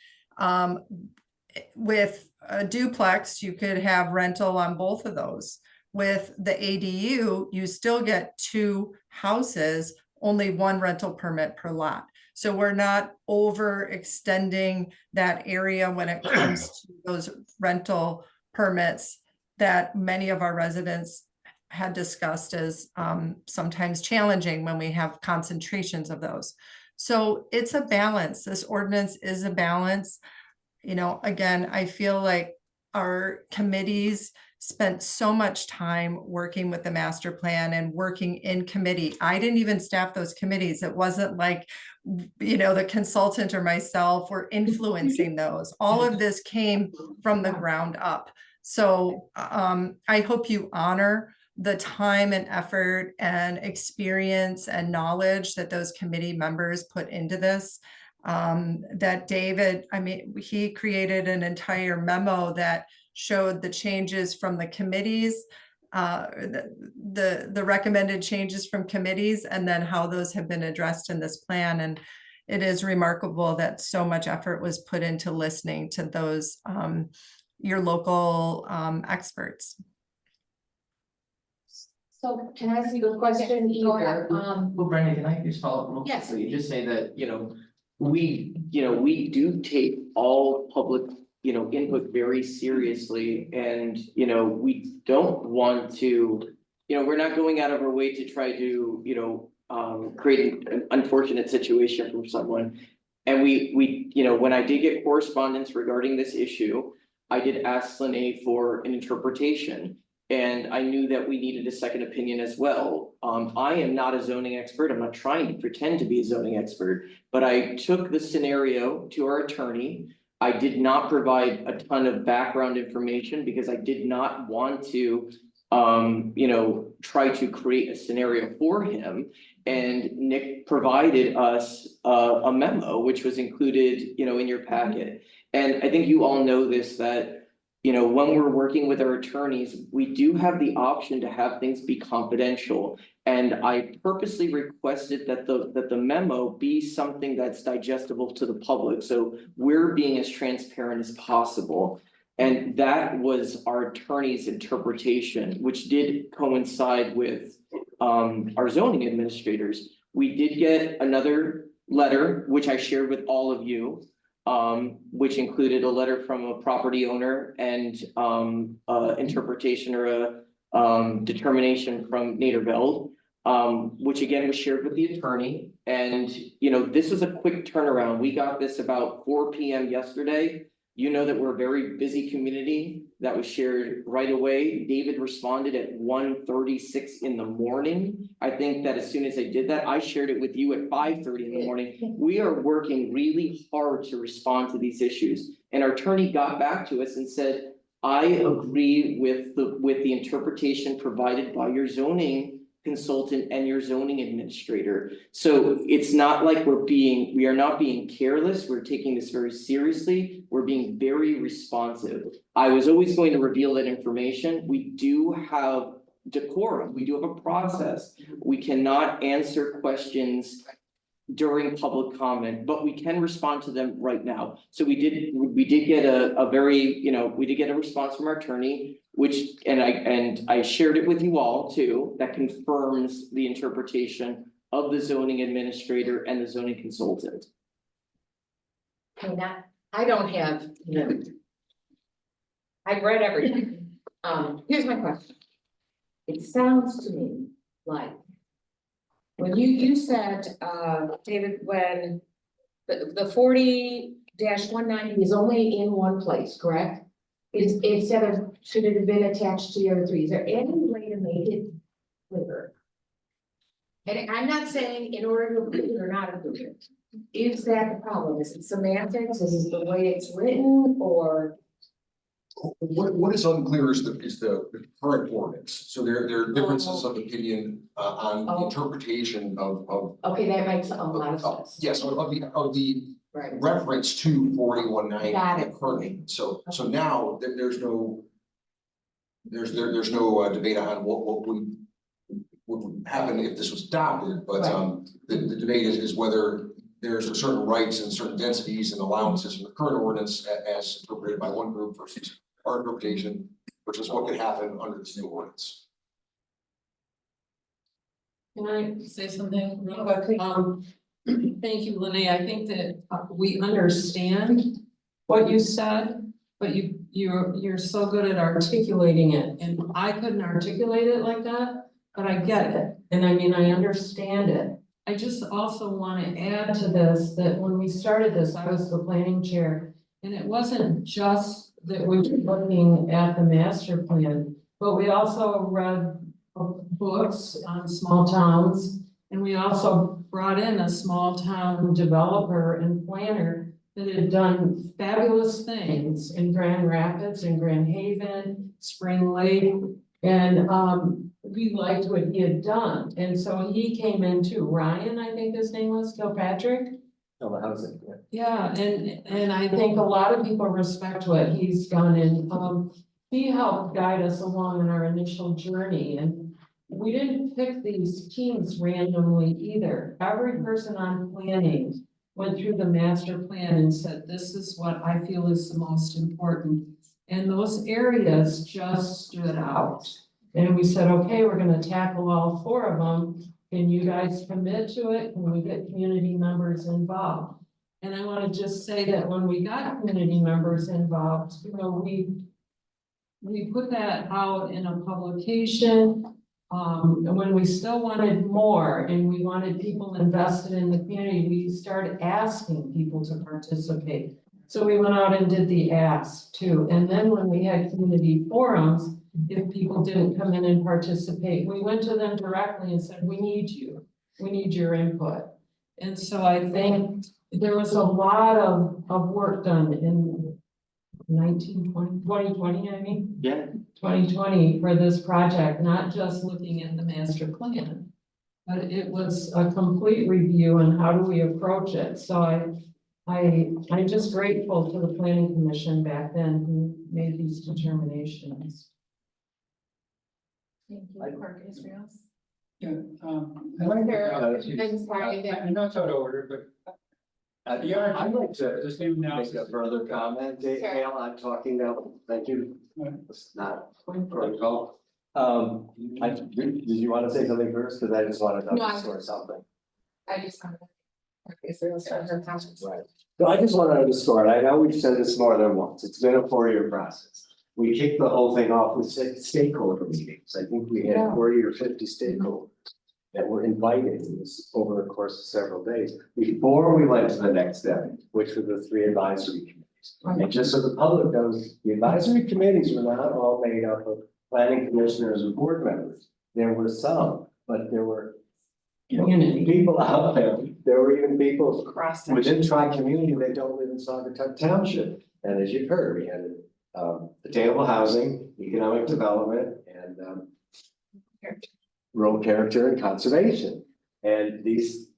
Speaker 19: With a duplex, you could have rental on both of those. With the ADU, you still get 2 houses, only 1 rental permit per lot. So we're not overextending that area when it comes to those rental permits that many of our residents had discussed as sometimes challenging when we have concentrations of those. So it's a balance. This ordinance is a balance. Again, I feel like our committees spent so much time working with the master plan and working in committee. I didn't even staff those committees. It wasn't like, the consultant or myself were influencing those. All of this came from the ground up. So I hope you honor the time and effort and experience and knowledge that those committee members put into this. That David, he created an entire memo that showed the changes from the committees, the recommended changes from committees, and then how those have been addressed in this plan. And it is remarkable that so much effort was put into listening to those, your local experts.
Speaker 12: So can I ask you a question either?
Speaker 9: Well, Brenda, can I just follow up real
Speaker 12: Yes.
Speaker 9: quickly? Just say that, we do take all public, input very seriously, and, we don't want to, we're not going out of our way to try to, create an unfortunate situation from someone. And we, when I did get correspondence regarding this issue, I did ask Lene for an interpretation. And I knew that we needed a second opinion as well. I am not a zoning expert. I'm not trying to pretend to be a zoning expert, but I took the scenario to our attorney. I did not provide a ton of background information because I did not want to, try to create a scenario for him. And Nick provided us a memo, which was included, in your packet. And I think you all know this, that when we're working with our attorneys, we do have the option to have things be confidential. And I purposely requested that the memo be something that's digestible to the public. So we're being as transparent as possible. And that was our attorney's interpretation, which did coincide with our zoning administrators. We did get another letter, which I shared with all of you, which included a letter from a property owner and interpretation or a determination from Naderveld, which again was shared with the attorney. And this was a quick turnaround. We got this about 4 p.m. yesterday. You know that we're a very busy community. That was shared right away. David responded at 1:36 in the morning. I think that as soon as I did that, I shared it with you at 5:30 in the morning. We are working really hard to respond to these issues. And our attorney got back to us and said, I agree with the interpretation provided by your zoning consultant and your zoning administrator. So it's not like we are not being careless. We're taking this very seriously. We're being very responsive. I was always going to reveal that information. We do have decorum. We do have a process. We cannot answer questions during public comment, but we can respond to them right now. So we did get a very, we did get a response from our attorney, which, and I shared it with you all too, that confirms the interpretation of the zoning administrator and the zoning consultant.
Speaker 12: Okay, now, I don't have, I've read everything. Here's my question. It sounds to me like when you said, David, when the 40-190 is only in one place, correct? Instead of, should it have been attached to the other three? Is there any way to make it clearer? And I'm not saying in order to approve it or not approve it. Is that the problem? Is it semantics? Is it the way it's written, or?
Speaker 16: What is unclear is the current ordinance. So there are differences of opinion on the interpretation of.
Speaker 12: Okay, that makes a lot of sense.
Speaker 16: Yes, of the
Speaker 12: Right.
Speaker 16: reference to 4190.
Speaker 12: Got it.
Speaker 16: Currently. So now there's no debate on what would happen if this was adopted, but the debate is whether there's a certain rights and certain densities and allowances in the current ordinance as interpreted by one group versus our interpretation, which is what could happen under this new ordinance.
Speaker 13: Can I say something real quick? Thank you, Lene. I think that we understand what you said, but you're so good at articulating it, and I couldn't articulate it like that, but I get it. And I mean, I understand it. I just also want to add to this that when we started this, I was the planning chair, and it wasn't just that we were looking at the master plan, but we also read books on small towns. And we also brought in a small town developer and planner that had done fabulous things in Grand Rapids and Grand Haven, Spring Lake. And we liked what he had done. And so he came in too. Ryan, I think his name was, Kilpatrick.
Speaker 10: Oh, the housing, yeah.
Speaker 13: Yeah, and I think a lot of people respect what he's done, and he helped guide us along in our initial journey, and we didn't pick these teams randomly either. Every person on planning went through the master plan and said, this is what I feel is the most important. And those areas just stood out. And we said, okay, we're gonna tackle all 4 of them. Can you guys commit to it? Can we get community members involved? And I want to just say that when we got community members involved, you know, we put that out in a publication. And when we still wanted more and we wanted people invested in the community, we started asking people to participate. So we went out and did the ask too. And then when we had community forums, if people didn't come in and participate, we went to them directly and said, we need you. We need your input. And so I think there was a lot of work done in 2020, I mean.
Speaker 9: Yeah.
Speaker 13: 2020 for this project, not just looking at the master plan, but it was a complete review on how do we approach it. So I'm just grateful to the planning commission back then who made these determinations.
Speaker 2: Thank you, Clerk Israel.
Speaker 7: Yeah, I like
Speaker 2: I'm sorry that-
Speaker 7: I know it's out of order, but
Speaker 10: I'd like to
Speaker 7: the same
Speaker 10: make
Speaker 7: analysis.
Speaker 10: a further comment, Dale, I'm talking now, thank you. It's not protocol. Did you want to say something first? Because I just wanted to
Speaker 2: No, I-
Speaker 10: underscore something.
Speaker 2: I just wanted to. Clerk Israel start her comments.
Speaker 10: So I just want to underscore, and I know we've said this more than once, it's been a 4-year process. We kicked the whole thing off with stakeholder meetings. I think we had 40 or 50 stakeholders that were invited in this over the course of several days before we went to the next step, which were the 3 advisory committees. And just so the public knows, the advisory committees were not all made up of planning commissioners or board members. There were some, but there were, you know, people out there. There were even people within tri-community that don't live in Saugatuck Township. And as you've heard, we had attainable housing, economic development, and rural character and conservation. And these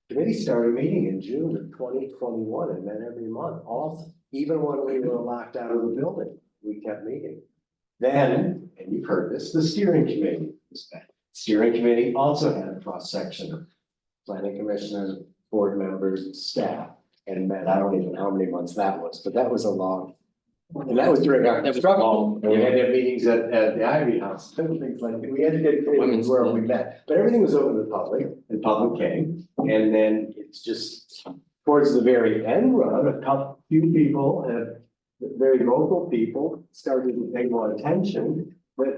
Speaker 10: committees started meeting in June of 2021 and met every month. Even when we were locked out of the building, we kept meeting. Then, and you've heard this, the steering committee was met. Steering committee also had a cross section of planning commissioners, board members, staff, and met. I don't even know how many months that was, but that was a long. And that was during our construction, and we had to have meetings at the Ivy House, and things like that. We had to get committees where we met, but everything was open to the public, and public came. And then it's just towards the very end run, few people, very vocal people started to pay more attention, but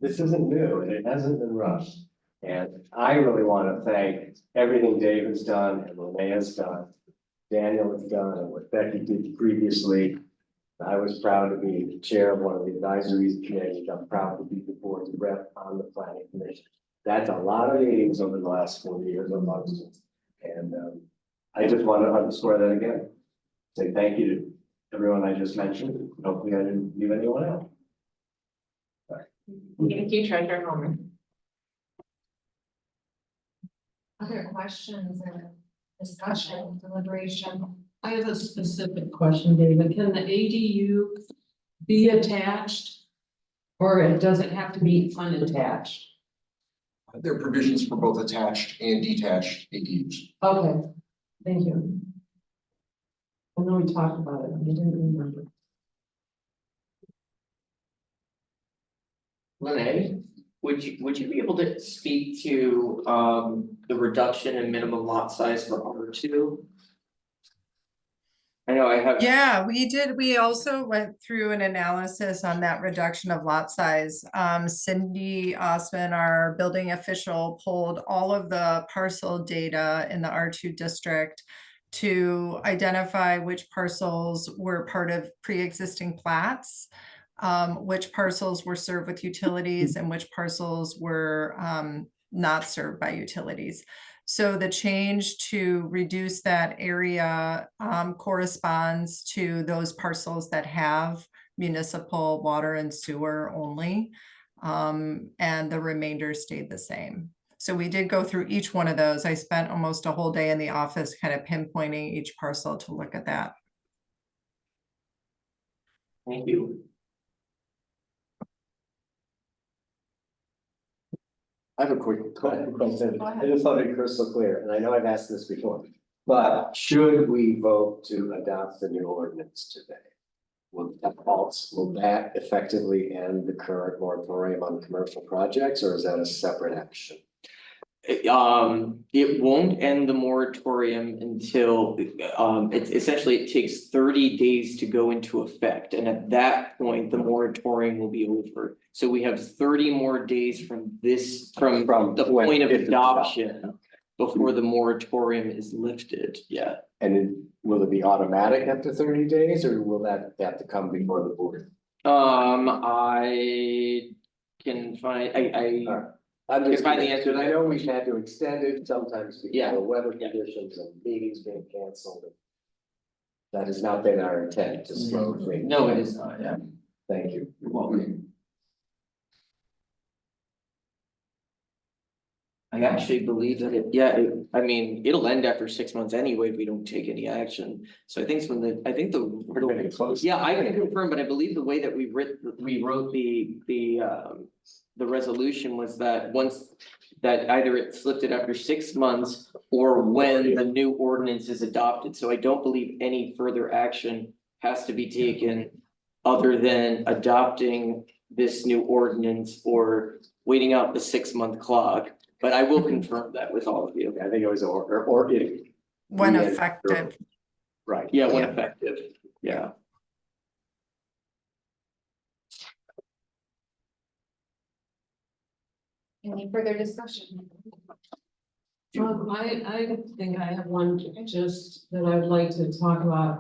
Speaker 10: this isn't new and it hasn't been rushed. And I really want to thank everything Dave has done and Renee has done, Daniel has done, and what Becky did previously. I was proud to be the chair of one of the advisory committees. I'm proud to be the board's rep on the planning commission. That's a lot of meetings over the last 4 years amongst us. And I just want to underscore that again. Say thank you to everyone I just mentioned. Hopefully I didn't leave anyone out.
Speaker 2: Thank you, Treasurer Homer. Other questions or discussion, deliberation?
Speaker 13: I have a specific question, David. Can the ADU be attached? Or does it have to be unattached?
Speaker 16: There are provisions for both attached and detached ADUs.
Speaker 13: Okay, thank you. I know we talked about it, I didn't remember.
Speaker 9: Renee, would you be able to speak to the reduction in minimum lot size for R2? I know I have.
Speaker 19: Yeah, we did. We also went through an analysis on that reduction of lot size. Cindy Osman, our building official, pulled all of the parcel data in the R2 district to identify which parcels were part of pre-existing plats, which parcels were served with utilities and which parcels were not served by utilities. So the change to reduce that area corresponds to those parcels that have municipal water and sewer only. And the remainder stayed the same. So we did go through each one of those. I spent almost a whole day in the office kind of pinpointing each parcel to look at that.
Speaker 9: Thank you.
Speaker 10: I have a quick question.
Speaker 19: Go ahead.
Speaker 10: I just want to be crystal clear, and I know I've asked this before, but should we vote to adopt the new ordinance today? Will that effectively end the current moratorium on commercial projects, or is that a separate action?
Speaker 9: It won't end the moratorium until, it takes 30 days to go into effect. And at that point, the moratorium will be over. So we have 30 more days from the point of adoption before the moratorium is lifted, yeah.
Speaker 10: And will it be automatic after 30 days, or will that have to come before the board?
Speaker 9: I can find,
Speaker 10: I'm just
Speaker 9: If I the
Speaker 10: curious,
Speaker 9: answer-
Speaker 10: 'cause I know we've had to extend it sometimes
Speaker 9: Yeah.
Speaker 10: because of weather conditions and meetings being canceled. That has not been our intent to slow things.
Speaker 9: No, it is not, yeah.
Speaker 10: Thank you.
Speaker 9: You're welcome. I actually believe that it'll end after 6 months anyway if we don't take any action. So I think
Speaker 10: We're getting close.
Speaker 9: Yeah, I can confirm, but I believe the way that we wrote the resolution was that that either it's lifted after 6 months or when the new ordinance is adopted. So I don't believe any further action has to be taken other than adopting this new ordinance or waiting out the 6-month clock. But I will confirm that with all of you.
Speaker 10: I think it was
Speaker 19: When effective.
Speaker 10: Right.
Speaker 9: Yeah, when
Speaker 19: Yeah.
Speaker 9: effective, yeah.
Speaker 2: Any further discussion?
Speaker 13: I think I have one just that I'd like to talk about,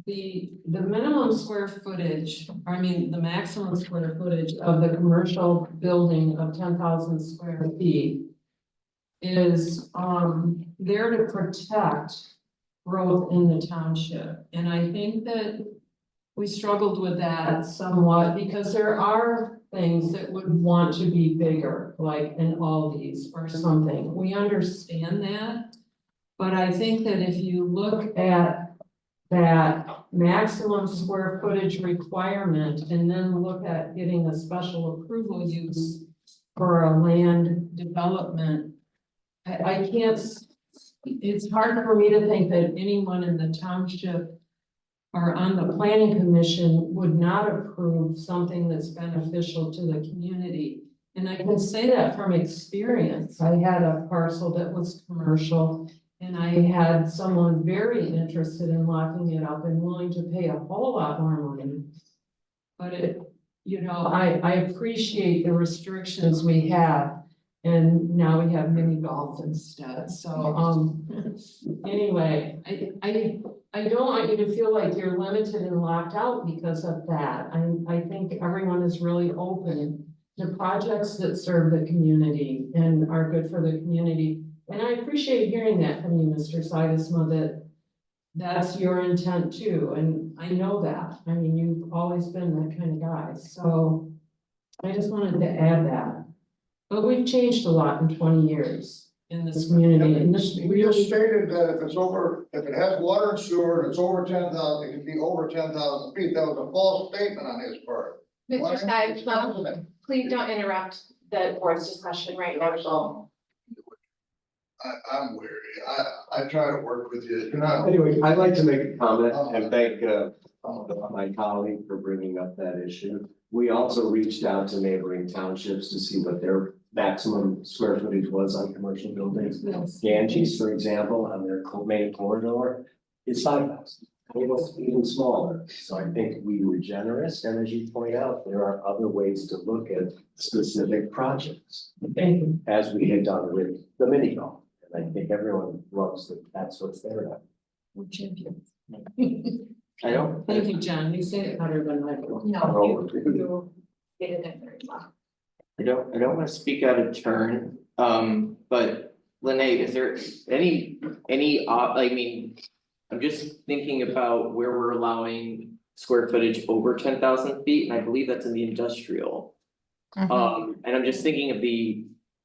Speaker 13: the minimum square footage, the maximum square footage of the commercial building of 10,000 square feet is, there to protect growth in the township, and I think that we struggled with that somewhat because there are things that would want to be bigger, like an Aldi's or something. We understand that. But I think that if you look at that maximum square footage requirement and then look at getting a special approval use for a land development, I can't, it's hard for me to think that anyone in the township or on the planning commission would not approve something that's beneficial to the community. And I can say that from experience. I had a parcel that was commercial and I had someone very interested in locking it up and willing to pay a whole lot more money. But I appreciate the restrictions we have. And now we have mini golf instead, so, anyway, I don't want you to feel like you're limited and locked out because of that. I think everyone is really open to projects that serve the community and are good for the community. And I appreciate hearing that from you, Mr. Saugatuck, that that's your intent too, and I know that. You've always been that kind of guy, so I just wanted to add that. But we've changed a lot in 20 years in this community, and this
Speaker 15: We just stated that if it has water and sewer and it's over 10,000, it can be over 10,000 feet. That was a false statement on his part.
Speaker 2: Mr. Stives, please don't interrupt the board's discussion right now.
Speaker 15: I'm weary. I try to work with you.
Speaker 10: Anyway, I'd like to make a comment and thank my colleague for bringing up that issue. We also reached out to neighboring townships to see what their maximum square footage was on commercial buildings. Ganges, for example, on their main corridor, is 5,000. It was even smaller. So I think we were generous, and as you point out, there are other ways to look at specific projects. As we had done with the mini golf. And I think everyone loves that, that's what's there now.
Speaker 13: We're champions.
Speaker 9: I don't,
Speaker 13: Thank you, John. You said it better than I do.
Speaker 12: No, you did it very well.
Speaker 9: I don't wanna speak out of turn, but Lene, is there any, I mean, I'm just thinking about where we're allowing square footage over 10,000 feet, and I believe that's in the industrial. And I'm just thinking of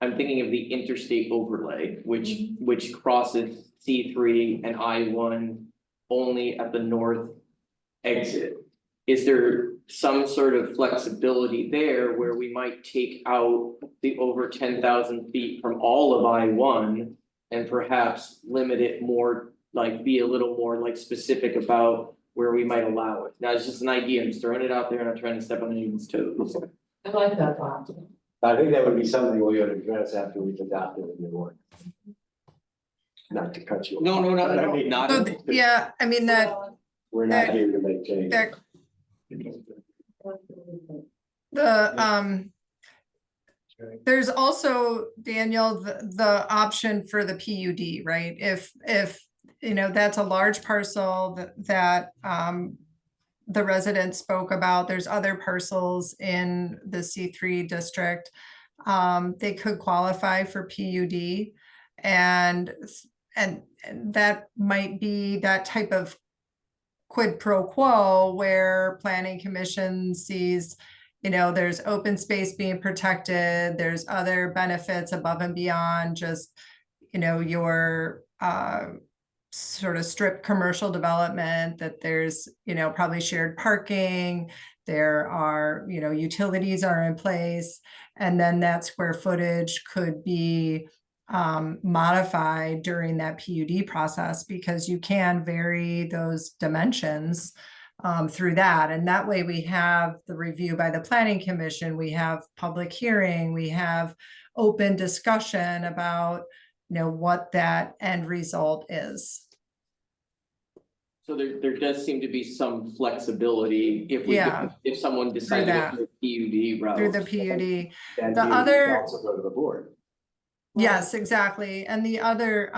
Speaker 9: I'm thinking of the interstate overlay, which crosses C3 and I1 only at the north exit. Is there some sort of flexibility there where we might take out the over 10,000 feet from all of I1 and perhaps limit it more, like be a little more like specific about where we might allow it? Now, it's just an idea, I'm just throwing it out there and I'm trying to step on anyone's toes.
Speaker 13: I like that thought.
Speaker 10: I think that would be something we would address after we've adopted the new one. Not to cut you off.
Speaker 9: No,
Speaker 10: but I mean,
Speaker 9: not.
Speaker 19: So, yeah, I mean, that,
Speaker 10: We're not here to make changes.
Speaker 19: that the, there's also, Daniel, the option for the PUD, right? If, you know, that's a large parcel that, the residents spoke about, there's other parcels in the C3 district. They could qualify for PUD and that might be that type of quid pro quo where planning commission sees, you know, there's open space being protected, there's other benefits above and beyond just, you know, your sort of strip commercial development, that there's, you know, probably shared parking, there are, you know, utilities are in place, and then that square footage could be modified during that PUD process because you can vary those dimensions through that. And that way we have the review by the planning commission, we have public hearing, we have open discussion about, you know, what that end result is.
Speaker 9: So there does seem to be some flexibility if we,
Speaker 19: Yeah.
Speaker 9: if someone decided to go through the PUD route.
Speaker 19: Through the PUD.
Speaker 10: And
Speaker 19: The
Speaker 10: you
Speaker 19: other,
Speaker 10: also go to the board.
Speaker 19: yes, exactly. And the other,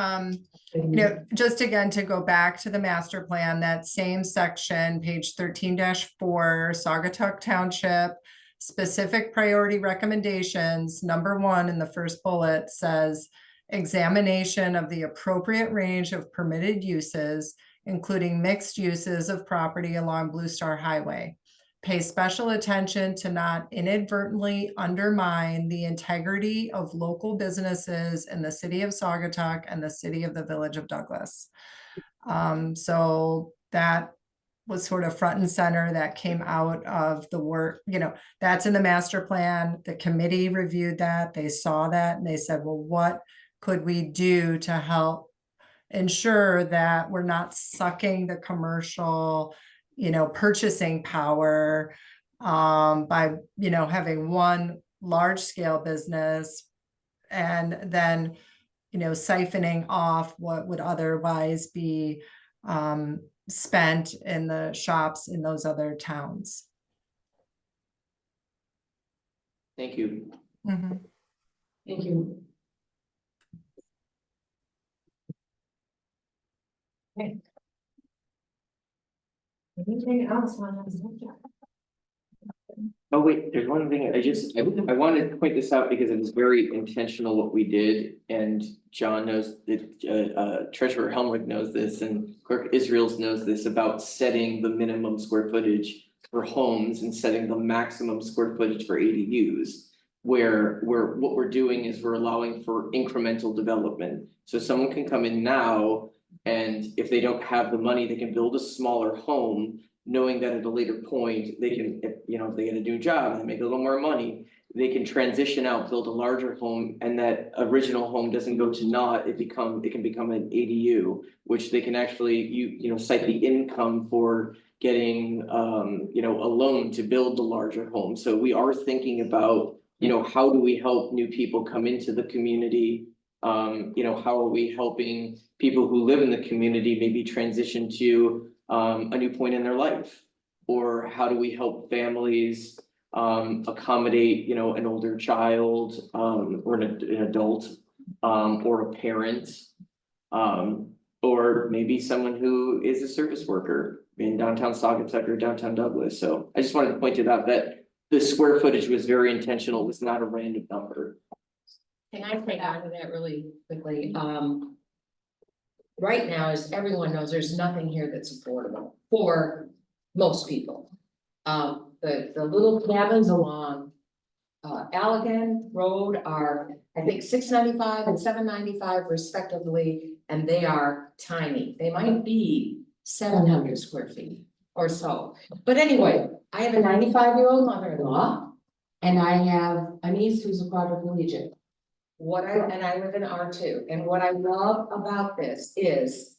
Speaker 19: you know, just again, to go back to the master plan, that same section, page 13-4, Saugatuck Township, specific priority recommendations, number 1 in the first bullet says, examination of the appropriate range of permitted uses, including mixed uses of property along Blue Star Highway. Pay special attention to not inadvertently undermine the integrity of local businesses in the city of Saugatuck and the city of the Village of Douglas. So that was sort of front and center, that came out of the work, you know, that's in the master plan. The committee reviewed that, they saw that, and they said, well, what could we do to help ensure that we're not sucking the commercial, you know, purchasing power by, you know, having one large scale business and then, you know, siphoning off what would otherwise be spent in the shops in those other towns.
Speaker 9: Thank you.
Speaker 19: Mm-hmm.
Speaker 13: Thank you. Okay. Anything else on this subject?
Speaker 9: Oh, wait, there's one thing, I wanted to point this out because it was very intentional what we did, and John knows that, Treasurer Helmrich knows this, and Clerk Israels knows this about setting the minimum square footage for homes and setting the maximum square footage for ADUs. Where what we're doing is we're allowing for incremental development, so someone can come in now, and if they don't have the money, they can build a smaller home, knowing that at a later point, they can, if, you know, if they get a new job and they make a little more money, they can transition out, build a larger home, and that original home doesn't go to naught, it can become an ADU, which they can actually, you know, cite the income for getting, you know, a loan to build the larger home. So we are thinking about, you know, how do we help new people come into the community? You know, how are we helping people who live in the community maybe transition to a new point in their life? Or how do we help families accommodate, you know, an older child or an adult or a parent. Or maybe someone who is a service worker in downtown Saugatuck or downtown Douglas. So I just wanted to point it out that the square footage was very intentional. It was not a random number.
Speaker 12: Can I take on to that really quickly? Right now, as everyone knows, there's nothing here that's affordable for most people. The little cabins along Allegan Road are, I think, $695 and $795 respectively, and they are tiny. They might be 700 square feet or so. But anyway, I have a 95-year-old mother-in-law, and I have a niece who's a quadriplegic. And I live in R2, and what I love about this is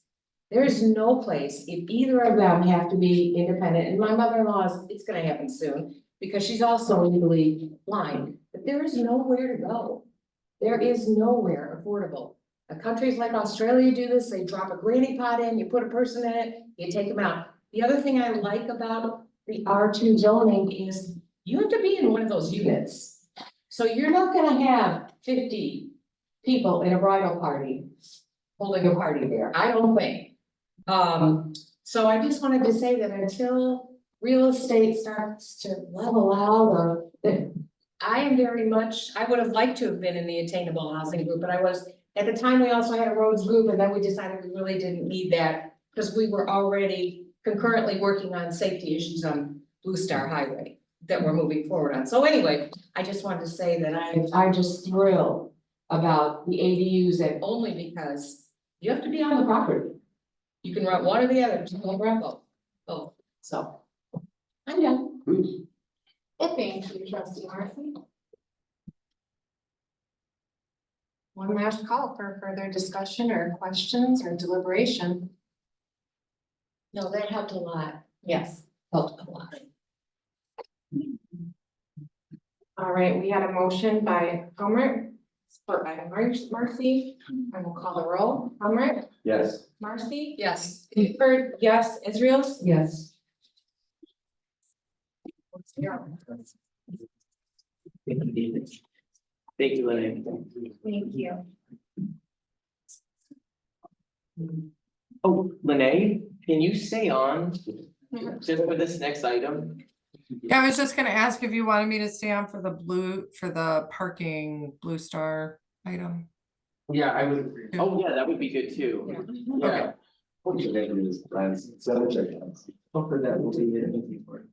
Speaker 12: there is no place, if either of them have to be independent, and my mother-in-law it's gonna happen soon, because she's also legally blind, but there is nowhere to go. There is nowhere affordable. Countries like Australia do this, they drop a granny pot in, you put a person in it, you take them out. The other thing I like about the R2 zoning is you have to be in one of those units. So you're not gonna have 50 people in a bridal party holding a party there, I don't think. So I just wanted to say that until real estate starts to level out, or that I am very much, I would have liked to have been in the attainable housing group, but I was, at the time, we also had a roads group, and then we decided we really didn't need that because we were already concurrently working on safety issues on Blue Star Highway that we're moving forward on. So anyway, I just wanted to say that I'm just thrilled about the ADUs, and only because you have to be on the property. You can rent one or the other, you can rent both. Both. So I'm done.
Speaker 2: Thank you, trustee Marcy. One last call for further discussion or questions or deliberation.
Speaker 12: No, that helped a lot.
Speaker 2: Yes.
Speaker 12: Helped a lot.
Speaker 2: All right, we had a motion by Homer, support by Marcy. I will call the roll. Homer,
Speaker 10: Yes.
Speaker 2: Marcy,
Speaker 11: Yes.
Speaker 2: Clifford, yes, Israel.
Speaker 5: Yes.
Speaker 9: Thank you, Lenny.
Speaker 2: Thank you.
Speaker 9: Oh, Lene, can you stay on just for this next item?
Speaker 19: Yeah, I was just gonna ask if you wanted me to stay on for the parking Blue Star item.
Speaker 9: Yeah, I would. Oh, yeah, that would be good too. Yeah.
Speaker 10: What you make is plans, cemetery plans.
Speaker 9: Hopefully that will be it for it.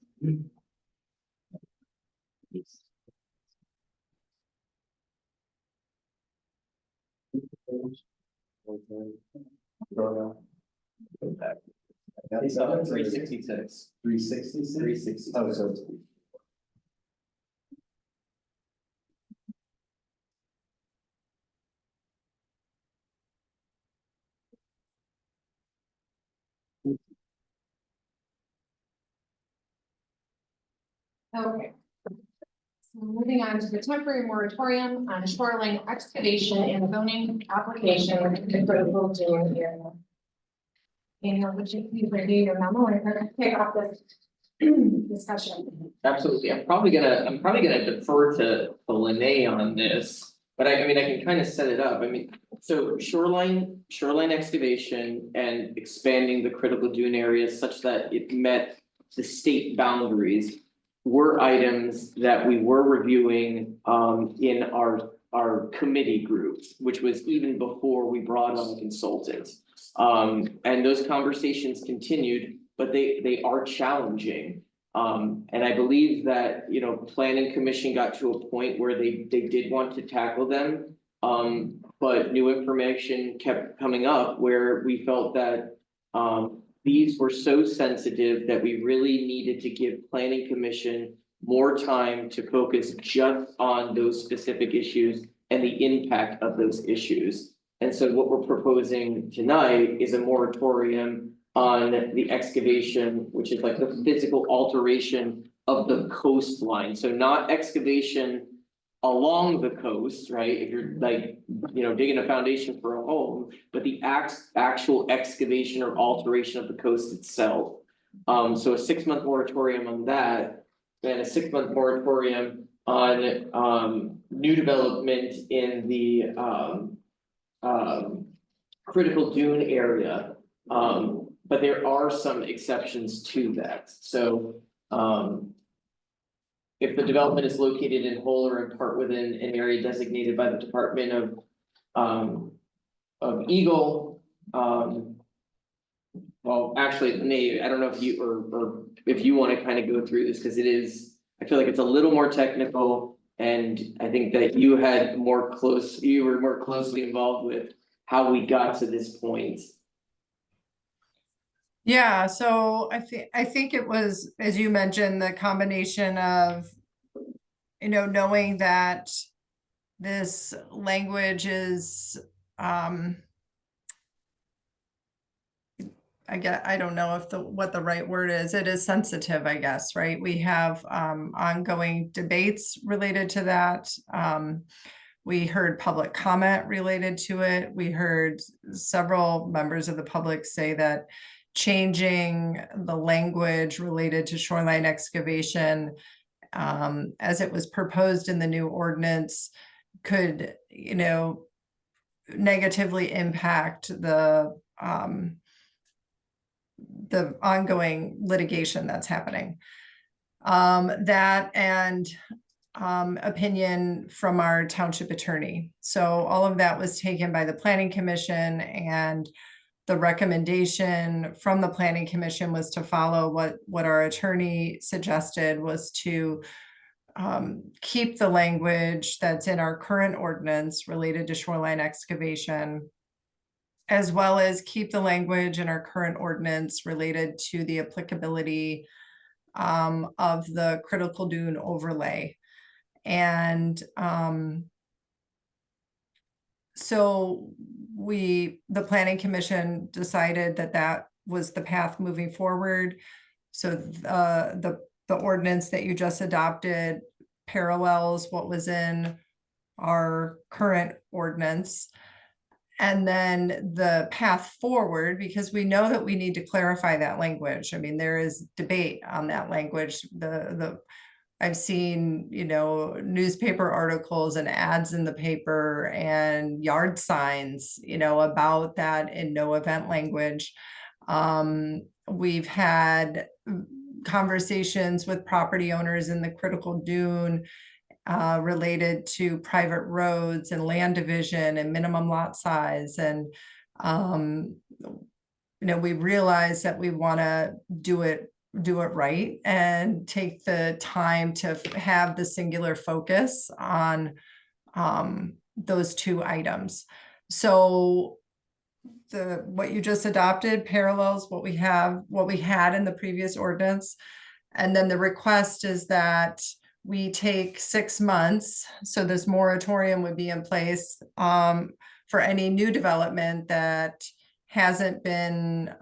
Speaker 9: It's 366.
Speaker 10: 366?
Speaker 9: 366.
Speaker 10: Oh, so it's.
Speaker 2: Okay. So moving on to the temporary moratorium on shoreline excavation and zoning application with the critical zoning area. Daniel, would you please review your memo and kick off this discussion?
Speaker 9: Absolutely. I'm probably gonna defer to Lene on this, but I mean, I can kind of set it up. I mean, so shoreline excavation and expanding the critical dune areas such that it met the state boundaries were items that we were reviewing in our committee groups, which was even before we brought on a consultant. And those conversations continued, but they are challenging. And I believe that, you know, planning commission got to a point where they did want to tackle them. But new information kept coming up where we felt that these were so sensitive that we really needed to give planning commission more time to focus just on those specific issues and the impact of those issues. And so what we're proposing tonight is a moratorium on the excavation, which is like the physical alteration of the coastline. So not excavation along the coast, right? If you're like, you know, digging a foundation for a home, but the actual excavation or alteration of the coast itself. So a 6-month moratorium on that, and a 6-month moratorium on new development in the critical dune area. But there are some exceptions to that, so, if the development is located in whole or in part within an area designated by the Department of Eagle, well, actually, Nate, I don't know if you, or if you wanna kind of go through this, cause it is, I feel like it's a little more technical. And I think that you were more closely involved with how we got to this point.
Speaker 19: Yeah, so I think it was, as you mentioned, the combination of, knowing that this language is, I don't know if what the right word is. It is sensitive, I guess, right? We have ongoing debates related to that. We heard public comment related to it. We heard several members of the public say that changing the language related to shoreline excavation, as it was proposed in the new ordinance, could, negatively impact the ongoing litigation that's happening. That and opinion from our township attorney. So all of that was taken by the planning commission, and the recommendation from the planning commission was to follow what our attorney suggested, was to keep the language that's in our current ordinance related to shoreline excavation, as well as keep the language in our current ordinance related to the applicability of the critical dune overlay. And so the planning commission decided that that was the path moving forward. So the ordinance that you just adopted parallels what was in our current ordinance. And then the path forward, because we know that we need to clarify that language. I mean, there is debate on that language. I've seen, newspaper articles and ads in the paper and yard signs, about that in no event language. We've had conversations with property owners in the critical dune related to private roads and land division and minimum lot size. And, we realize that we want to do it right and take the time to have the singular focus on those two items. So what you just adopted parallels what we had in the previous ordinance. And then the request is that we take 6 months. So this moratorium would be in place for any new development that hasn't been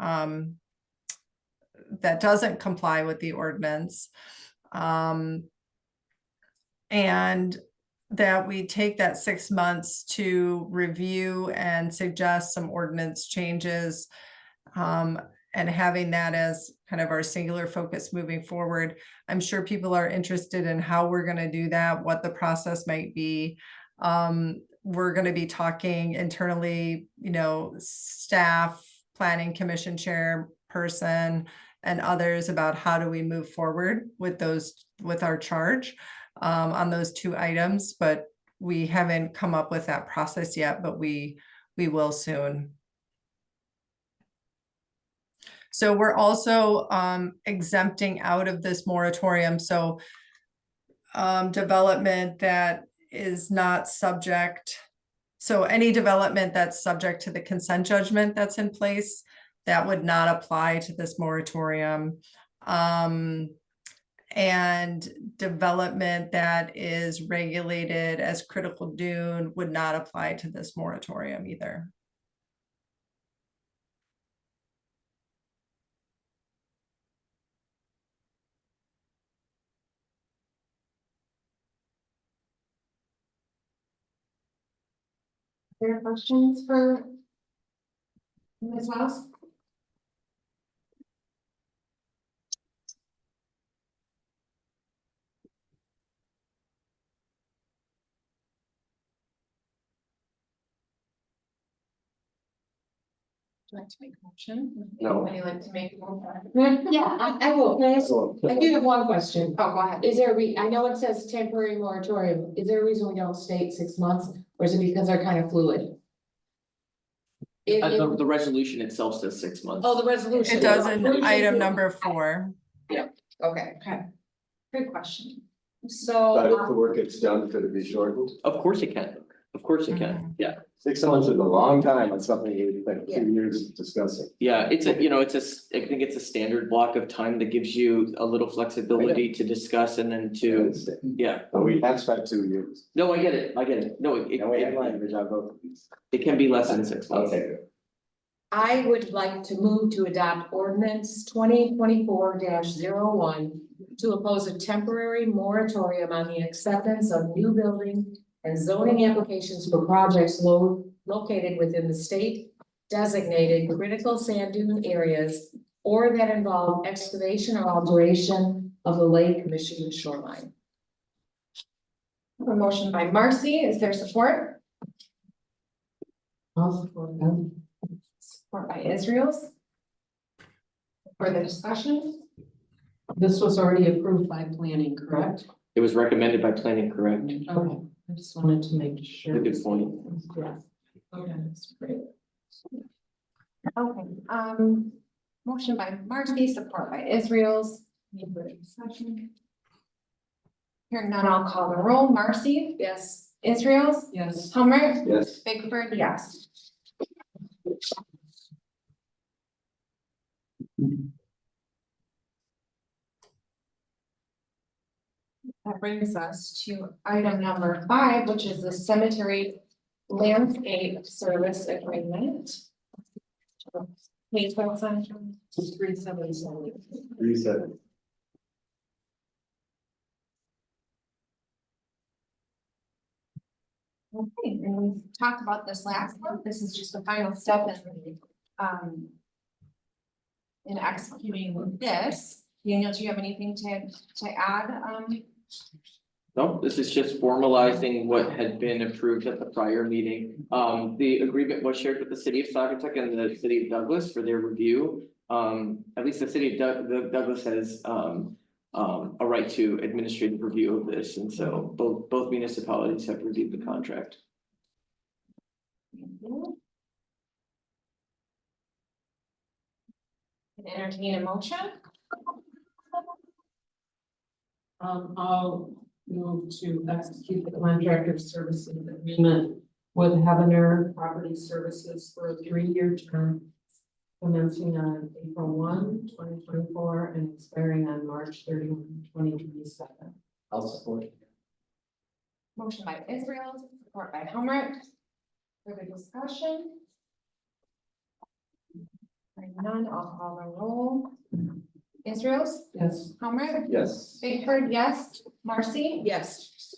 Speaker 19: that doesn't comply with the ordinance. And that we take that 6 months to review and suggest some ordinance changes, and having that as kind of our singular focus moving forward. I'm sure people are interested in how we're going to do that, what the process might be. We're going to be talking internally, staff, planning commission chairperson, and others about how do we move forward with our charge on those two items. But we haven't come up with that process yet, but we will soon. So we're also exempting out of this moratorium. So development that is not subject. So any development that's subject to the consent judgment that's in place, that would not apply to this moratorium. And development that is regulated as critical dune would not apply to this moratorium either.
Speaker 12: There are questions for Ms. House?
Speaker 2: like to make a motion?
Speaker 16: No.
Speaker 2: Anybody like to make? a
Speaker 12: Yeah, I will. Can I ask-
Speaker 10: So,
Speaker 12: I do have one question.
Speaker 2: Oh, go ahead.
Speaker 12: Is there I know it says temporary moratorium. Is there a reason we don't state 6 months, or is it because they're kind of fluid?
Speaker 9: The resolution itself says 6 months.
Speaker 12: Oh, the resolution.
Speaker 19: It does in item number 4.
Speaker 12: Okay.
Speaker 2: Good question.
Speaker 10: but
Speaker 2: So,
Speaker 10: if the work gets done, could it be shortened?
Speaker 9: Of course it can, of course it can, yeah.
Speaker 10: 6 months is a long time on something you spent 2 years discussing.
Speaker 9: Yeah, it's a, you know, it's a, I think it's a standard block of time that gives you a little flexibility to discuss and then to, yeah.
Speaker 10: But we have spent 2 years.
Speaker 9: No, I get it, no,
Speaker 10: And we have language on both of these.
Speaker 9: it can be less than 6 months.
Speaker 10: Okay, good.
Speaker 12: I would like to move to adopt ordinance 2024-01 to oppose a temporary moratorium on the acceptance of new building and zoning applications for projects located within the state designated critical sand dune areas or that involve excavation or alteration of the Lake Michigan shoreline.
Speaker 2: a motion by Marcy, is there support?
Speaker 13: I'll support that.
Speaker 2: Support by Israel's. Further discussion?
Speaker 13: This was already approved by planning, correct?
Speaker 9: It was recommended by planning, correct?
Speaker 13: Okay, I just wanted to make sure.
Speaker 9: Good point.
Speaker 13: Yeah. Okay, that's great.
Speaker 2: Okay, motion by Marcy, support by Israel's. Any further discussion? Hearing none, I'll call the roll. Marcy?
Speaker 12: Yes.
Speaker 2: Israel's?
Speaker 13: Yes.
Speaker 2: Hummer?
Speaker 10: Yes.
Speaker 2: Bigford, yes. That brings us to item number 5, which is the cemetery landscape service agreement. Please, vote on.
Speaker 12: 377.
Speaker 10: 3-7.
Speaker 2: Okay, and we talked about this last month. This is just the final step in executing this. Daniel, do you have anything to add?
Speaker 9: No, this is just formalizing what had been approved at the prior meeting. The agreement was shared with the city of Saugatuck and the city of Douglas for their review. At least the city of Douglas has a right to administrative review of this, and so both municipalities have reviewed the contract.
Speaker 2: Can entertain a motion?
Speaker 13: I'll move to execute the contractor services agreement with Heavener Property Services for a 3-year term commencing on April 1, 2024 and expiring on March 31, 2027.
Speaker 10: I'll support.
Speaker 2: Motion by Israel, support by Helmut. Further discussion? Hearing none, I'll call the roll. Israel's?
Speaker 13: Yes.
Speaker 2: Helmut?
Speaker 10: Yes.
Speaker 2: Bigford, yes. Marcy?
Speaker 12: Yes.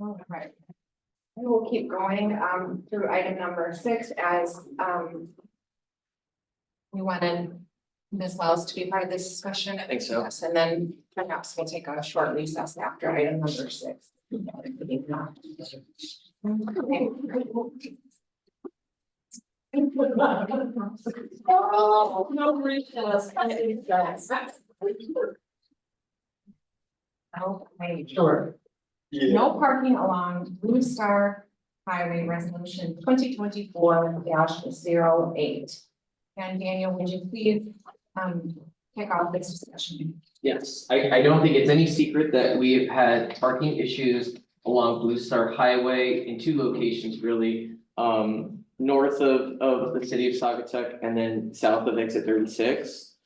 Speaker 2: All right. We will keep going through item number 6 as we wanted Ms. Wells to be part of this discussion.
Speaker 9: I think so.
Speaker 2: Yes, and then perhaps we'll take a short recess after item number 6.
Speaker 12: Oh, no recess.
Speaker 2: Okay,
Speaker 13: Sure.
Speaker 2: no parking along Blue Star Highway Resolution 2024-08. And Daniel, would you please kick off this discussion?
Speaker 9: Yes, I don't think it's any secret that we've had parking issues along Blue Star Highway in 2 locations really. North of the city of Saugatuck and then south of exit 36.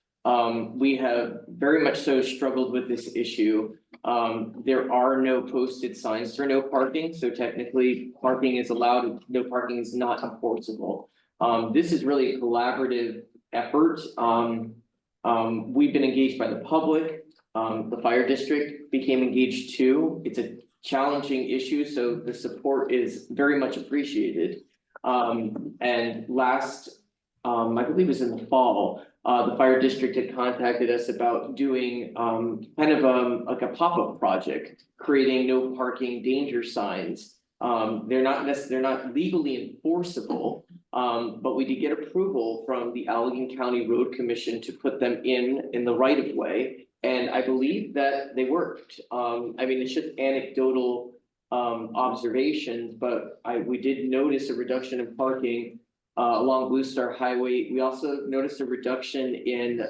Speaker 9: We have very much so struggled with this issue. There are no posted signs for no parking, so technically parking is allowed, no parking is not enforceable. This is really a collaborative effort. We've been engaged by the public. The fire district became engaged too. It's a challenging issue, so the support is very much appreciated. And last, I believe it was in the fall, the fire district had contacted us about doing, like a pop-up project, creating no parking danger signs. They're not legally enforceable, but we did get approval from the Allegan County Road Commission to put them in the right of way. And I believe that they worked. I mean, it's just anecdotal observations, but we did notice a reduction in parking along Blue Star Highway. We also noticed a reduction in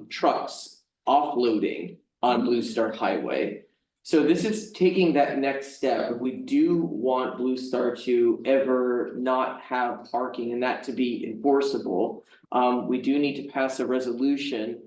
Speaker 9: trucks offloading on Blue Star Highway. So this is taking that next step. If we do want Blue Star to ever not have parking and that to be enforceable, we do need to pass a resolution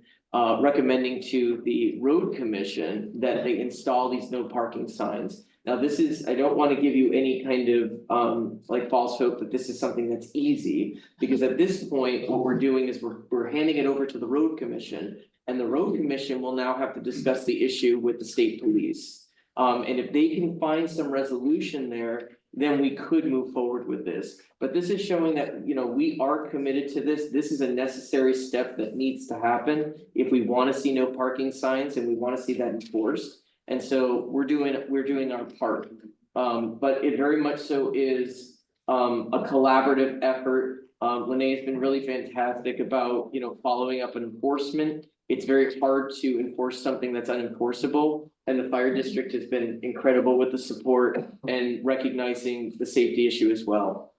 Speaker 9: recommending to the road commission that they install these no parking signs. Now, this is, I don't want to give you any kind of like false hope that this is something that's easy, because at this point, what we're doing is we're handing it over to the road commission, and the road commission will now have to discuss the issue with the state police. And if they can find some resolution there, then we could move forward with this. But this is showing that, you know, we are committed to this. This is a necessary step that needs to happen if we want to see no parking signs and we want to see that enforced. And so we're doing our part. But it very much so is a collaborative effort. Lene has been really fantastic about, you know, following up on enforcement. It's very hard to enforce something that's unenforceable. And the fire district has been incredible with the support and recognizing the safety issue as well.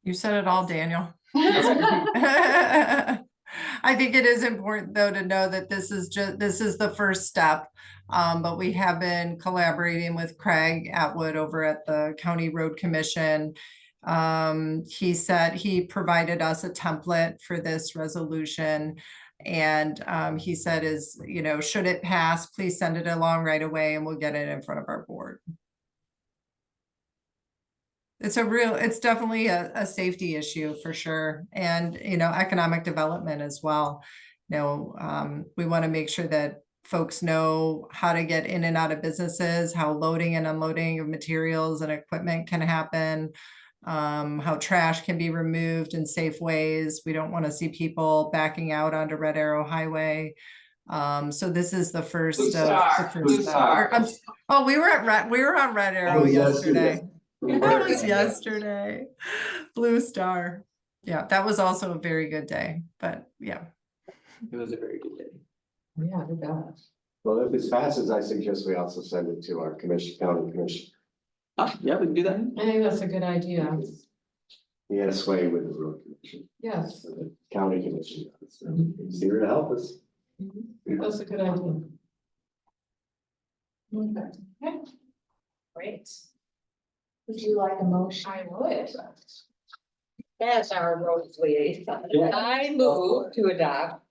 Speaker 19: You said it all, Daniel. I think it is important, though, to know that this is the first step. But we have been collaborating with Craig Atwood over at the County Road Commission. He said he provided us a template for this resolution. And he said you know, should it pass, please send it along right away and we'll get it in front of our board. It's definitely a safety issue for sure. And, you know, economic development as well. You know, we want to make sure that folks know how to get in and out of businesses, how loading and unloading of materials and equipment can happen, how trash can be removed in safe ways. We don't want to see people backing out onto Red Arrow Highway. So this is the first
Speaker 10: Blue
Speaker 19: of
Speaker 10: Star,
Speaker 19: the first.
Speaker 10: Blue Star.
Speaker 19: Oh, we were on Red Arrow yesterday. That was yesterday. Blue Star. Yeah, that was also a very good day, but yeah.
Speaker 9: It was a very good day.
Speaker 13: Yeah, we got it.
Speaker 10: Well, if this passes, I suggest we also send it to our county commission.
Speaker 9: Yeah, we can do that.
Speaker 13: I think that's a good idea.
Speaker 10: He had a sway with the road commission.
Speaker 13: Yes,
Speaker 10: So the county commission, he's here to help us.
Speaker 13: that's a good idea.
Speaker 12: Okay. Great. Would you like a motion? I would. As our roads liaison,
Speaker 10: Yeah.
Speaker 12: I move to adopt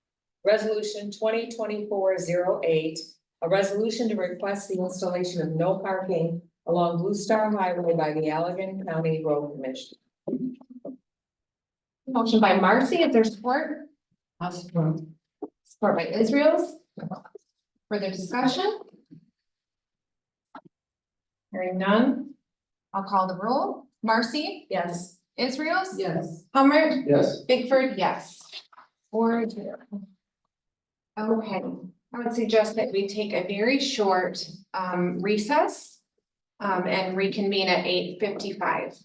Speaker 12: resolution 2024-08, a resolution to request the installation of no parking along Blue Star Highway by the Allegan County Road Commission.
Speaker 2: Motion by Marcy, is there support?
Speaker 13: I'll support.
Speaker 2: Support by Israel's. Further discussion? Hearing none, I'll call the roll. Marcy?
Speaker 12: Yes.
Speaker 2: Israel's?
Speaker 13: Yes.
Speaker 2: Hummer?
Speaker 10: Yes.
Speaker 2: Bigford, yes. 4-0. Okay, I would suggest that we take a very short recess and reconvene at 8:55.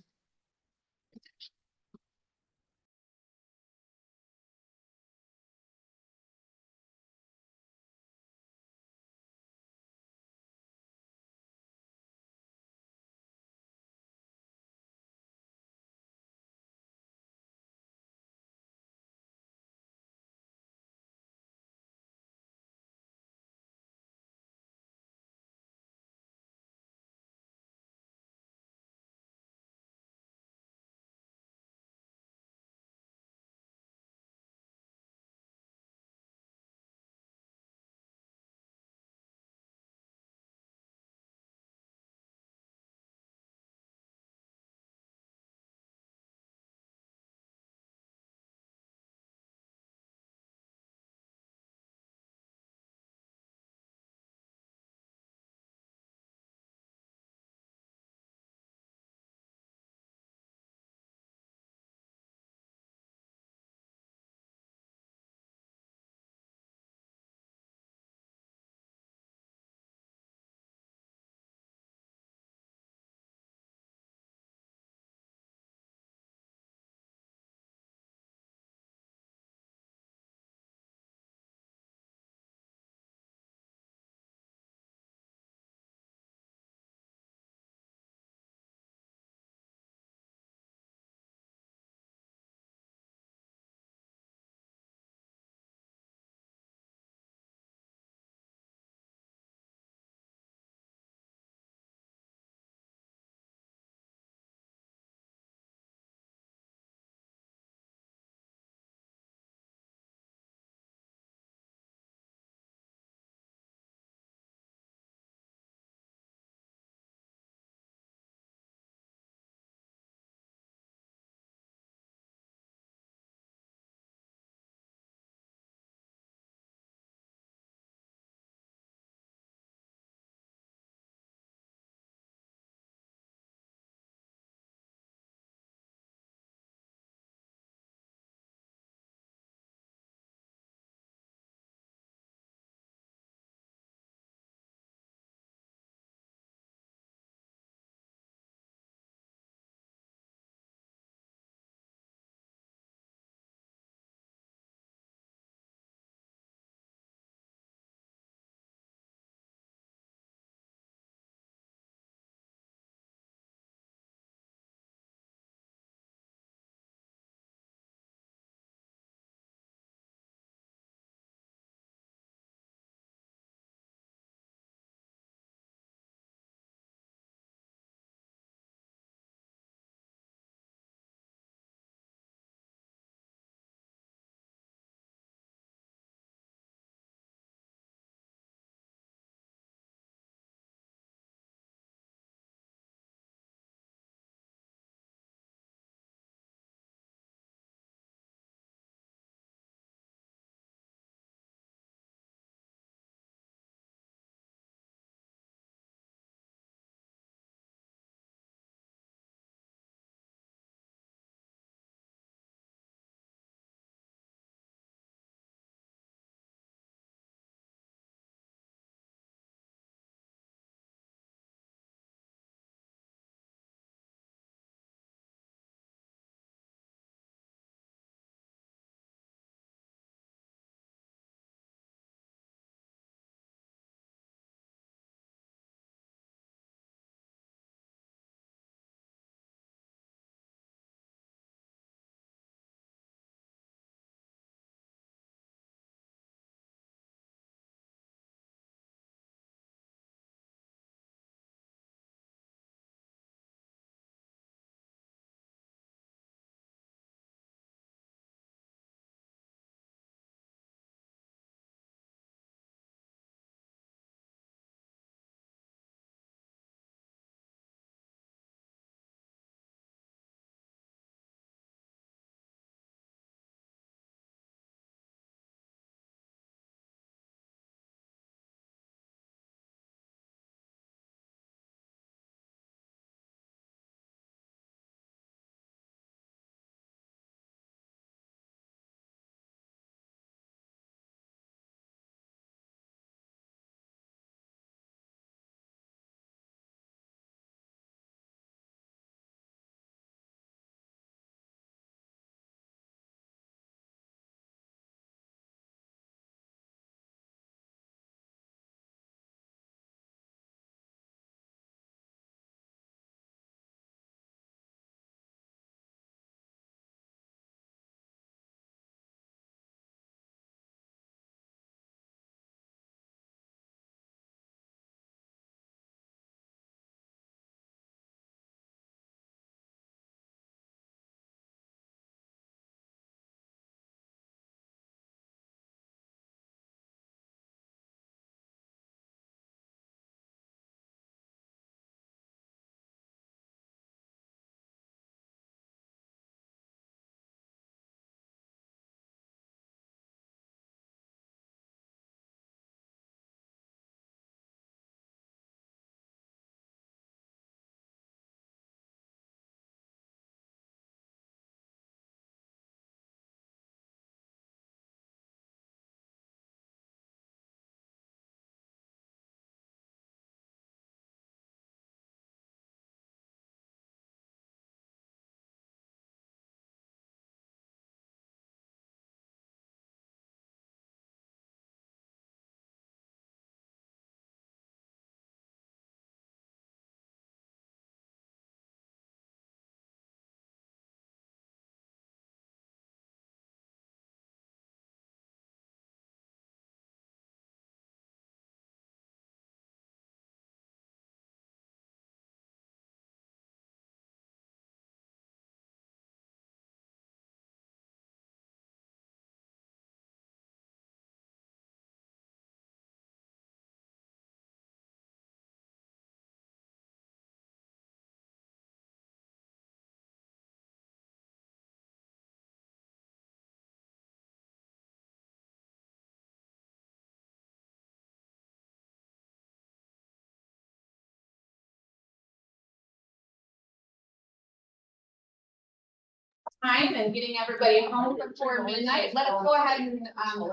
Speaker 2: time and getting everybody home before midnight. Let's go ahead and, move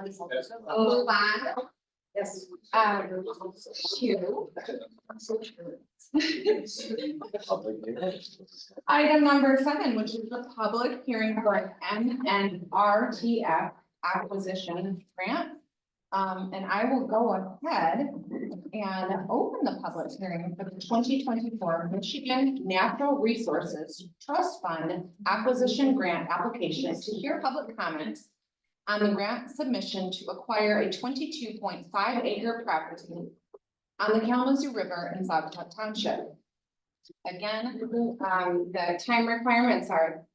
Speaker 2: on.
Speaker 3: Yes.
Speaker 2: Item number 7, which is the public hearing for NNRTF acquisition grant. And I will go ahead and open the public hearing for the 2024 Michigan Natural Resources Trust Fund Acquisition Grant application to hear public comments on the grant submission to acquire a 22.5 acre property on the Kalamazoo River in Saugatuck Township. Again, the time requirements are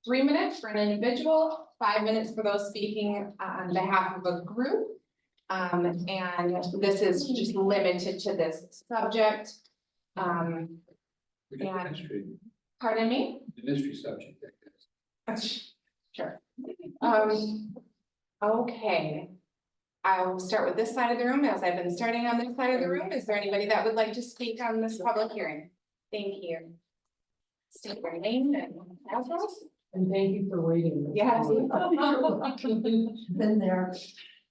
Speaker 2: 3 minutes for an individual, 5 minutes for those speaking on behalf of a group. And this is just limited to this subject. And, pardon me?
Speaker 7: The mystery subject.
Speaker 2: Sure. Okay. I will start with this side of the room, as I've been starting on this side of the room. Is there anybody that would like to speak on this public hearing? Thank you. State your name and address.
Speaker 13: And thank you for waiting.
Speaker 2: Yes.
Speaker 3: Been there.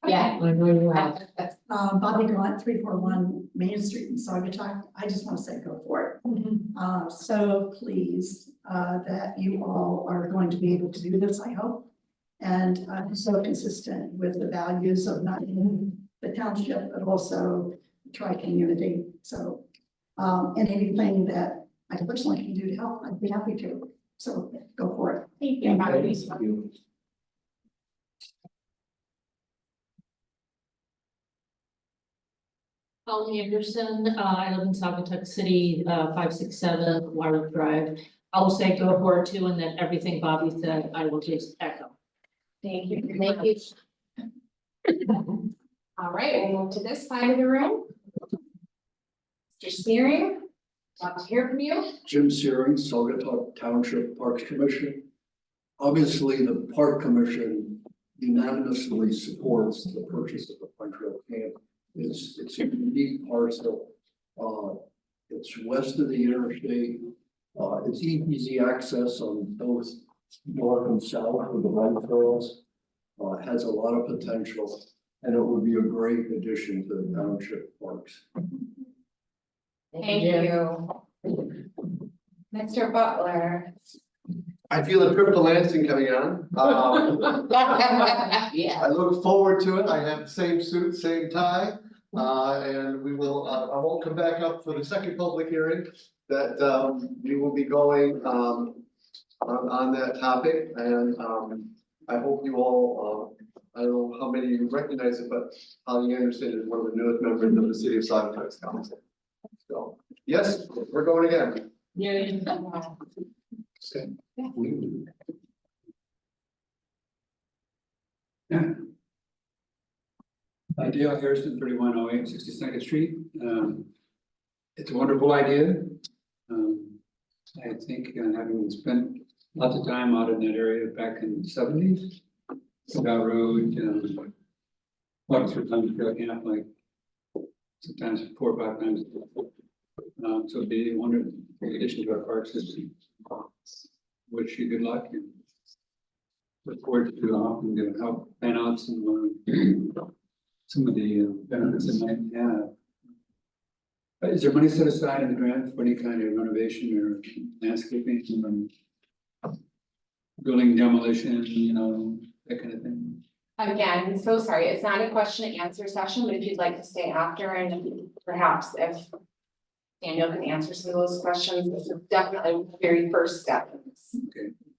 Speaker 13: Yeah, I know you have.
Speaker 3: Bobby Gallant, 341 Main Street in Saugatuck. I just want to say go for it. So pleased that you all are going to be able to do this, I hope. And so consistent with the values of not only the township, but also tri-community. So, and anything that I personally can do to help, I'd be happy to. So go for it.
Speaker 2: Thank you.
Speaker 10: Thank you.
Speaker 13: Colleen Anderson, I live in Saugatuck City, 567 Warwick Drive. I will say go for it too, and then everything Bobby said, I will just echo.
Speaker 2: Thank you. Thank you. All right, we'll move to this side of the room. Mr. Searing, love to hear from you.
Speaker 21: Jim Searing, Saugatuck Township Parks Commission. Obviously, the Park Commission unanimously supports the purchase of the Pine Trail Camp. It's a unique parcel. It's west of the interstate. It's easy access on both north and south with the run trails. It has a lot of potential, and it would be a great addition to the township parks.
Speaker 2: Thank you. Mr. Butler.
Speaker 22: I feel a trip to Lansing coming on.
Speaker 2: Yeah.
Speaker 22: I look forward to it. I have the same suit, same tie. And we will, I won't come back up for the second public hearing that we will be going on that topic. And I hope you all, I don't know how many of you recognize it, but Holly Anderson is one of the newest members of the City of Saugatuck Council. So, yes, we're going again.
Speaker 7: Yeah. Dale Harrison, 3108 62nd Street. It's a wonderful idea. I think having spent lots of time out in that area back in the 70s, Saugatuck Road, walked through Pine Trail Camp like sometimes 4 or 5 times. So it'd be a wonderful addition to our park system. Wish you good luck and look forward to often to help plan out some of the benefits it might have. Is there money set aside in the grant for any kind of renovation or landscaping, building demolition, that kind of thing?
Speaker 2: Again, so sorry, it's not a question and answer session, but if you'd like to stay after and perhaps if Daniel can answer some of those questions, this is definitely the very first step in this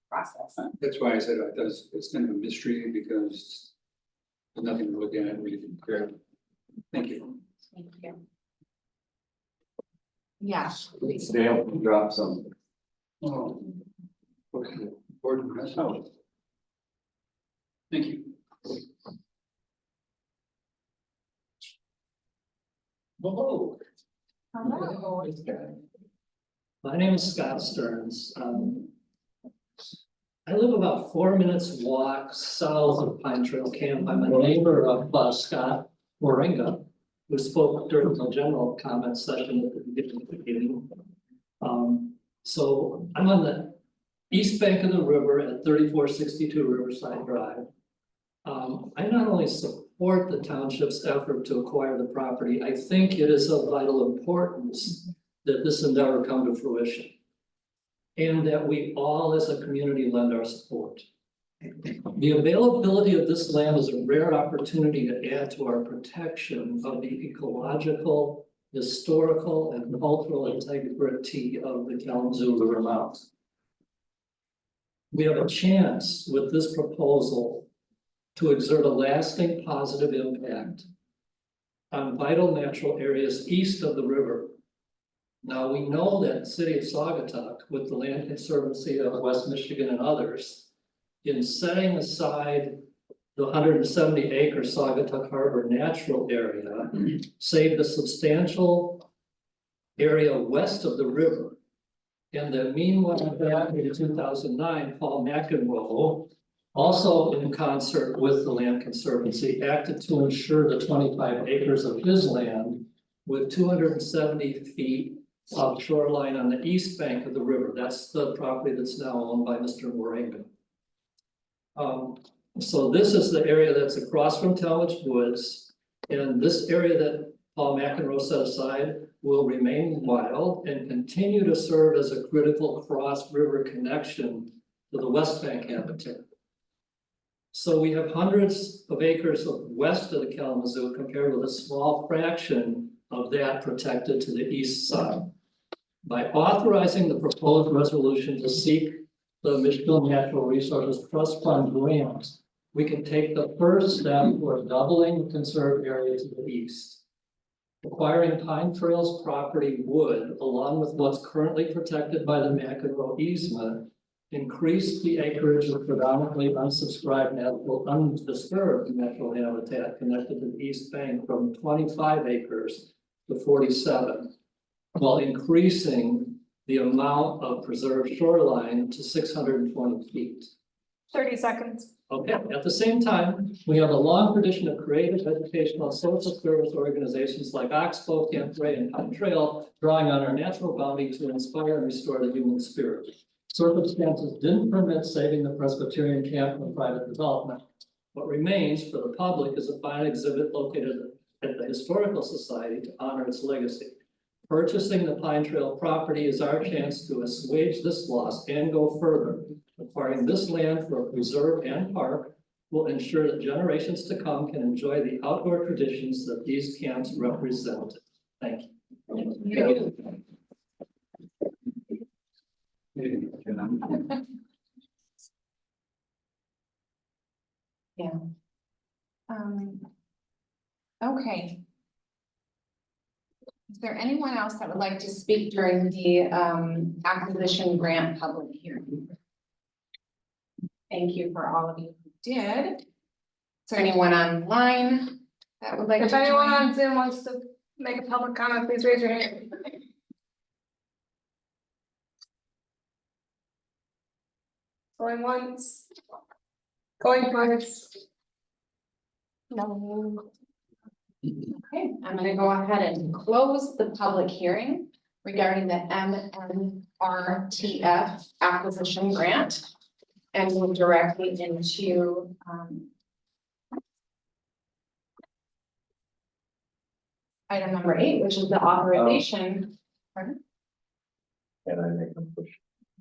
Speaker 2: process.
Speaker 7: That's why I said I thought it's kind of a mystery because there's nothing to look at really compare. Thank you.
Speaker 2: Thank you. Yes.
Speaker 10: Dale, drop something.
Speaker 7: Oh. Okay. Board and rest. Oh. Thank you.
Speaker 23: Hello.
Speaker 2: Hello.
Speaker 23: My name is Scott Stearns. I live about 4 minutes walk south of Pine Trail Camp. I'm a neighbor of Scott Moringa, who spoke during the general comment session at the beginning. So I'm on the east bank of the river at 3462 Riverside Drive. I not only support the township's effort to acquire the property, I think it is of vital importance that this endeavor come to fruition. And that we all as a community lend our support. The availability of this land is a rare opportunity to add to our protection of the ecological, historical, and cultural integrity of the Kalamazoo River mouth. We have a chance with this proposal to exert a lasting positive impact on vital natural areas east of the river. Now, we know that the city of Saugatuck, with the Land Conservancy of West Michigan and others, in setting aside the 170 acre Saugatuck Harbor natural area, saved a substantial area west of the river. And that meanwhile, back in 2009, Paul McEnroe, also in concert with the Land Conservancy, acted to ensure the 25 acres of his land with 270 feet of shoreline on the east bank of the river. That's the property that's now owned by Mr. Moringa. So this is the area that's across from Talmadge Woods, and this area that Paul McEnroe set aside will remain wild and continue to serve as a critical cross-river connection to the West Bank habitat. So we have hundreds of acres of west of the Kalamazoo compared with a small fraction of that protected to the east side. By authorizing the proposed resolution to seek the Michigan Natural Resources Trust Fund grant, we can take the first step toward doubling the conserved area to the east. Acquiring Pine Trails property would, along with what's currently protected by the McEnroe easement, increase the acreage of predominantly unsubscribed natural, undisturbed natural habitat connected to the east bank from 25 acres to 47, while increasing the amount of preserved shoreline to 620 feet.
Speaker 2: 30 seconds.
Speaker 23: Okay, at the same time, we have a long tradition of creative, educational, and social service organizations like Oxbow, Camp Ray, and Pine Trail, drawing on our natural bounty to inspire and restore the human spirit. Circumstances didn't permit saving the Presbyterian camp from private development. What remains for the public is a fine exhibit located at the Historical Society to honor its legacy. Purchasing the Pine Trail property is our chance to assuage this loss and go further. Acquiring this land for a preserve and park will ensure that generations to come can enjoy the outdoor traditions that these camps represent. Thank you.
Speaker 2: Yeah. Okay. Is there anyone else that would like to speak during the acquisition grant public hearing? Thank you for all of you who did. Is there anyone online that would like to
Speaker 1: If
Speaker 2: join?
Speaker 1: anyone on Zoom wants to make a public comment, please raise your hand. Going once. Going twice.
Speaker 2: No. Okay, I'm gonna go ahead and close the public hearing regarding the MNRTF acquisition grant. And move directly into item number 8, which is the authorization. Pardon?
Speaker 10: And I make a push.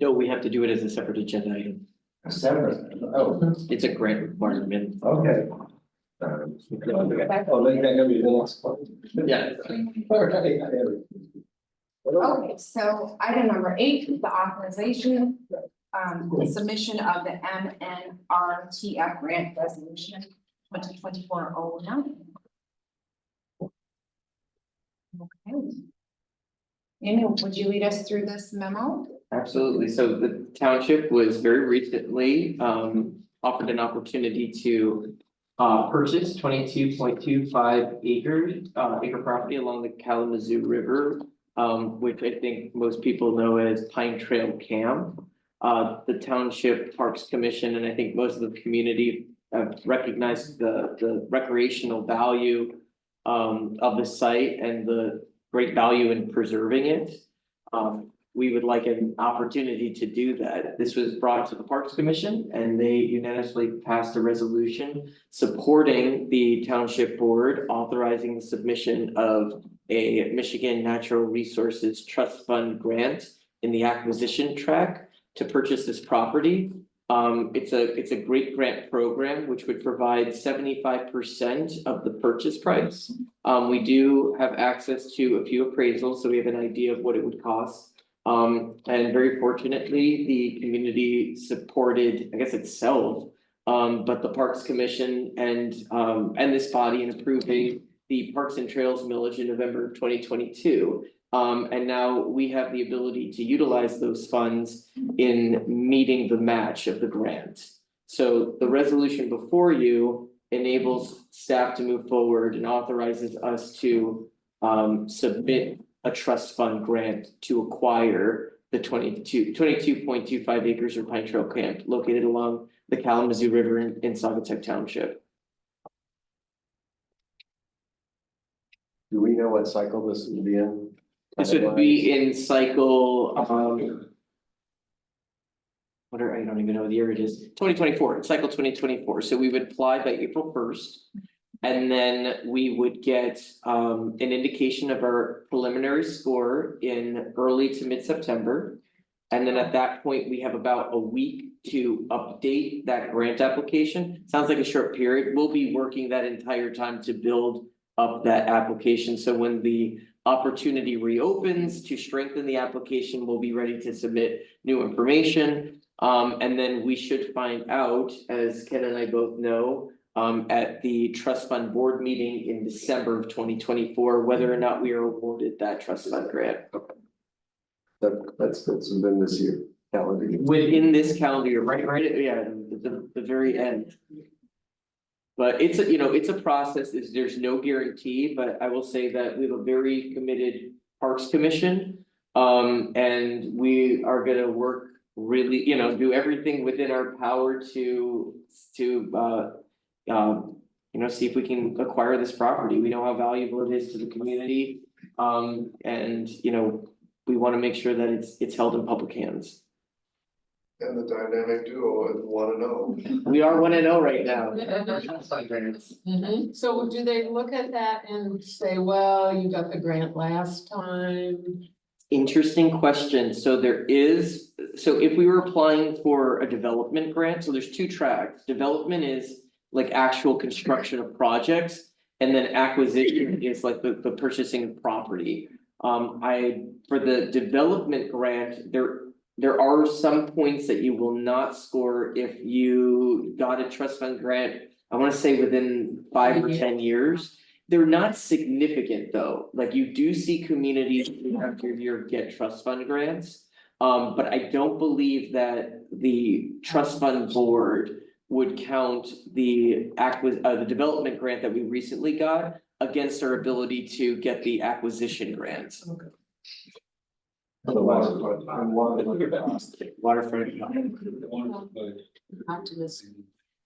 Speaker 9: No, we have to do it as a separate agenda item.
Speaker 10: Separate, oh,
Speaker 9: It's a grant requirement.
Speaker 10: okay. Oh, then that gonna be the next one.
Speaker 9: Yeah.
Speaker 2: Okay, so item number 8 is the authorization, the submission of the MNRTF grant resolution 2024-09. Okay. Amy, would you lead us through this memo?
Speaker 9: Absolutely. So the township was very recently offered an opportunity to purchase 22.25 acre property along the Kalamazoo River, which I think most people know as Pine Trail Camp. The Township Parks Commission, and I think most of the community have recognized the recreational value of the site and the great value in preserving it. we would like an opportunity to do that. This was brought to the Parks Commission and they unanimously passed a resolution supporting the township board, authorizing the submission of a Michigan Natural Resources Trust Fund grant in the acquisition track to purchase this property. It's a great grant program, which would provide 75% of the purchase price. We do have access to a few appraisals, so we have an idea of what it would cost. And very fortunately, the community supported, I guess itself, but the Parks Commission and this body in approving the Parks and Trails millage in November of 2022. And now we have the ability to utilize those funds in meeting the match of the grant. So the resolution before you enables staff to move forward and authorizes us to submit a trust fund grant to acquire the 22.25 acres of Pine Trail Camp located along the Kalamazoo River in Saugatuck Township.
Speaker 10: Do we know what cycle this would be in?
Speaker 9: This would be in cycle, I don't even know what the year it is, 2024, cycle 2024. So we would apply by April 1st. And then we would get an indication of our preliminary score in early to mid-September. And then at that point, we have about a week to update that grant application. Sounds like a short period. We'll be working that entire time to build up that application. So when the opportunity reopens to strengthen the application, we'll be ready to submit new information. And then we should find out, as Ken and I both know, at the trust fund board meeting in December of 2024, whether or not we are awarded that trust fund grant.
Speaker 10: That's within this year, calendar year.
Speaker 9: Within this calendar year, right, yeah, the very end. But it's a process, there's no guarantee, but I will say that we have a very committed Parks Commission. And we are gonna work really, do everything within our power to see if we can acquire this property. We know how valuable it is to the community. And we want to make sure that it's held in public hands.
Speaker 22: And the dynamic duo is 1-0.
Speaker 9: We are 1-0 right now.
Speaker 13: So do they look at that and say, well, you got the grant last time?
Speaker 9: Interesting question. So if we were applying for a development grant, so there's two tracks. Development is like actual construction of projects, and then acquisition is like the purchasing of property. For the development grant, there are some points that you will not score if you got a trust fund grant, I want to say within 5 or 10 years. They're not significant though. Like you do see communities who after year get trust fund grants. But I don't believe that the trust fund board would count the development grant that we recently got against our ability to get the acquisition grant. Waterfront.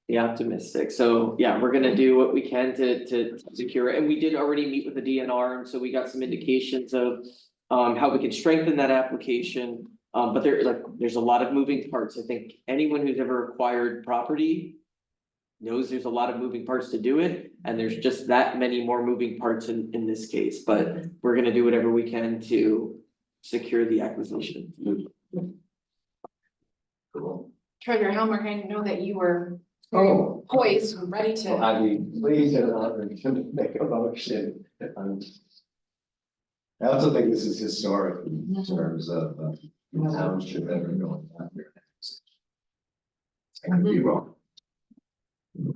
Speaker 9: The optimistic. So yeah, we're gonna do what we can to secure it. And we did already meet with the DNR, and so we got some indications of how we can strengthen that application. But there's a lot of moving parts. I think anyone who's ever acquired property knows there's a lot of moving parts to do it, and there's just that many more moving parts in this case. But we're gonna do whatever we can to secure the acquisition.
Speaker 2: Treasurer Helmer, I know that you were poised and ready to.
Speaker 10: I'd be pleased and honored to make a motion. I also think this is historic in terms of township ever going down here. I could be wrong.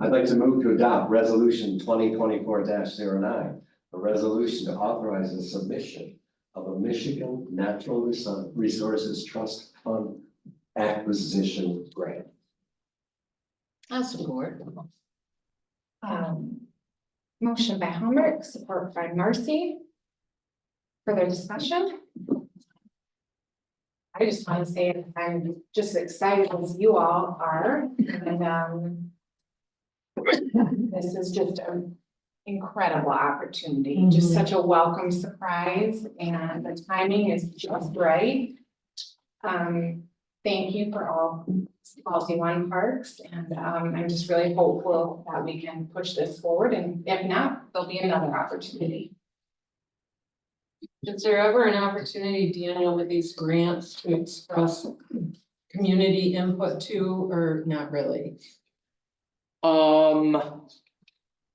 Speaker 10: I'd like to move to adopt resolution 2024-09, a resolution to authorize the submission of a Michigan Natural Resources Trust Fund acquisition grant.
Speaker 2: I'll support. Motion by Helmer, support by Marcy. Further discussion? I just want to say I'm just excited as you all are, and this is just an incredible opportunity, just such a welcome surprise, and the timing is just right. Thank you for all policy one parts, and I'm just really hopeful that we can push this forward, and if not, there'll be another opportunity.
Speaker 13: Is there ever an opportunity, Daniel, with these grants to express community input too, or not really?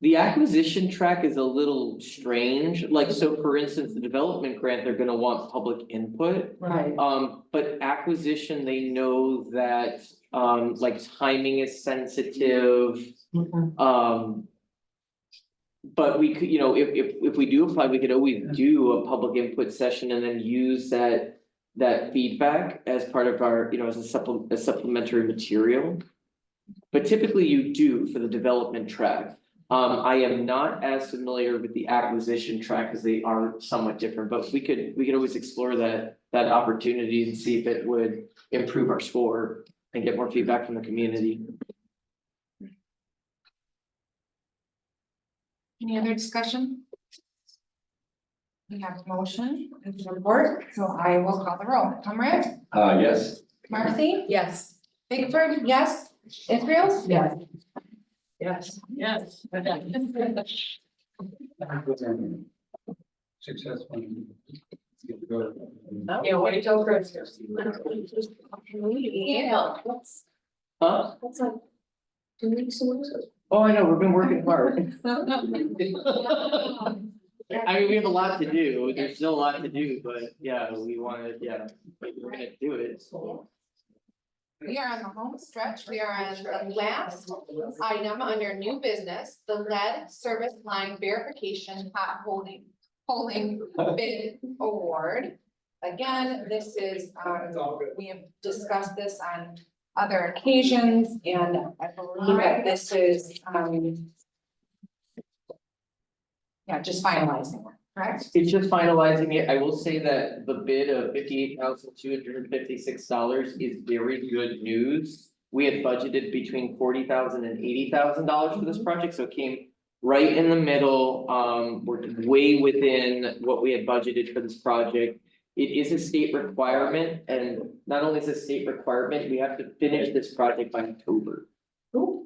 Speaker 9: The acquisition track is a little strange, like, so for instance, the development grant, they're gonna want public input.
Speaker 13: Right.
Speaker 9: But acquisition, they know that, like timing is sensitive. But we could, if we do apply, we could always do a public input session and then use that feedback as part of our, as a supplementary material. But typically you do for the development track. I am not as familiar with the acquisition track because they are somewhat different, but we could always explore that opportunity and see if it would improve our score and get more feedback from the community.
Speaker 2: Any other discussion? We have a motion and support, so I will call the roll. Comrade?
Speaker 10: Yes.
Speaker 2: Marcy?
Speaker 12: Yes.
Speaker 2: Bigford, yes. Israels?
Speaker 13: Yes.
Speaker 2: Yes.
Speaker 13: Yes.
Speaker 7: Successful.
Speaker 13: Yeah, wait till Chris.
Speaker 2: Yeah.
Speaker 9: Huh?
Speaker 2: That's like 2 weeks away.
Speaker 9: Oh, I know, we've been working hard. I mean, we have a lot to do, there's still a lot to do, but yeah, but we're gonna do it.
Speaker 2: We are on the home stretch. We are on the last item under new business, the lead service line verification pot polling bid award. Again, this is, we have discussed this on other occasions, and I believe that this is, just finalizing it, correct?
Speaker 9: It's just finalizing it. I will say that the bid of $58,256 is very good news. We had budgeted between $40,000 and $80,000 for this project, so it came right in the middle. We're way within what we had budgeted for this project. It is a state requirement, and not only is it a state requirement, we have to finish this project by October.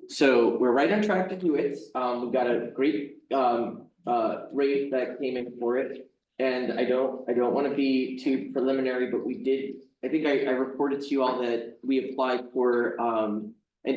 Speaker 9: So we're right on track to do it. We've got a great rate that came in for it. And I don't want to be too preliminary, but we did, I think I reported to you all that we applied for an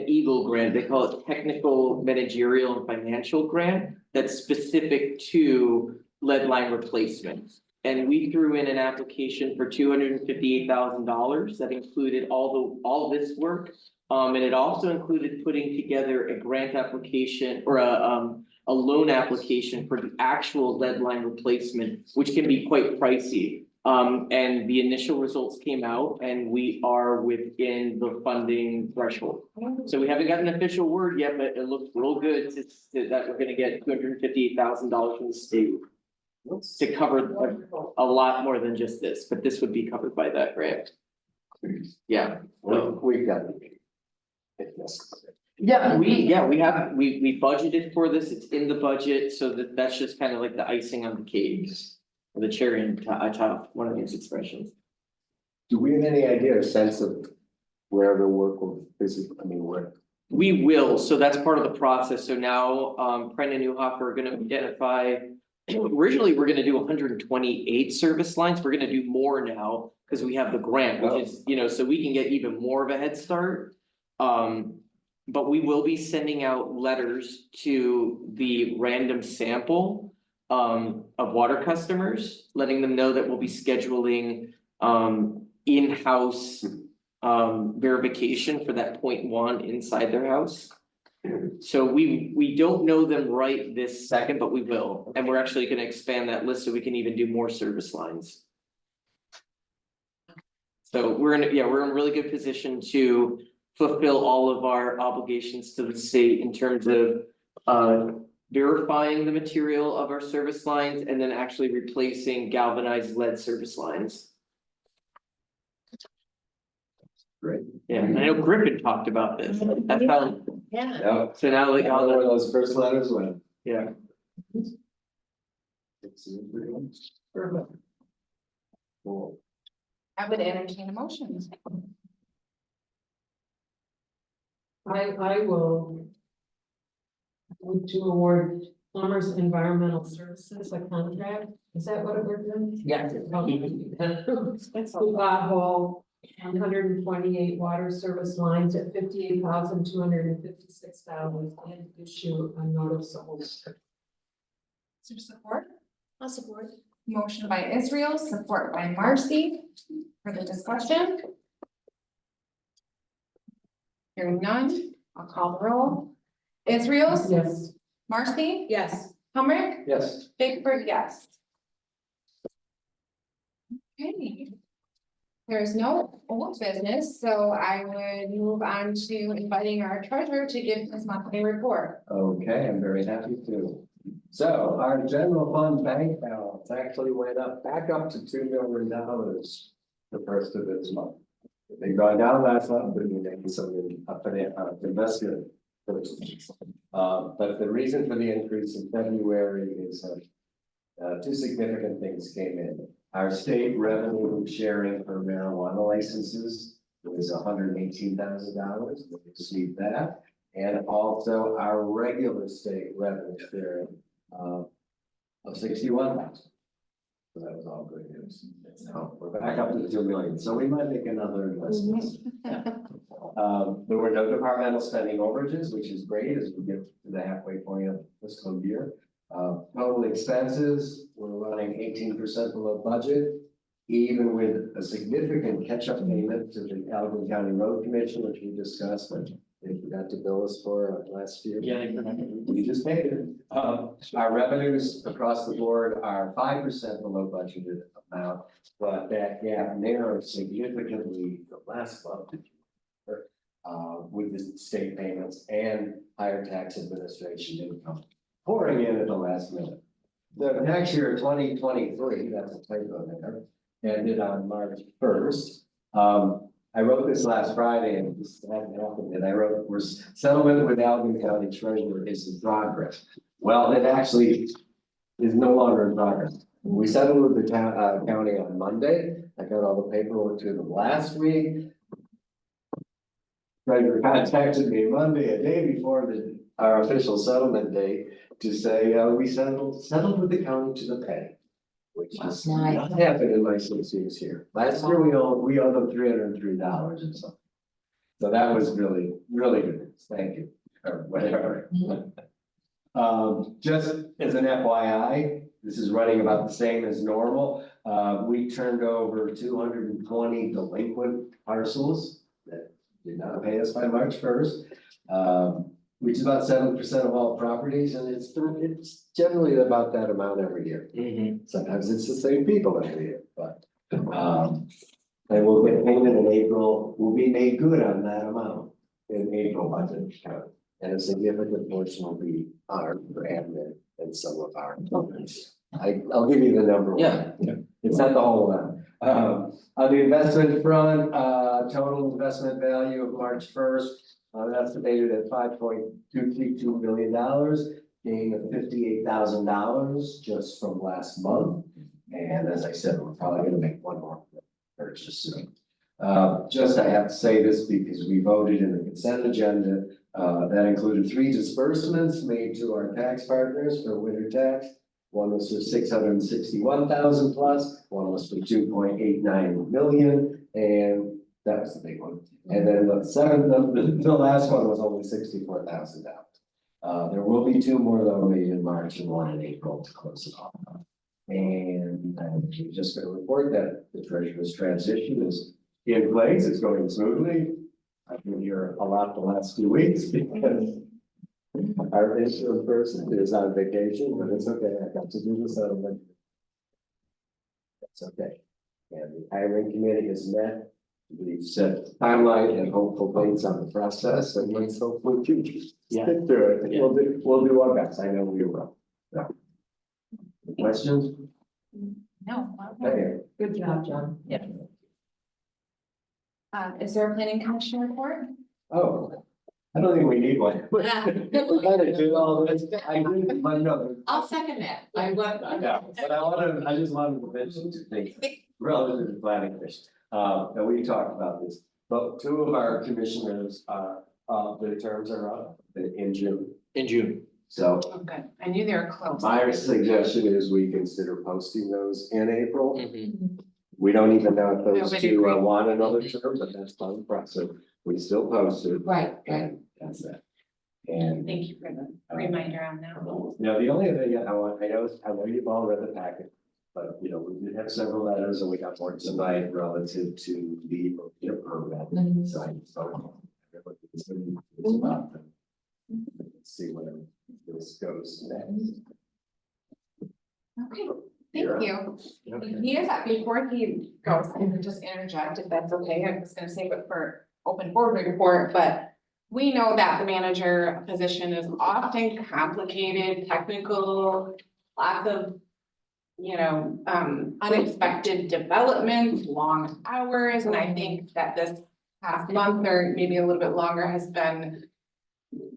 Speaker 9: EAGLE grant. They call it Technical Managerial and Financial Grant that's specific to lead line replacement. And we threw in an application for $258,000 that included all this work. And it also included putting together a grant application or a loan application for the actual lead line replacement, which can be quite pricey. And the initial results came out and we are within the funding threshold. So we haven't got an official word yet, but it looks real good that we're gonna get $258,000 from the state to cover a lot more than just this, but this would be covered by that grant. Yeah.
Speaker 10: We've got.
Speaker 9: Yeah, we budgeted for this, it's in the budget, so that's just kind of like the icing on the cake. Or the cherry on top, one of these expressions.
Speaker 10: Do we have any idea or sense of where the work will where?
Speaker 9: We will, so that's part of the process, so now, Prent and Newhoff are gonna identify. Originally, we're gonna do 128 service lines, we're gonna do more now, because we have the grant, which is, so we can get even more of a head start. But we will be sending out letters to the random sample of water customers, letting them know that we'll be scheduling in-house verification for that 0.1 inside their house. So we don't know them right this second, but we will, and we're actually gonna expand that list so we can even do more service lines. So we're in a really good position to fulfill all of our obligations to the state in terms of verifying the material of our service lines and then actually replacing galvanized lead service lines.
Speaker 10: Great.
Speaker 9: Yeah, I know Griffin talked about this. That's how.
Speaker 12: Yeah.
Speaker 9: So now like all
Speaker 10: Where those first letters went.
Speaker 9: Yeah.
Speaker 10: Cool.
Speaker 2: I would entertain a motion.
Speaker 13: I will move to award Plumbers Environmental Services a contract. Is that what we're doing?
Speaker 9: Yes.
Speaker 13: Pothole, 128 water service lines at $58,256 and issue a notice of award.
Speaker 2: Is there support?
Speaker 1: I'll support.
Speaker 2: Motion by Israel, support by Marcy. For the discussion. Hearing none, I'll call the roll. Israel.
Speaker 13: Yes.
Speaker 2: Marcy.
Speaker 11: Yes.
Speaker 2: Humrick.
Speaker 10: Yes.
Speaker 2: Bigford, yes. Okay. There's no old business, so I would move on to inviting our treasurer to give his monthly report.
Speaker 10: Okay, I'm very happy to. So our general fund bank balance actually went back up to $2 million the first of this month. They gone down last month, but we made some investment purchases. But the reason for the increase in February is two significant things came in. Our state revenue sharing for marijuana licenses was $118,000. We received that. And also our regular state revenue sharing of $61,000. So that was all good news. So we're back up to 2 million. So we might make another investment. There were no departmental spending overages, which is great as we get to the halfway point of the fiscal year. Total expenses, we're running 18% below budget, even with a significant catch-up payment to the Allegheny County Road Commission, which we discussed, but they forgot to bill us for last year.
Speaker 9: Yeah.
Speaker 10: We just paid it. Our revenues across the board are 5% below budgeted amount, but that gap narrowed significantly the last month. With the state payments and higher tax administration income pouring in at the last minute. The tax year 2023, that's a typo there, ended on March 1st. I wrote this last Friday and this hadn't happened, and I wrote, settlement with Allegheny County Treasurer is in progress. Well, it actually is no longer in progress. We settled with the county on Monday. I got all the paperwork to them last week. Treasurer contacted me Monday, a day before our official settlement date, to say, we settled with the county to the penny. Which is not happened in my 6 years here. Last year, we owed them $303 and something. So that was really, really good news. Thank you, or whatever. Just as an FYI, this is running about the same as normal. We turned over 220 delinquent parcels that did not pay us by March 1st. Which is about 7% of all properties, and it's generally about that amount every year. Sometimes it's the same people every year, but they will get payment in April, will be made good on that amount in April budget account. And a significant portion will be honored for admin and some of our companies. I'll give you the number.
Speaker 9: Yeah.
Speaker 10: It's not the whole amount. On the investment front, total investment value of March 1st. Estimated at $5.232 billion, gain of $58,000 just from last month. And as I said, we're probably going to make one more purchase soon. Just I have to say this because we voted in the consent agenda. That included 3 disbursements made to our tax partners for winter tax. One was for 661,000 plus, one was for 2.89 million, and that was the big one. And then the last one was only $64,000. There will be 2 more though made in March and 1 in April to close it off. And I'm just going to report that the treasurer's transition is in place. It's going smoothly. I've been here a lot the last 2 weeks because our interim person is on vacation, but it's okay. I got to do the settlement. That's okay. And the hiring committee has met. We've set timeline and hopeful dates on the process, and let's hopefully stick through it. We'll do our best. I know we will. So. Questions?
Speaker 2: No.
Speaker 10: Okay.
Speaker 13: Good job, John.
Speaker 2: Yeah. Is there a planning commission report?
Speaker 10: Oh, I don't think we need one. We're gonna do all this. I agree, but no.
Speaker 11: I'll second that.
Speaker 10: Yeah, but I just wanted to mention 2 things relative to the planning commission. and we talked about this, but two of our commissioners are, their terms are up in June.
Speaker 9: In June.
Speaker 10: So
Speaker 2: Oh, good. I knew they were close.
Speaker 10: my suggestion is we consider posting those in April.
Speaker 9: Mhm.
Speaker 10: We don't even know if those
Speaker 2: Nobody
Speaker 10: two
Speaker 2: agreed.
Speaker 10: want another term, but that's fine, so we still post it.
Speaker 12: Right, right.
Speaker 10: And that's it. And
Speaker 2: Thank you for the reminder on that.
Speaker 10: now, the only thing I know you've all read the packet, but you know, we did have several letters and we got more tonight relative to the permit.
Speaker 12: Mhm.
Speaker 10: So it's about them. Let's see where this goes next.
Speaker 2: Okay, thank you.
Speaker 10: Okay.
Speaker 2: He is, before he goes, I can just interject if that's okay. I was gonna save it for open board report, but we know that the manager position is often complicated, technical, lots of, you know, unexpected developments, long hours, and I think that this past month or maybe a little bit longer has been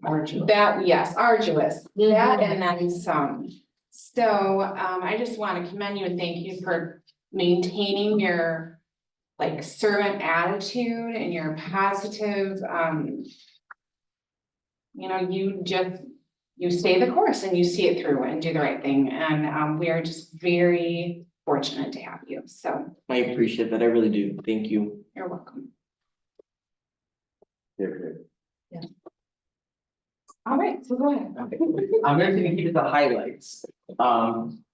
Speaker 12: Arduous.
Speaker 2: that, yes, arduous, that and then some. So, I just want to commend you and thank you for maintaining your like servant attitude and your positive, you know, you stay the course and you see it through and do the right thing. And, we are just very fortunate to have you. So
Speaker 9: I appreciate that. I really do. Thank you.
Speaker 2: you're welcome.
Speaker 10: Here,
Speaker 2: All right, so go ahead.
Speaker 9: I'm going to give you the highlights.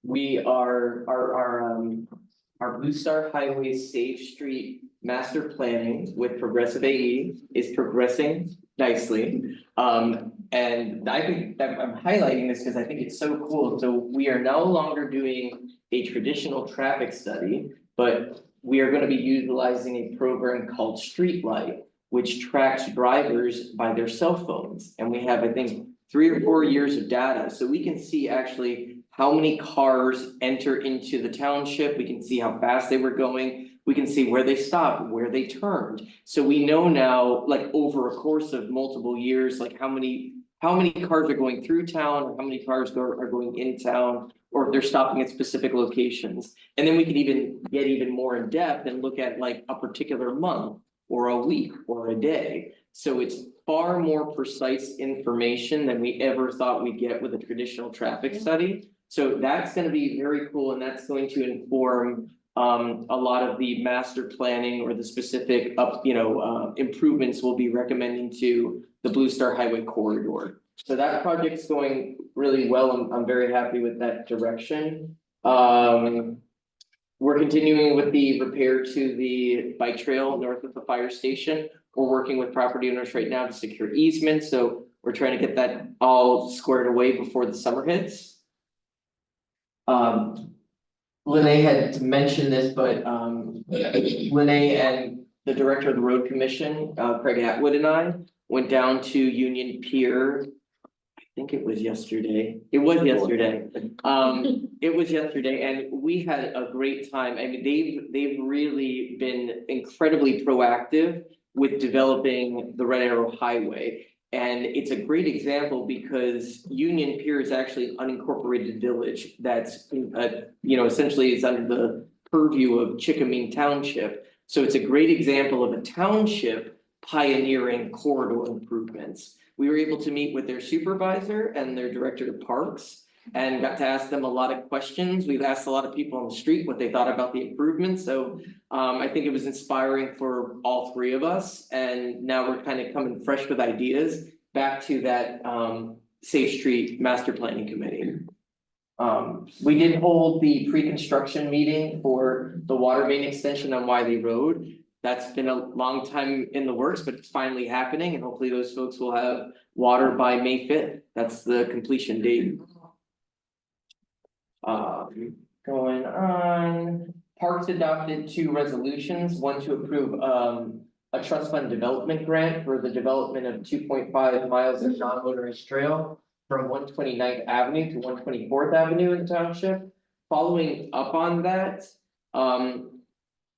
Speaker 9: We are, our Blue Star Highway Safe Street master planning with Progressive AE is progressing nicely. And I think that I'm highlighting this because I think it's so cool. So we are no longer doing a traditional traffic study, but we are going to be utilizing a program called Streetlight, which tracks drivers by their cell phones. And we have, I think, 3 or 4 years of data. So we can see actually how many cars enter into the township. We can see how fast they were going. We can see where they stopped, where they turned. So we know now, like over a course of multiple years, like how many cars are going through town, or how many cars are going in town, or if they're stopping at specific locations. And then we can even get even more in depth and look at like a particular month or a week or a day. So it's far more precise information than we ever thought we'd get with a traditional traffic study. So that's gonna be very cool, and that's going to inform a lot of the master planning or the specific improvements we'll be recommending to the Blue Star Highway corridor. So that project's going really well. I'm very happy with that direction. We're continuing with the repair to the bike trail north of the fire station. We're working with property owners right now to secure easements, so we're trying to get that all squared away before the summer hits. Lene had mentioned this, but Lene and the director of the road commission, Craig Atwood, and I went down to Union Pier. I think it was yesterday. It was yesterday. It was yesterday, and we had a great time. I mean, they've really been incredibly proactive with developing the Red Arrow Highway. And it's a great example because Union Pier is actually an unincorporated village that's, essentially is under the purview of Chickaming Township. So it's a great example of a township pioneering corridor improvements. We were able to meet with their supervisor and their director of parks and got to ask them a lot of questions. We've asked a lot of people on the street what they thought about the improvements. So I think it was inspiring for all three of us. And now we're kind of coming fresh with ideas back to that Safe Street Master Planning Committee. We did hold the pre-construction meeting for the water main extension on Wiley Road. That's been a long time in the works, but it's finally happening, and hopefully those folks will have water by May 5th. That's the completion date. Going on, Parks adopted 2 resolutions, one to approve a trust fund development grant for the development of 2.5 miles of non-motorized trail from 129th Avenue to 124th Avenue in the township. Following up on that,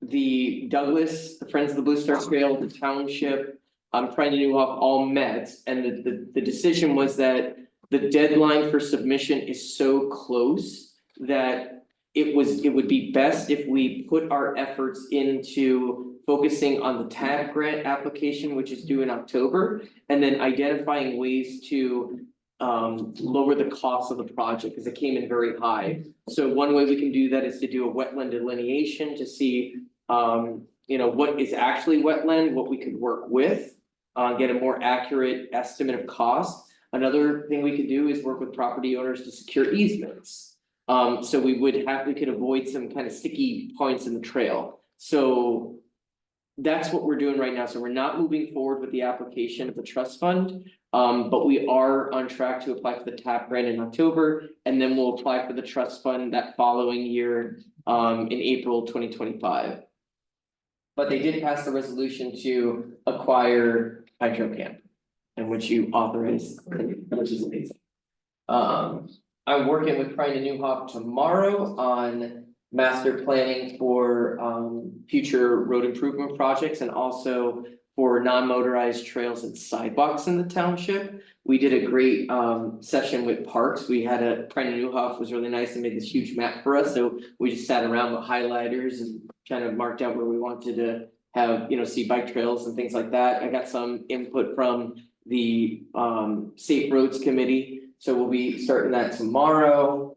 Speaker 9: the Douglas, the Friends of the Blue Star Trail, the township, Friend of New Hope all met, and the decision was that the deadline for submission is so close that it would be best if we put our efforts into focusing on the TAP grant application, which is due in October, and then identifying ways to lower the cost of the project, because it came in very high. So one way we can do that is to do a wetland delineation to see, what is actually wetland, what we could work with, get a more accurate estimate of cost. Another thing we could do is work with property owners to secure easements. So we could avoid some kind of sticky points in the trail. So that's what we're doing right now. So we're not moving forward with the application of the trust fund. But we are on track to apply for the TAP grant in October, and then we'll apply for the trust fund that following year, in April 2025. But they did pass the resolution to acquire Pine Trail Camp, and which you authorized, which is amazing. I'm working with Prine and Newhoff tomorrow on master planning for future road improvement projects and also for non-motorized trails and sidewalks in the township. We did a great session with parks. We had Prine and Newhoff was really nice and made this huge map for us. So we just sat around with highlighters and kind of marked out where we wanted to have, see bike trails and things like that. I got some input from the Safe Roads Committee. So we'll be starting that tomorrow.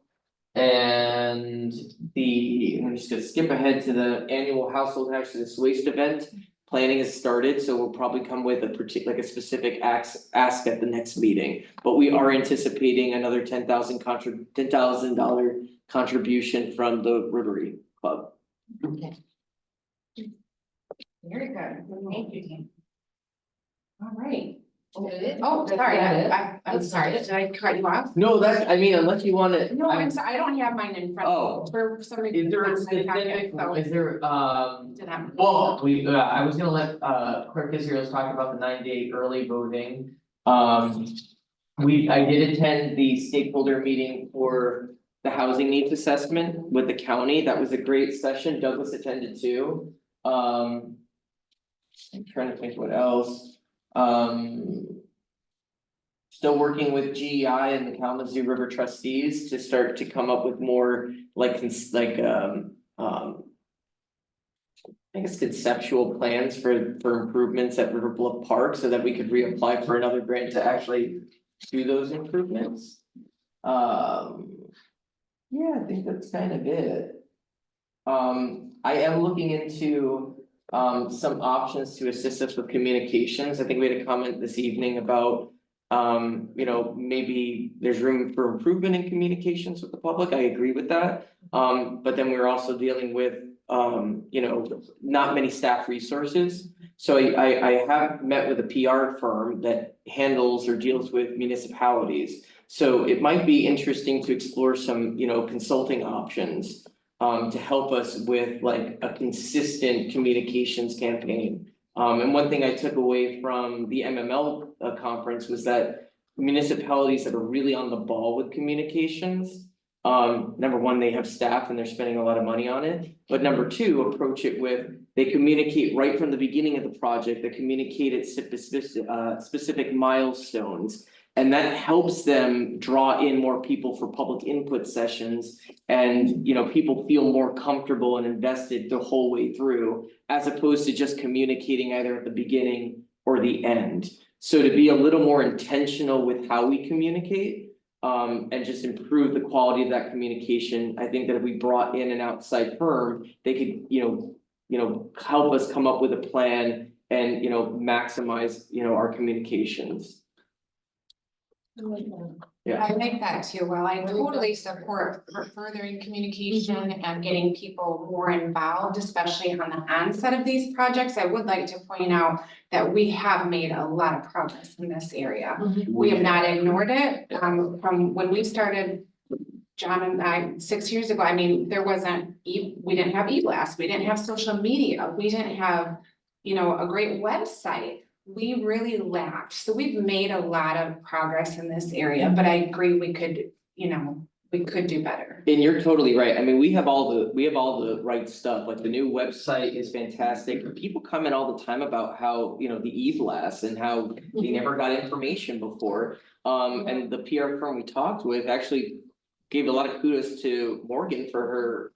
Speaker 9: And I'm just gonna skip ahead to the annual household hazardous waste event. Planning has started, so we'll probably come with a specific ask at the next meeting. But we are anticipating another $10,000 contribution from the Rotary Club.
Speaker 2: Okay. Very good. Thank you, Tim. All right. Oh, sorry, I'm sorry, did I cut you off?
Speaker 9: No, unless you wanna.
Speaker 2: No, I'm sorry, I don't have mine in front of me. For some reason.
Speaker 9: Is there a
Speaker 2: it's not in my packet,
Speaker 9: specific,
Speaker 2: so
Speaker 9: is there,
Speaker 2: didn't have-
Speaker 9: well, I was gonna let Clerk Israel's talk about the 9-day early voting. I did attend the stakeholder meeting for the housing needs assessment with the county. That was a great session. Douglas attended too. I'm trying to think what else. Still working with GEI and the Kalamazoo River trustees to start to come up with more I guess conceptual plans for improvements at River Bluff Park so that we could reapply for another grant to actually do those improvements. Yeah, I think that's kind of it. I am looking into some options to assist us with communications. I think we had a comment this evening about maybe there's room for improvement in communications with the public. I agree with that. But then we're also dealing with not many staff resources. So I have met with a PR firm that handles or deals with municipalities. So it might be interesting to explore some, consulting options to help us with like a consistent communications campaign. And one thing I took away from the MML conference was that municipalities that are really on the ball with communications. Number one, they have staff and they're spending a lot of money on it. But number two, approach it with, they communicate right from the beginning of the project, they communicate at specific milestones. And that helps them draw in more people for public input sessions. And, people feel more comfortable and invested the whole way through, as opposed to just communicating either at the beginning or the end. So to be a little more intentional with how we communicate, and just improve the quality of that communication, I think that if we brought in an outside firm, they could, help us come up with a plan and, maximize, our communications. Yeah.
Speaker 2: I like that too. Well, I totally support furthering communication and getting people more involved, especially on the onset of these projects. I would like to point out that we have made a lot of progress in this area. We have not ignored it. From when we started, John and I, 6 years ago, there wasn't, we didn't have e-blast, we didn't have social media, we didn't have, a great website. We really lacked. So we've made a lot of progress in this area, but I agree we could, we could do better.
Speaker 9: And you're totally right. We have all the right stuff. Like the new website is fantastic. People comment all the time about how, the e-blast and how they never got information before. And the PR firm we talked with actually gave a lot of kudos to Morgan for her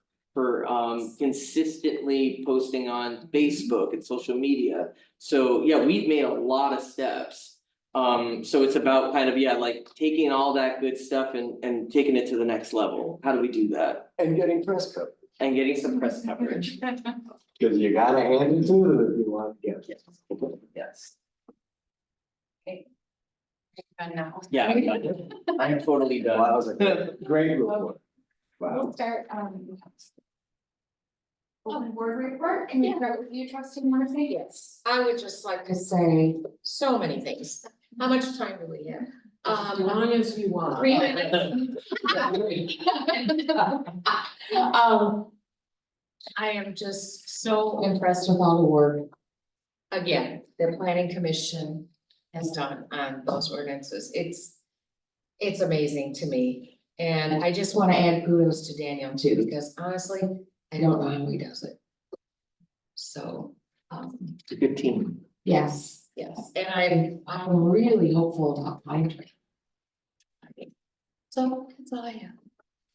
Speaker 9: consistently posting on Facebook and social media. So yeah, we've made a lot of steps. So it's about kind of, yeah, like taking all that good stuff and taking it to the next level. How do we do that?
Speaker 10: And getting press coverage,
Speaker 9: And getting some press coverage.
Speaker 10: because you gotta hand it to them if you want to get it.
Speaker 9: Yes.
Speaker 2: Done now.
Speaker 9: Yeah, I'm totally done.
Speaker 10: Wow, that was a great report.
Speaker 2: We'll
Speaker 10: Wow.
Speaker 2: start, board report, can we start with you, trustee Murphy?
Speaker 12: Yes, I would just like to say so many things. How much time do we have?
Speaker 13: As long as you want.
Speaker 12: 3 minutes. I am just so impressed with all the work. Again, the planning commission has done on those ordinances. It's amazing to me. And I just want to add kudos to Daniel too, because honestly, I don't know how he does it. So,
Speaker 9: It's a good team.
Speaker 12: yes, and I'm really hopeful about Pine Tree. So that's all I have.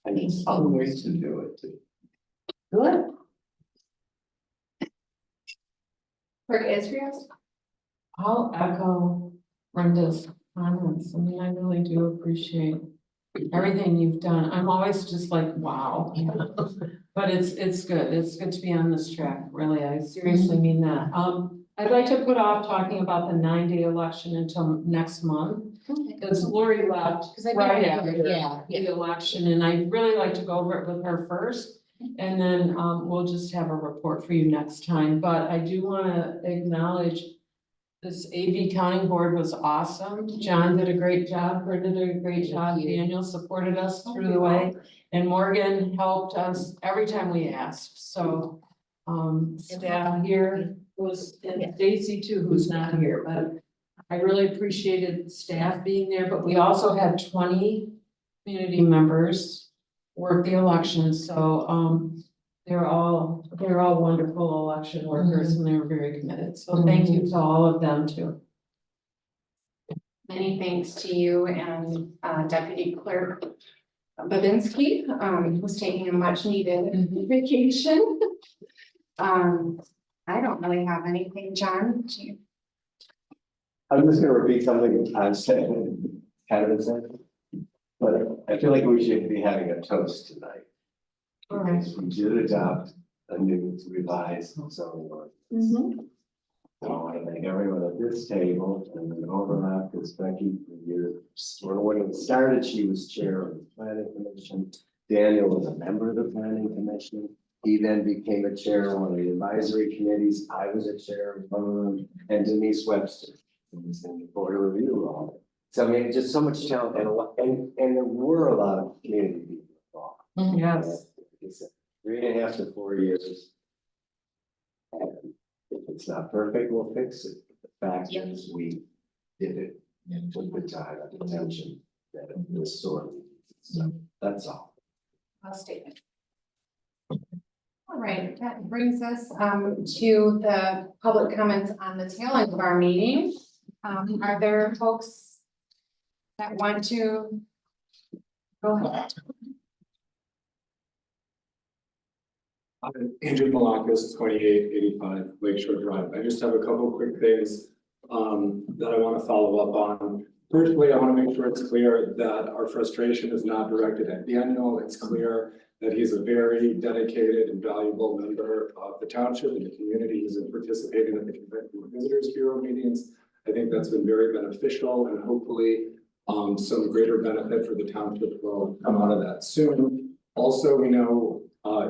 Speaker 10: And there's other ways to do it too.
Speaker 12: Good.
Speaker 2: For Israel?
Speaker 13: I'll echo Brenda's comments. I mean, I really do appreciate everything you've done. I'm always just like, wow. But it's good. It's good to be on this track, really. I seriously mean that. I'd like to put off talking about the 9-day election until next month. Because Lori left right after the election, and I'd really like to go over it with her first. And then we'll just have a report for you next time. But I do want to acknowledge this AV counting board was awesome. John did a great job, Brenda did a great job, Daniel supported us through the way. And Morgan helped us every time we asked, so. Staff here was, and Stacy too, who's not here, but I really appreciated staff being there, but we also had 20 community members work the election, so, they're all wonderful election workers and they were very committed, so thank you to all of them too.
Speaker 2: Many thanks to you and Deputy Clerk Babinski, who's taking a much needed vacation. I don't really have anything, John. Do you?
Speaker 10: I'm just gonna repeat something I've said, kind of example. But I feel like we should be having a toast tonight. Because we did adopt a new revised zoning ordinance. So I want to thank everyone at this table and then overlap because Becky for years, when it started, she was chair of the planning commission. Daniel was a member of the planning commission. He then became a chair of one of the advisory committees. I was a chair of one of them, and Denise Webster was in the board of review of it. So I mean, just so much talent and there were a lot of community people involved.
Speaker 13: Yes.
Speaker 10: It's 3.5 to 4 years. And if it's not perfect, we'll fix it. The fact is, we did it and took the time and attention that it was sorted. So that's all.
Speaker 2: Well statement. All right, that brings us to the public comments on the tail end of our meeting. Are there folks that want to go ahead?
Speaker 18: Andrew Malakis, 2885 Lakeshore Drive. I just have a couple of quick things that I want to follow up on. Firstly, I want to make sure it's clear that our frustration is not directed at Daniel. It's clear that he's a very dedicated and valuable member of the township and the community. He's been participating in the Convention and Visitors Bureau meetings. I think that's been very beneficial, and hopefully some greater benefit for the township will come out of that soon. Also, we know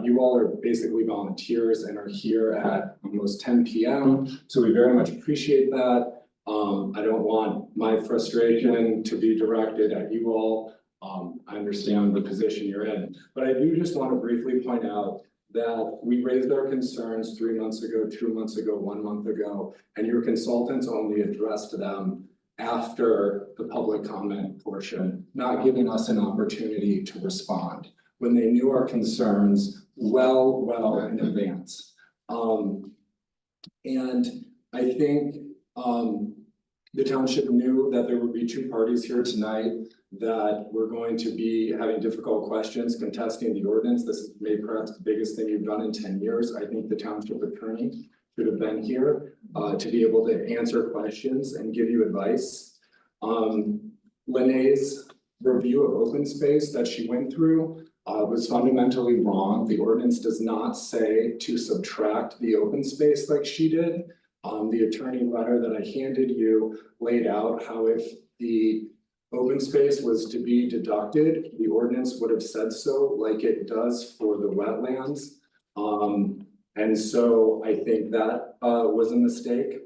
Speaker 18: you all are basically volunteers and are here at almost 10 p.m. So we very much appreciate that. I don't want my frustration to be directed at you all. I understand the position you're in, but I do just want to briefly point out that we raised our concerns 3 months ago, 2 months ago, 1 month ago, and your consultants only addressed them after the public comment portion, not giving us an opportunity to respond when they knew our concerns well in advance. And I think the township knew that there would be 2 parties here tonight that we're going to be having difficult questions contesting the ordinance. This is maybe perhaps the biggest thing you've done in 10 years. I think the township attorney should have been here to be able to answer questions and give you advice. Lene's review of open space that she went through was fundamentally wrong. The ordinance does not say to subtract the open space like she did. The attorney letter that I handed you laid out how if the open space was to be deducted, the ordinance would have said so like it does for the wetlands. And so I think that was a mistake.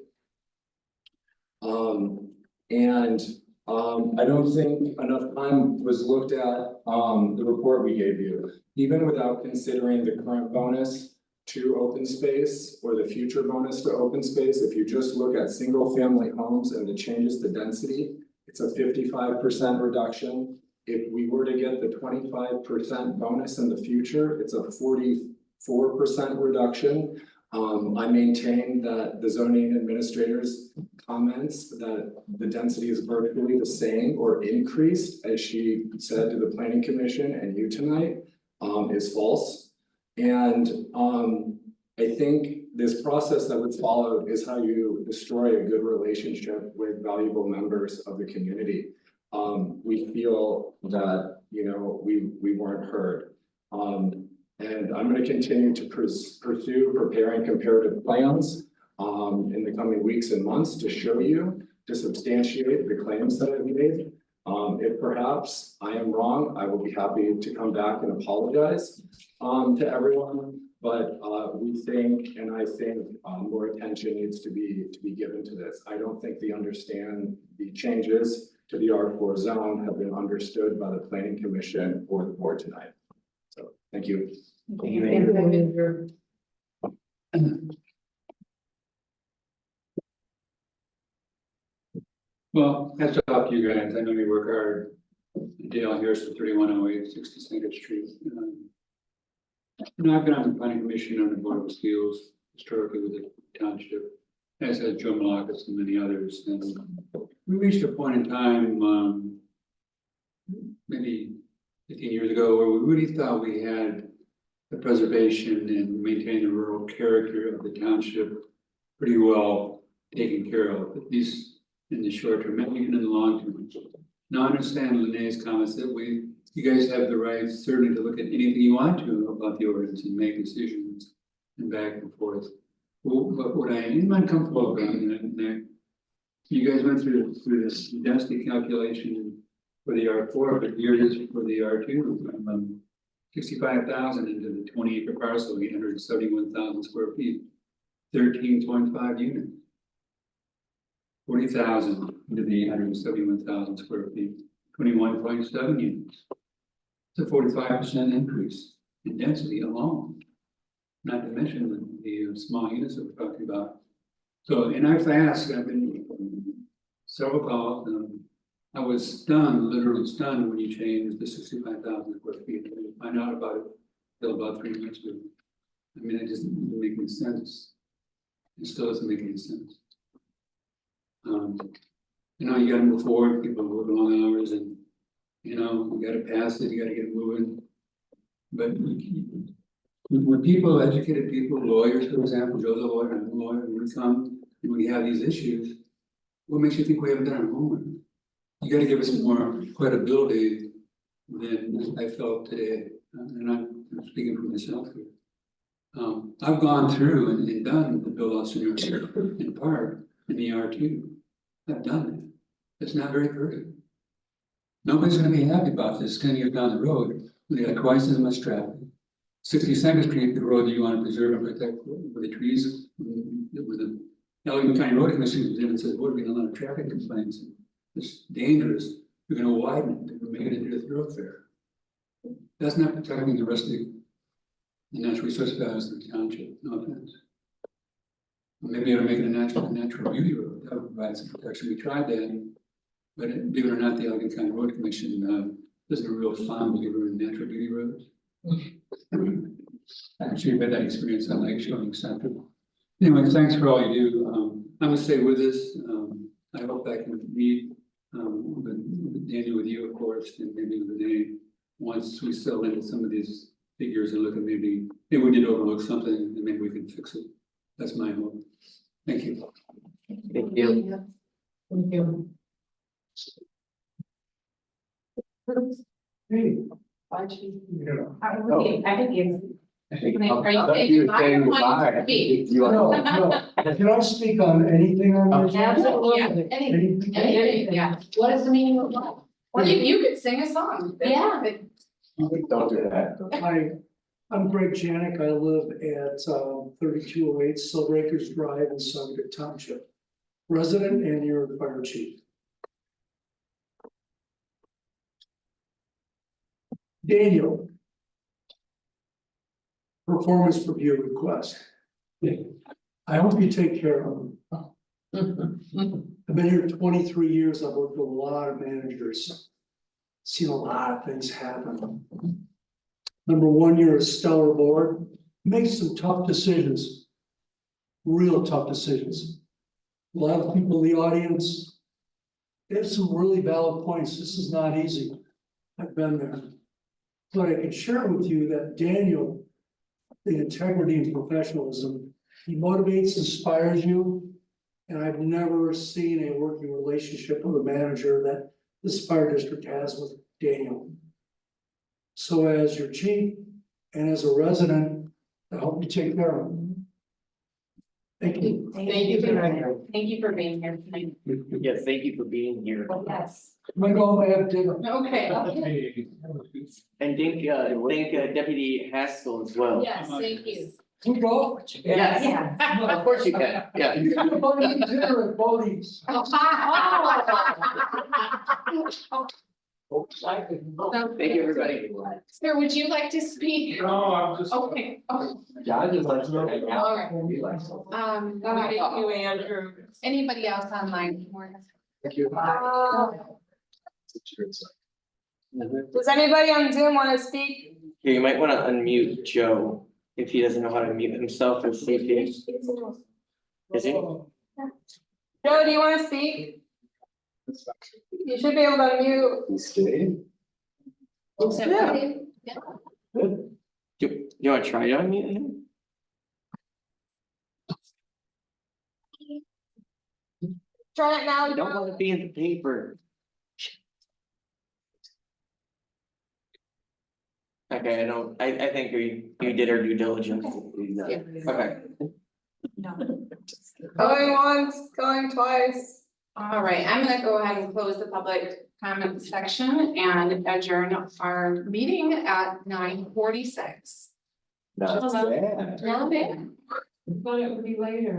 Speaker 18: I don't think enough time was looked at the report we gave you. Even without considering the current bonus to open space or the future bonus to open space, if you just look at single family homes and the changes to density, it's a 55% reduction. If we were to get the 25% bonus in the future, it's a 44% reduction. I maintain that the zoning administrator's comments that the density is virtually the same or increased, as she said to the planning commission and you tonight, is false. And I think this process that was followed is how you destroy a good relationship with valuable members of the community. We feel that, you know, we weren't heard. And I'm going to continue to pursue preparing comparative plans in the coming weeks and months to show you, to substantiate the claims that I've made. If perhaps I am wrong, I will be happy to come back and apologize to everyone. But we think, and I think more attention needs to be given to this. I don't think the changes to the R4 zone have been understood by the planning commission or the board tonight. So, thank you.
Speaker 12: Thank you.
Speaker 7: Well, hats off to you guys. I know you work hard. Dale Harris for 3108 62nd Street. You know, I've been on the planning commission on the board of appeals historically with the township, as has Joe Malakas and many others. And we reached a point in time, maybe 15 years ago, where we really thought we had the preservation and maintaining the rural character of the township pretty well taken care of, at least in the short term, maybe even in the long term. Now I understand Lene's comments that you guys have the right certainly to look at anything you want to about the ordinance and make decisions and back and forth. But what I am uncomfortable about, and you guys went through this density calculation for the R4, but here it is for the R2. 65,000 into the 20-acre parcel, 871,000 square feet, 13.5 units. 40,000 into the 871,000 square feet, 21.7 units. It's a 45% increase in density alone. Not to mention the small units that we're talking about. So, and I've been several calls, I was stunned, literally stunned when you changed the 65,000 square feet. I didn't find out about it till about 3 months ago. I mean, it just didn't make any sense. It still doesn't make any sense. You know, you gotta move forward, people work long hours and, you know, you gotta pass it, you gotta get moving. But when people, educated people, lawyers, for example, Joe's a lawyer, I'm a lawyer, when we come and we have these issues, what makes you think we haven't done our homework? You gotta give us more credibility than I felt today, and I'm speaking for myself here. I've gone through and done the build out scenario in part in the R2. I've done that. It's not very pretty. Nobody's gonna be happy about this 10 years down the road. We got twice as much traffic. 62nd Street, the road that you want to preserve and protect with the trees, with the Allegheny County Road Commission comes in and says, we're getting a lot of traffic complaints. It's dangerous. We're gonna widen it, we're making it into a thoroughfare. That's not protecting the rest of the natural resource values of the township, no offense. Maybe it'll make it a natural beauty road, that would provide some protection. We tried that, but believe it or not, the Allegheny County Road Commission isn't a real fond believer in natural beauty roads. Actually, I've had that experience on Lake Shore Central. Anyway, thanks for all you do. I'm gonna stay with this. I hope I can meet With Daniel, with you, of course, and maybe with Renee, once we settle into some of these figures and look at maybe we did overlook something and maybe we can fix it. That's my hope. Thank you.
Speaker 9: Thank you.
Speaker 13: Thank you.
Speaker 21: Hey.
Speaker 12: I think you.
Speaker 10: Are you saying goodbye? You are-
Speaker 21: No, no. Can I speak on anything on this?
Speaker 12: Absolutely.
Speaker 21: Anything?
Speaker 12: Yeah. What is the meaning of love?
Speaker 2: Or you could sing a song.
Speaker 12: Yeah.
Speaker 10: Don't do that.
Speaker 21: Hi, I'm Greg Janik. I live at 3208 Silver Acres Drive in Saugatuck Township. Resident and your fire chief. Daniel. Performance review request. I hope you take care of them. I've been here 23 years. I've worked with a lot of managers. Seen a lot of things happen. Number one, you're a stellar board. Make some tough decisions. Real tough decisions. A lot of people in the audience. They have some really valid points. This is not easy. I've been there. But I can share with you that Daniel, the integrity and professionalism, he motivates, inspires you. And I've never seen a working relationship with a manager that this fire district has with Daniel. So as your chief and as a resident, I hope you take care of him. Thank you.
Speaker 2: Thank you for being here tonight.
Speaker 9: Yes, thank you for being here.
Speaker 2: Yes.
Speaker 21: I'm gonna go and have dinner.
Speaker 2: Okay.
Speaker 9: And thank Deputy Haskell as well.
Speaker 2: Yes, thank you.
Speaker 21: We go.
Speaker 9: Yes. Of course you can, yeah.
Speaker 21: You're gonna go to eat dinner at Bodie's.
Speaker 9: Thank you, everybody.
Speaker 2: Sir, would you like to speak?
Speaker 21: No, I'm just.
Speaker 2: Okay.
Speaker 10: Yeah, I just like to know.
Speaker 2: All right. Thank you, Andrew. Anybody else online?
Speaker 21: Thank you.
Speaker 1: Does anybody on Zoom want to speak?
Speaker 9: Here, you might want to unmute Joe if he doesn't know how to mute himself for safety. Is he?
Speaker 1: Joe, do you want to speak? You should be able to unmute.
Speaker 10: He's staying.
Speaker 9: Do you want to try to unmute him?
Speaker 1: Try it now.
Speaker 9: I don't want to be in the paper. Okay, I think we did our due diligence. Okay.
Speaker 1: Going once, going twice.
Speaker 2: All right, I'm gonna go ahead and close the public comment section and adjourn our meeting at 9:46.
Speaker 10: Not bad.
Speaker 2: Not bad.
Speaker 13: I thought it would be later.